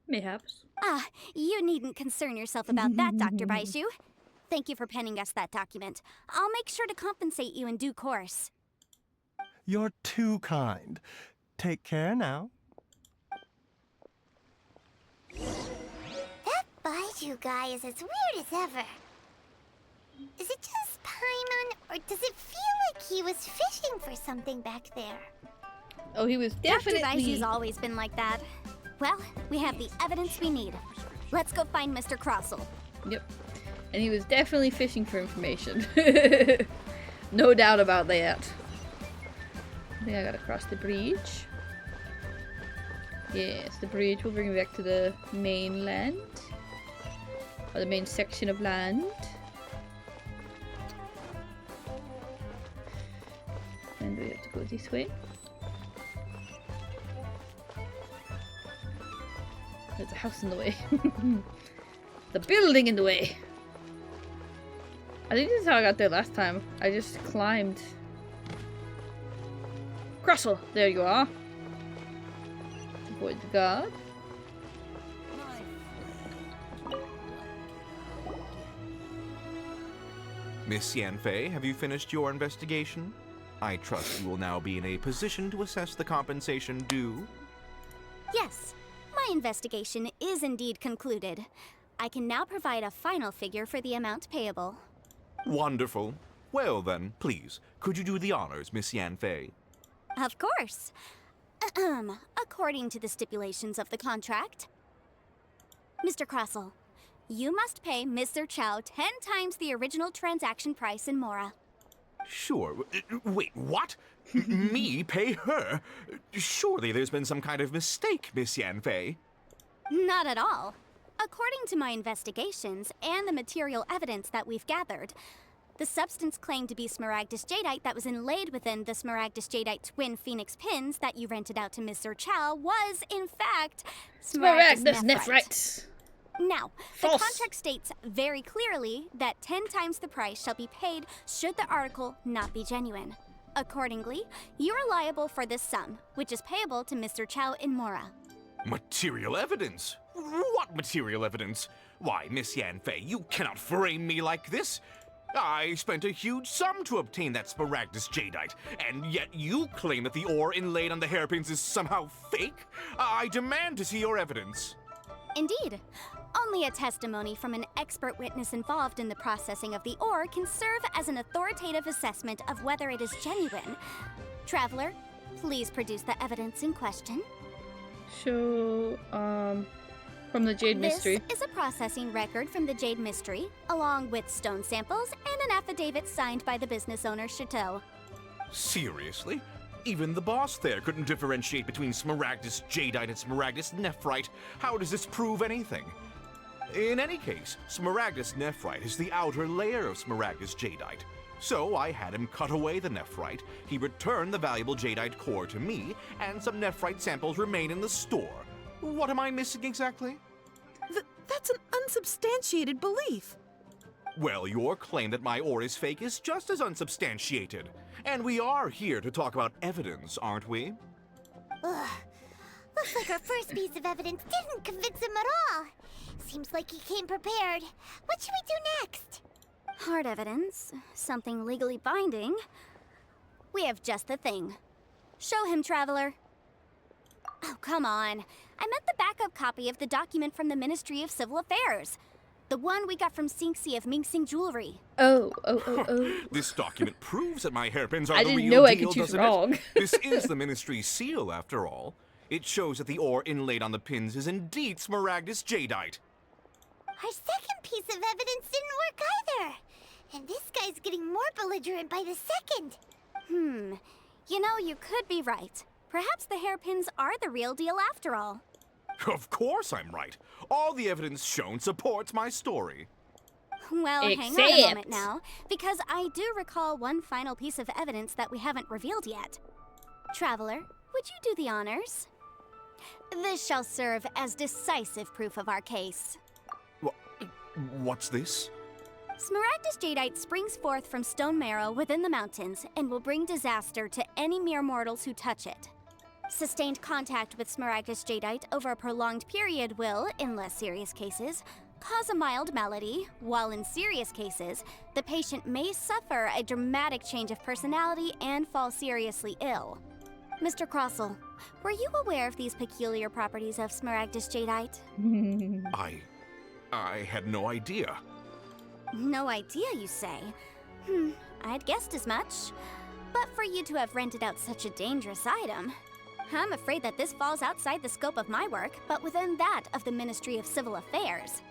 Mayhaps. Ah, you needn't concern yourself about that, Dr. Baiju. Thank you for penning us that document. I'll make sure to compensate you in due course. You're too kind. Take care now. That Baiju guy is as weird as ever. Is it just Paimon, or does it feel like he was fishing for something back there? Oh, he was definitely... Dr. Baiju's always been like that. Well, we have the evidence we need. Let's go find Mr. Crossell. Yep. And he was definitely fishing for information. No doubt about that. I think I gotta cross the bridge. Yes, the bridge will bring me back to the mainland. Or the main section of land. And we have to go this way. There's a house in the way. The building in the way. I think this is how I got there last time. I just climbed. Crossell, there you are. Avoid the guard. Miss Yanfei, have you finished your investigation? I trust you will now be in a position to assess the compensation due. Yes, my investigation is indeed concluded. I can now provide a final figure for the amount payable. Wonderful. Well then, please, could you do the honors, Miss Yanfei? Of course. According to the stipulations of the contract, Mr. Crossell, you must pay Mr. Chow 10 times the original transaction price in Mora. Sure. Wait, what? Me pay her? Surely there's been some kind of mistake, Miss Yanfei. Not at all. According to my investigations and the material evidence that we've gathered, the substance claimed to be Smaragdus Jadeite that was inlaid within the Smaragdus Jadeite twin phoenix pins that you rented out to Mr. Chow was, in fact, Smaragdus Nephrite. Now, False. the contract states very clearly that 10 times the price shall be paid should the article not be genuine. Accordingly, you are liable for this sum, which is payable to Mr. Chow in Mora. Material evidence? What material evidence? Why, Miss Yanfei, you cannot frame me like this. I spent a huge sum to obtain that Smaragdus Jadeite, and yet you claim that the ore inlaid on the hairpins is somehow fake? I demand to see your evidence. Indeed. Only a testimony from an expert witness involved in the processing of the ore can serve as an authoritative assessment of whether it is genuine. Traveler, please produce the evidence in question. Show, from the Jade Mystery. This is a processing record from the Jade Mystery, along with stone samples and an affidavit signed by the business owner, Chateau. Seriously? Even the boss there couldn't differentiate between Smaragdus Jadeite and Smaragdus Nephrite. How does this prove anything? In any case, Smaragdus Nephrite is the outer layer of Smaragdus Jadeite. So I had him cut away the Nephrite, he returned the valuable Jadeite core to me, and some Nephrite samples remain in the store. What am I missing exactly? That's an unsubstantiated belief. Well, your claim that my ore is fake is just as unsubstantiated. And we are here to talk about evidence, aren't we? Ugh. Looks like our first piece of evidence didn't convince him at all. Seems like he came prepared. What should we do next? Hard evidence, something legally binding. We have just the thing. Show him, Traveler. Oh, come on. I meant the backup copy of the document from the Ministry of Civil Affairs. The one we got from Sinxi of Mingsing Jewelry. Oh. This document proves that my hairpins are I the didn't real know I deal, could choose doesn't wrong. it? This is the Ministry's seal, after all. It shows that the ore inlaid on the pins is indeed Smaragdus Jadeite. Our second piece of evidence didn't work either. And this guy's getting more belligerent by the second. You know, you could be right. Perhaps the hairpins are the real deal after all. Of course I'm right. All the evidence shown supports my story. Well, hang on a moment now, because I do recall one final piece of evidence that we haven't revealed yet. Traveler, would you do the honors? This shall serve as decisive proof of our case. What's this? Smaragdus Jadeite springs forth from stone marrow within the mountains and will bring disaster to any mere mortals who touch it. Sustained contact with Smaragdus Jadeite over a prolonged period will, in less serious cases, cause a mild malady, while in serious cases, the patient may suffer a dramatic change of personality and fall seriously ill. Mr. Crossell, were you aware of these peculiar properties of Smaragdus Jadeite? I had no idea. No idea, you say? I'd guessed as much. But for you to have rented out such a dangerous item, I'm afraid that this falls outside the scope of my work, but within that of the Ministry of Civil Affairs.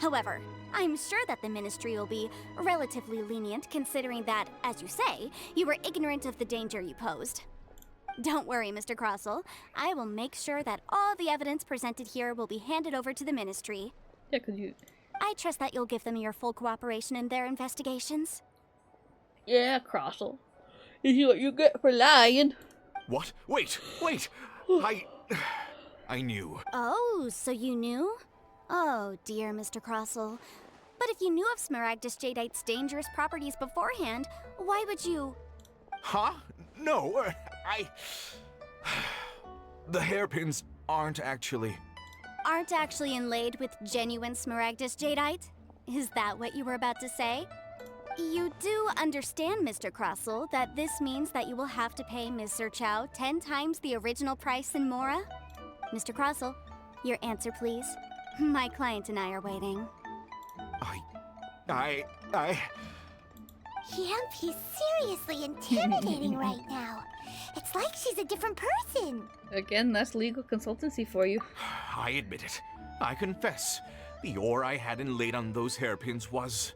However, I'm sure that the Ministry will be relatively lenient considering that, as you say, you were ignorant of the danger you posed. Don't worry, Mr. Crossell. I will make sure that all the evidence presented here will be handed over to the Ministry. Yeah, could you... I trust that you'll give them your full cooperation in their investigations. Yeah, Crossell. This is what you get for lying. What? Wait! I knew. Oh, so you knew? Oh, dear Mr. Crossell. But if you knew of Smaragdus Jadeite's dangerous properties beforehand, why would you... Huh? No, The hairpins aren't actually inlaid with genuine Smaragdus Jadeite? Is that what you were about to say? You do understand, Mr. Crossell, that this means that you will have to pay Mr. Chow 10 times the original price in Mora? Mr. Crossell, your answer, please. My client and I are waiting. Yep, he's seriously intimidating right now. It's like she's a different person. Again, that's legal consultancy for you. I admit it. I confess. The ore I had inlaid on those hairpins was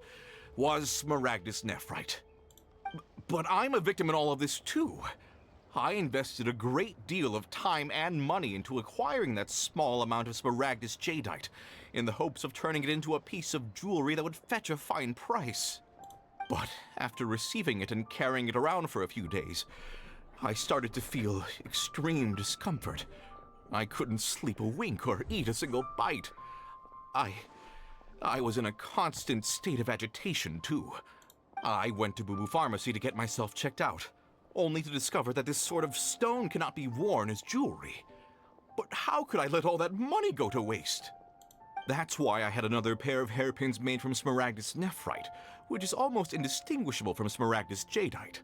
Smaragdus nephrite. But I'm a victim in all of this too. I invested a great deal of time and money into acquiring that small amount of Smaragdus jadeite, in the hopes of turning it into a piece of jewelry that would fetch a fine price. But after receiving it and carrying it around for a few days, I started to feel extreme discomfort. I couldn't sleep a wink or eat a single bite. I was in a constant state of agitation, too. I went to Boo Boo Pharmacy to get myself checked out, only to discover that this sort of stone cannot be worn as jewelry. But how could I let all that money go to waste? That's why I had another pair of hairpins made from Smaragdus nephrite, which is almost indistinguishable from Smaragdus jadeite.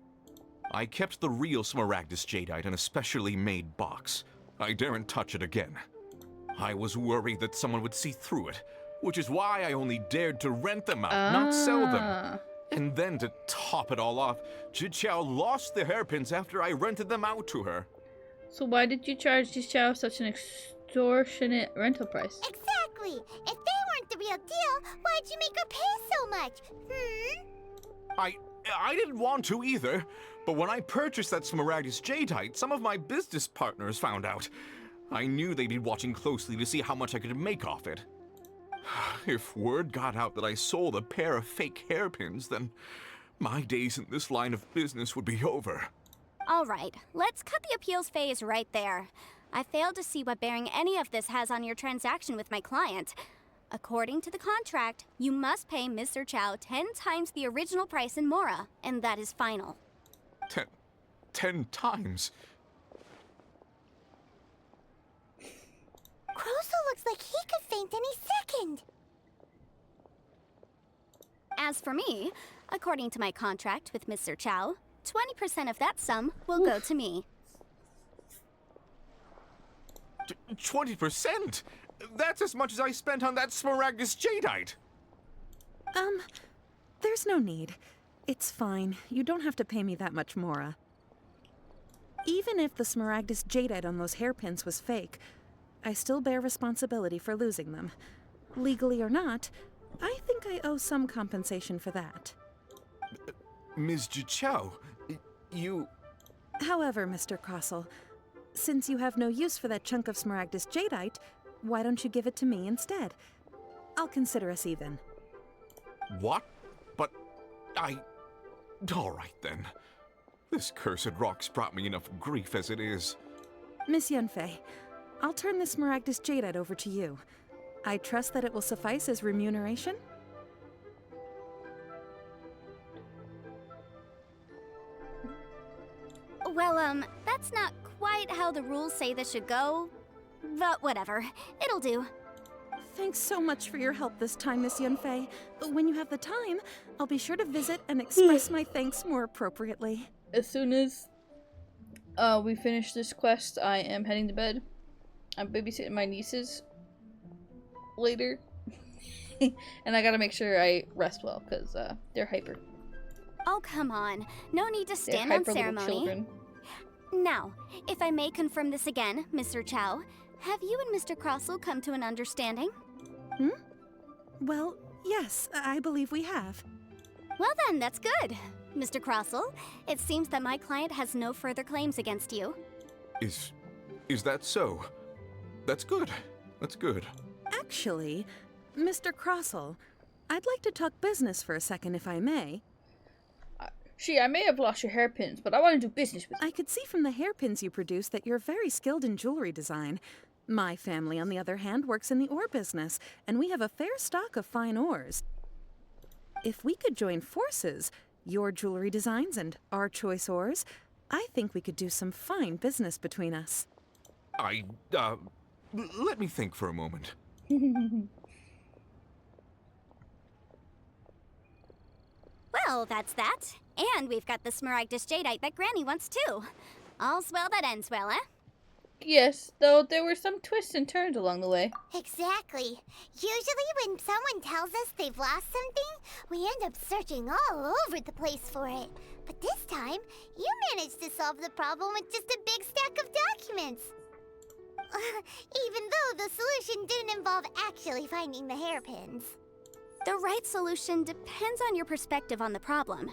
I kept the real Smaragdus jadeite in a specially made box. I daren't touch it again. I was worried that someone would see through it, which is why I only dared to rent them out, not sell them. And then to top it all off, Jiqiao lost the hairpins after I rented them out to her. So why did you charge Jiqiao such an extortionate rental price? Exactly. If they weren't the real deal, why'd you make her pay so much? I didn't want to either, but when I purchased that Smaragdus jadeite, some of my business partners found out. I knew they'd be watching closely to see how much I could make off it. If word got out that I sold a pair of fake hairpins, then my days in this line of business would be over. All right, let's cut the appeals phase right there. I failed to see what bearing any of this has on your transaction with my client. According to the contract, you must pay Mr. Chow 10 times the original price in Mora, and that is final. 10 times? Crosel looks like he could faint any second. As for me, according to my contract with Mr. Chow, 20% of that sum will go to me. 20%? That's as much as I spent on that Smaragdus jadeite. There's no need. It's fine. You don't have to pay me that much, Mora. Even if the Smaragdus jadeite on those hairpins was fake, I still bear responsibility for losing them. Legally or not, I think I owe some compensation for that. Ms. Jiqiao, you... However, Mr. Crosel, since you have no use for that chunk of Smaragdus jadeite, why don't you give it to me instead? I'll consider us even. What? But all right then. This cursed rock's brought me enough grief as it is. Miss Yunfei, I'll turn the Smaragdus jadeite over to you. I trust that it will suffice as remuneration? Well, that's not quite how the rules say this should go. But whatever. It'll do. Thanks so much for your help this time, Miss Yunfei. But when you have the time, I'll be sure to visit and express my thanks more appropriately. As soon as we finish this quest, I am heading to bed. I'm babysitting my nieces later. And I gotta make sure I rest well, because they're hyper. Oh, come on. No need to stand on ceremony. Now, if I may confirm this again, Mr. Chow, have you and Mr. Crosel come to an understanding? Well, yes, I believe we have. Well then, that's good. Mr. Crosel, it seems that my client has no further claims against you. Is that so? That's good. That's good. Actually, Mr. Crosel, I'd like to talk business for a second, if I may. I may have lost your hairpins, but I want to do business with you. I could see from the hairpins you produce that you're very skilled in jewelry design. My family, on the other hand, works in the ore business, and we have a fair stock of fine ores. If we could join forces, your jewelry designs and our choice ores, I think we could do some fine business between us. Let me think for a moment. Well, that's that. And we've got the Smaragdus jadeite that Granny wants too. All's well that ends well, eh? Yes, though there were some twists and turns along the way. Exactly. Usually when someone tells us they've lost something, We end up searching all over the place for it. But this time, you managed to solve the problem with just a big stack of documents. Even though the solution didn't involve actually finding the hairpins. The right solution depends on your perspective on the problem.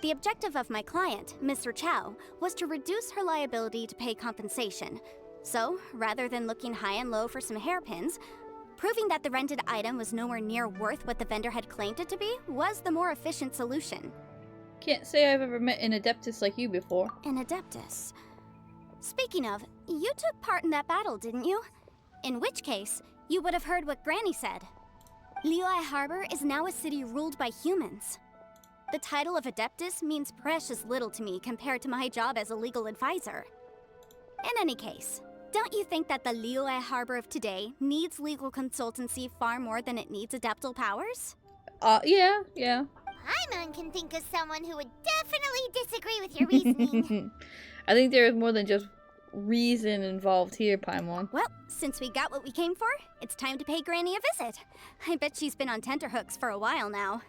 The objective of my client, Mr. Chow, was to reduce her liability to pay compensation. So, rather than looking high and low for some hairpins, proving that the rented item was nowhere near worth what the vendor had claimed it to be was the more efficient solution. Can't say I've ever met an Adeptus like you before. An Adeptus? Speaking of, you took part in that battle, didn't you? In which case, you would have heard what Granny said. Liyue Harbor is now a city ruled by humans. The title of Adeptus means precious little to me compared to my job as a legal advisor. In any case, don't you think that the Liyue Harbor of today needs legal consultancy far more than it needs adeptal powers? Yeah. Paimon can think of someone who would definitely disagree with your reasoning. I think there is more than just reason involved here, Paimon. Well, since we got what we came for, it's time to pay Granny a visit. I bet she's been on tenterhooks for a while now.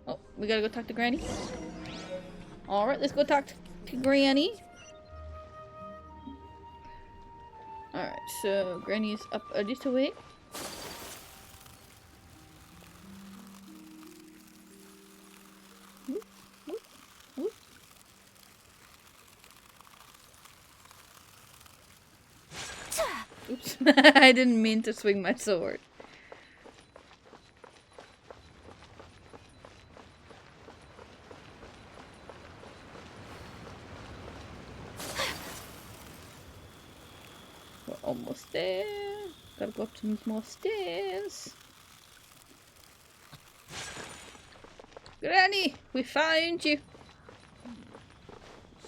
Oh, we gotta go talk to Granny? Alright, let's go talk to Granny. Alright, so Granny is up a little way. Oops. I didn't mean to swing my sword. We're almost there. Gotta go up some more stairs. Granny, we found you.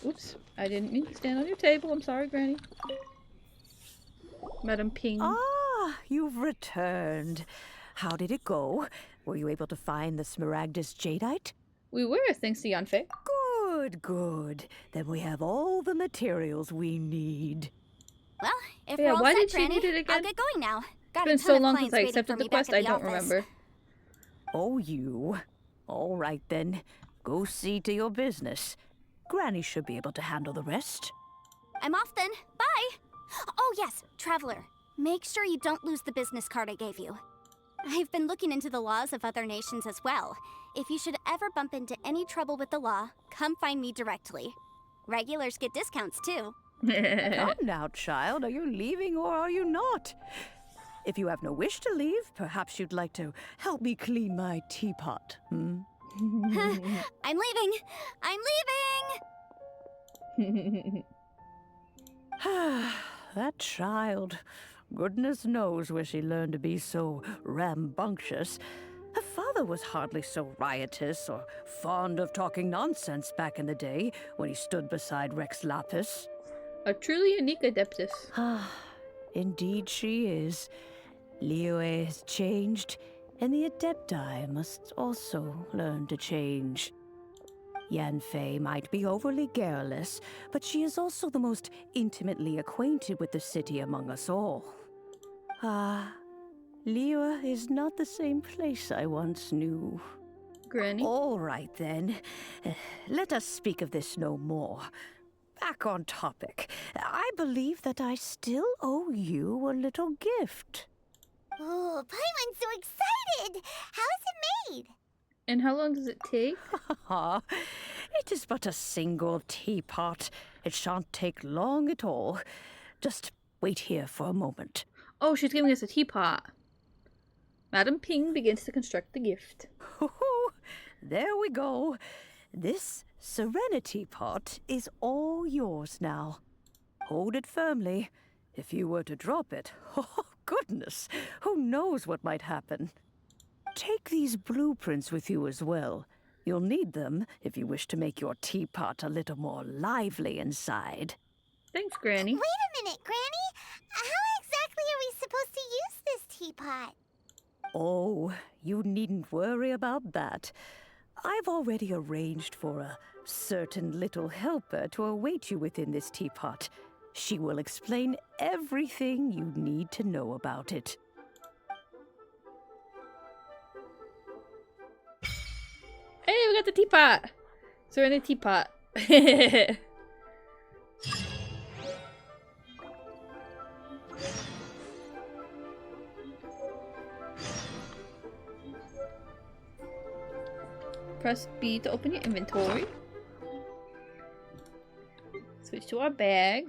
Oops, I didn't mean to stand on your table. I'm sorry, Granny. Madam Ping. Ah, you've returned. How did it go? Were you able to find the Smaragdus Jadeite? We were, thanks to Yanfei. Good. Then we have all the materials we need. Well, if Yeah, we're all why set, did she Granny, need it again? I'll get going now. Got It's been a ton so of long clients since I waiting accepted for the me back quest, at I the don't office. remember. Oh, you. All right then. Go see to your business. Granny should be able to handle the rest. I'm off then. Bye! Oh yes, Traveler. Make sure you don't lose the business card I gave you. I've been looking into the laws of other nations as well. If you should ever bump into any trouble with the law, come find me directly. Regulars get discounts too. Come now, child. Are you leaving or are you not? If you have no wish to leave, perhaps you'd like to help me clean my teapot, hmm? I'm leaving! I'm leaving! That child. Goodness knows where she learned to be so rambunctious. Her father was hardly so riotous or fond of talking nonsense back in the day when he stood beside Rex Lapis. A truly unique Adeptus. Indeed she is. Liyue has changed, and the Adepti must also learn to change. Yanfei might be overly garrulous, but she is also the most intimately acquainted with the city among us all. Liyue is not the same place I once knew. Granny? All right then. Let us speak of this no more. Back on topic. I believe that I still owe you a little gift. Oh, Paimon's so excited! How is it made? And how long does it take? It is but a single teapot. It shan't take long at all. Just wait here for a moment. Oh, she's giving us a teapot. Madam Ping begins to construct the gift. There we go. This Serenity pot is all yours now. Hold it firmly. If you were to drop it, oh goodness, who knows what might happen. Take these blueprints with you as well. You'll need them if you wish to make your teapot a little more lively inside. Thanks, Granny. Wait a minute, Granny! How exactly are we supposed to use this teapot? Oh, you needn't worry about that. I've already arranged for a certain little helper to await you within this teapot. She will explain everything you need to know about it. we got the teapot. Serenity teapot. Press B to open your inventory. Switch to our bag.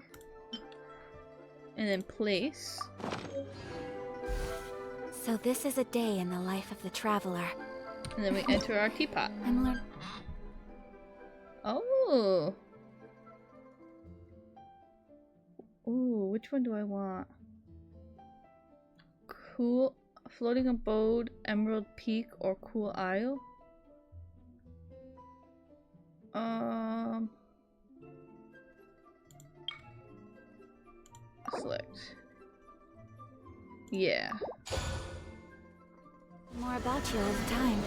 And then place. So this is a day in the life of the traveler. And then we enter our teapot. I'm learning. Oh. Ooh, which one do I want? Cool Floating Abode, Emerald Peak, or Cool Isle? Select. Yeah. More about you all the time.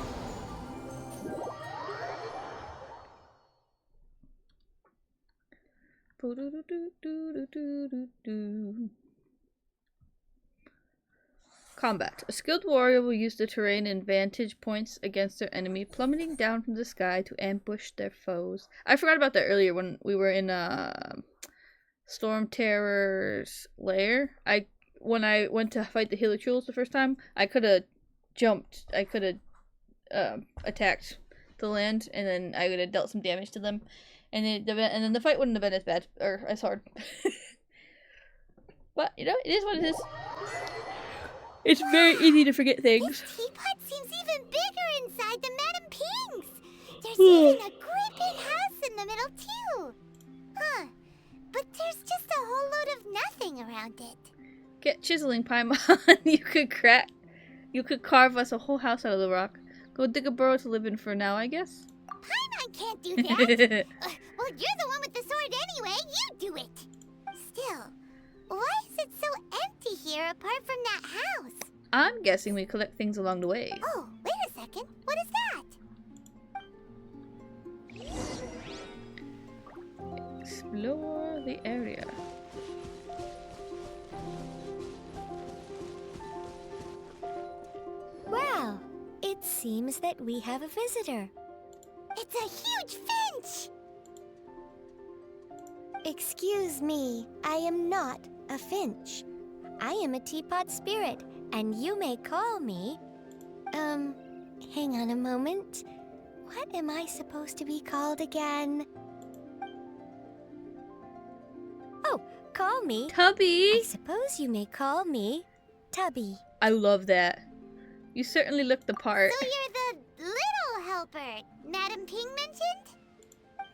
Combat. A skilled warrior will use the terrain and vantage points against their enemy, plummeting down from the sky to ambush their foes. I forgot about that earlier when we were in Storm Terror's lair. When I went to fight the Hilichules the first time, I could have jumped. I could have attacked the land, and then I would have dealt some damage to them, and then the fight wouldn't have been as bad or as hard. But you know, it is what it is. It's very easy to forget things. This teapot seems even bigger inside than Madame Ping's. There's even a great big house in the middle too. Huh? But there's just a whole load of nothing around it. Get chiseling, Paimon. You could carve us a whole house out of the rock. Go dig a burrow to live in for now, I guess. Paimon can't do that. Well, you're the one with the sword anyway. You do it. Still, why is it so empty here apart from that house? I'm guessing we collect things along the way. Oh, wait a second. What is that? Explore the area. Well, it seems that we have a visitor. It's a huge finch! Excuse me, I am not a finch. I am a teapot spirit, and you may call me... hang on a moment. What am I supposed to be called again? Oh, call me... Tubby! I suppose you may call me Tubby. I love that. You certainly look the part. So you're the little helper Madame Ping mentioned?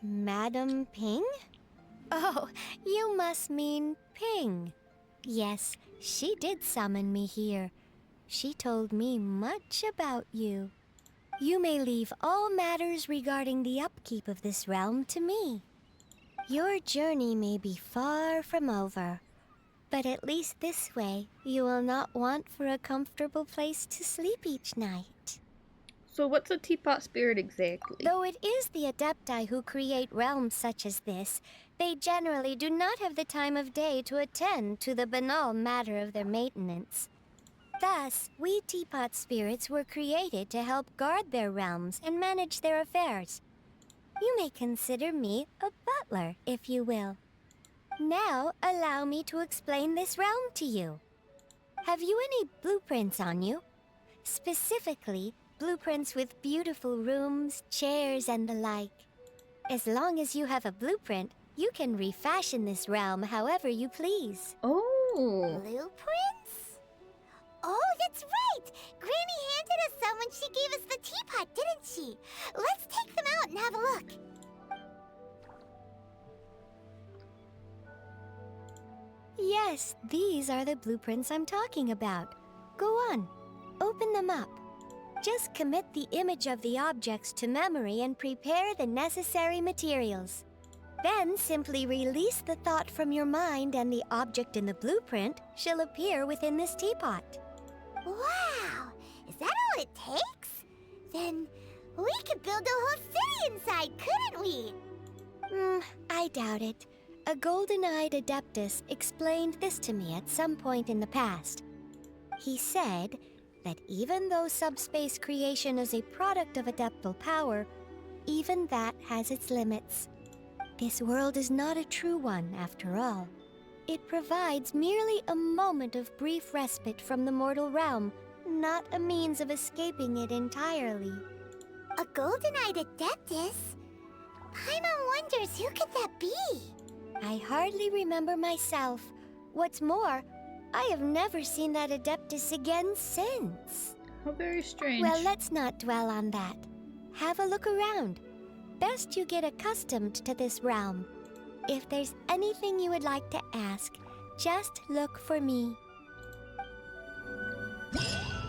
Madame Ping? Oh, you must mean Ping. Yes, she did summon me here. She told me much about you. You may leave all matters regarding the upkeep of this realm to me. Your journey may be far from over, but at least this way you will not want for a comfortable place to sleep each night. So what's a teapot spirit exactly? Though it is the Adepti who create realms such as this, they generally do not have the time of day to attend to the banal matter of their maintenance. Thus, we teapot spirits were created to help guard their realms and manage their affairs. You may consider me a butler, if you will. Now, allow me to explain this realm to you. Have you any blueprints on you? Specifically, blueprints with beautiful rooms, chairs, and the like. As long as you have a blueprint, you can refashion this realm however you please. Oh! Blueprints? Oh, that's right! Granny handed us some when she gave us the teapot, didn't she? Let's take them out and have a look. Yes, these are the blueprints I'm talking about. Go on, open them up. Just commit the image of the objects to memory and prepare the necessary materials. Then simply release the thought from your mind and the object in the blueprint shall appear within this teapot. Wow! Is that all it takes? Then we could build a whole city inside, couldn't we? I doubt it. A golden-eyed Adeptus explained this to me at some point in the past. He said that even though subspace creation is a product of adeptal power, even that has its limits. This world is not a true one, after all. It provides merely a moment of brief respite from the mortal realm, not a means of escaping it entirely. A Golden-eyed Adeptus? Paimon wonders who could that be? I hardly remember myself. What's more, I have never seen that Adeptus again since. How very strange. Well, let's not dwell on that. Have a look around. Best you get accustomed to this realm. If there's anything you would like to ask, just look for me.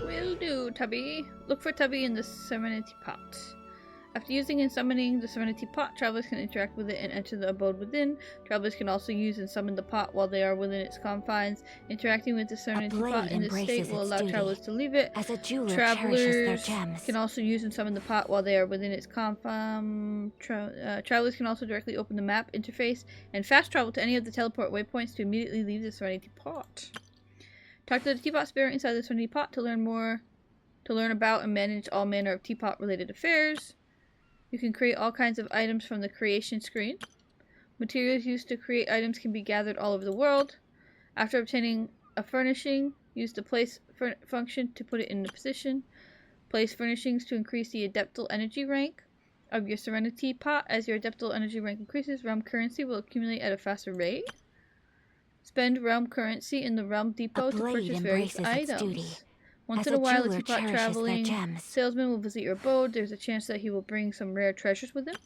Will do, Tubby. Look for Tubby in the Serenity Pot. After using and summoning the Serenity Pot, travelers can interact with it and enter the abode within. Travelers can also use and summon the pot while they are within its confines. Interacting with the Serenity Pot in this state will allow travelers to leave it. As a jeweler Travelers cherishes their gems. can also use and summon the pot while they are within its confines. Travelers can also directly open the map interface and fast travel to any of the teleport waypoints to immediately leave the Serenity Pot. Talk to the Teapot Spirit inside the Serenity Pot to learn about and manage all manner of teapot related affairs. You can create all kinds of items from the creation screen. Materials used to create items can be gathered all over the world. After obtaining a furnishing, use the place function to put it in a position. Place furnishings to increase the Adeptal energy rank of your Serenity Pot. As your Adeptal energy rank increases, realm currency will accumulate at a faster rate. Spend realm currency in the realm depot to purchase various items. Once in a while, a teapot traveling salesman will visit your abode. There's a chance that he will bring some rare treasures with him.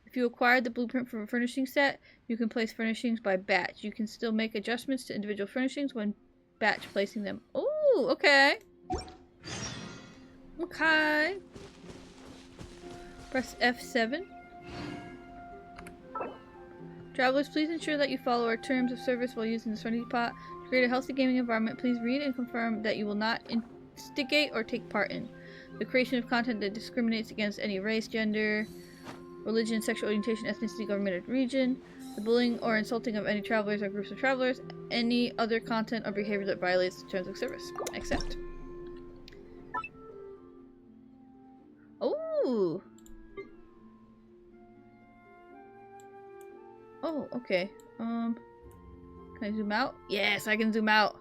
If you acquired the blueprint for a furnishing set, you can place furnishings by batch. You can still make adjustments to individual furnishings when batch placing them. Oh, okay. Okay. Press F7. Travelers, please ensure that you follow our terms of service while using the Serenity Pot. To create a healthy gaming environment, please read and confirm that you will not instigate or take part in the creation of content that discriminates against any race, gender, religion, sexual orientation, ethnicity, government, or region, the bullying or insulting of any travelers or groups of travelers, any other content or behavior that violates the terms of service. Accept. Oh! Oh, okay. Can I zoom out? Yes, I can zoom out.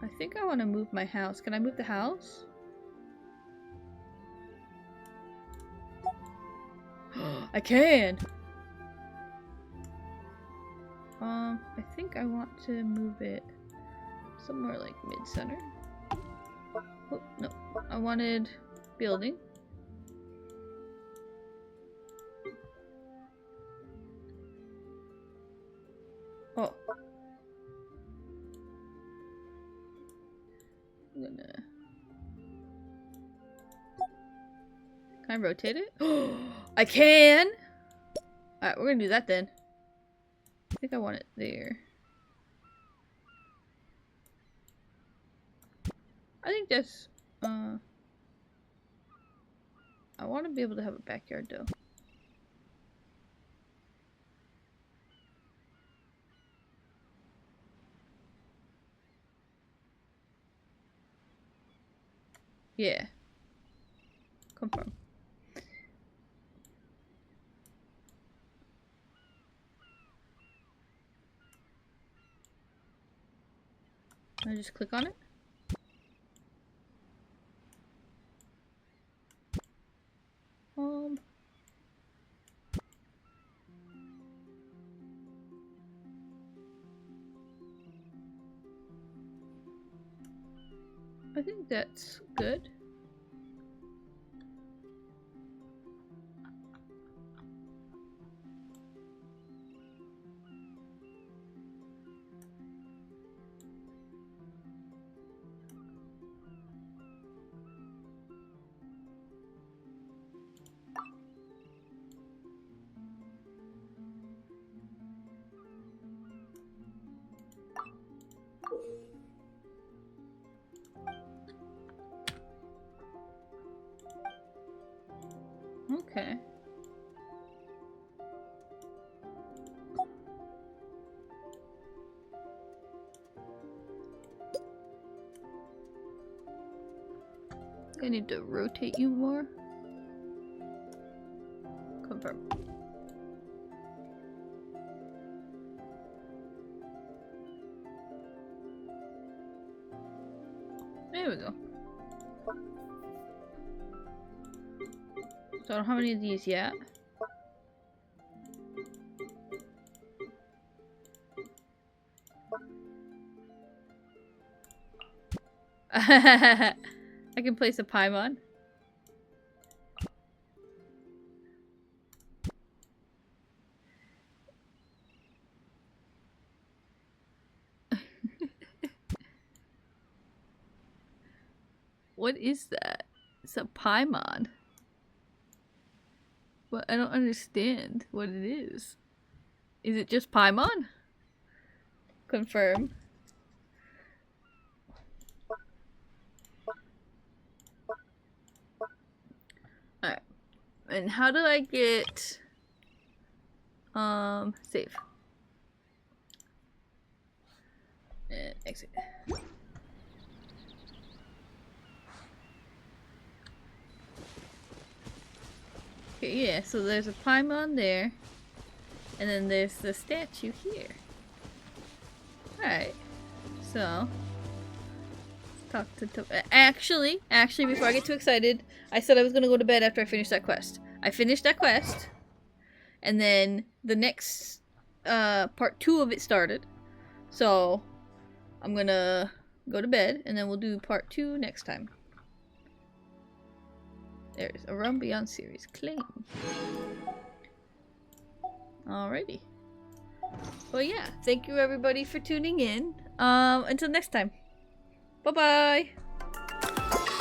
I think I want to move my house. Can I move the house? I can! I think I want to move it somewhere like mid-center. Oh, no. I wanted building. Oh. I'm gonna... Can I rotate it? I can! Alright, we're gonna do that then. I think I want it there. I think that's, I want to be able to have a backyard though. Yeah. Confirm. Can I just click on it? I think that's good. Okay. I need to rotate you more. Confirm. There we go. So I don't have any of these yet. I can place a Paimon. What is that? It's a Paimon. But I don't understand what it is. Is it just Paimon? Confirm. Alright. And how do I get save? And exit. Okay, yeah, so there's a Paimon there. And then there's the statue here. Alright. So talk to actually, before I get too excited, I said I was gonna go to bed after I finished that quest. I finished that quest, and then the next part 2 of it started. So I'm gonna go to bed, and then we'll do part 2 next time. There's a Realm Beyond series claim. Alrighty. Well, yeah. Thank you everybody for tuning in. Until next time. Bye bye.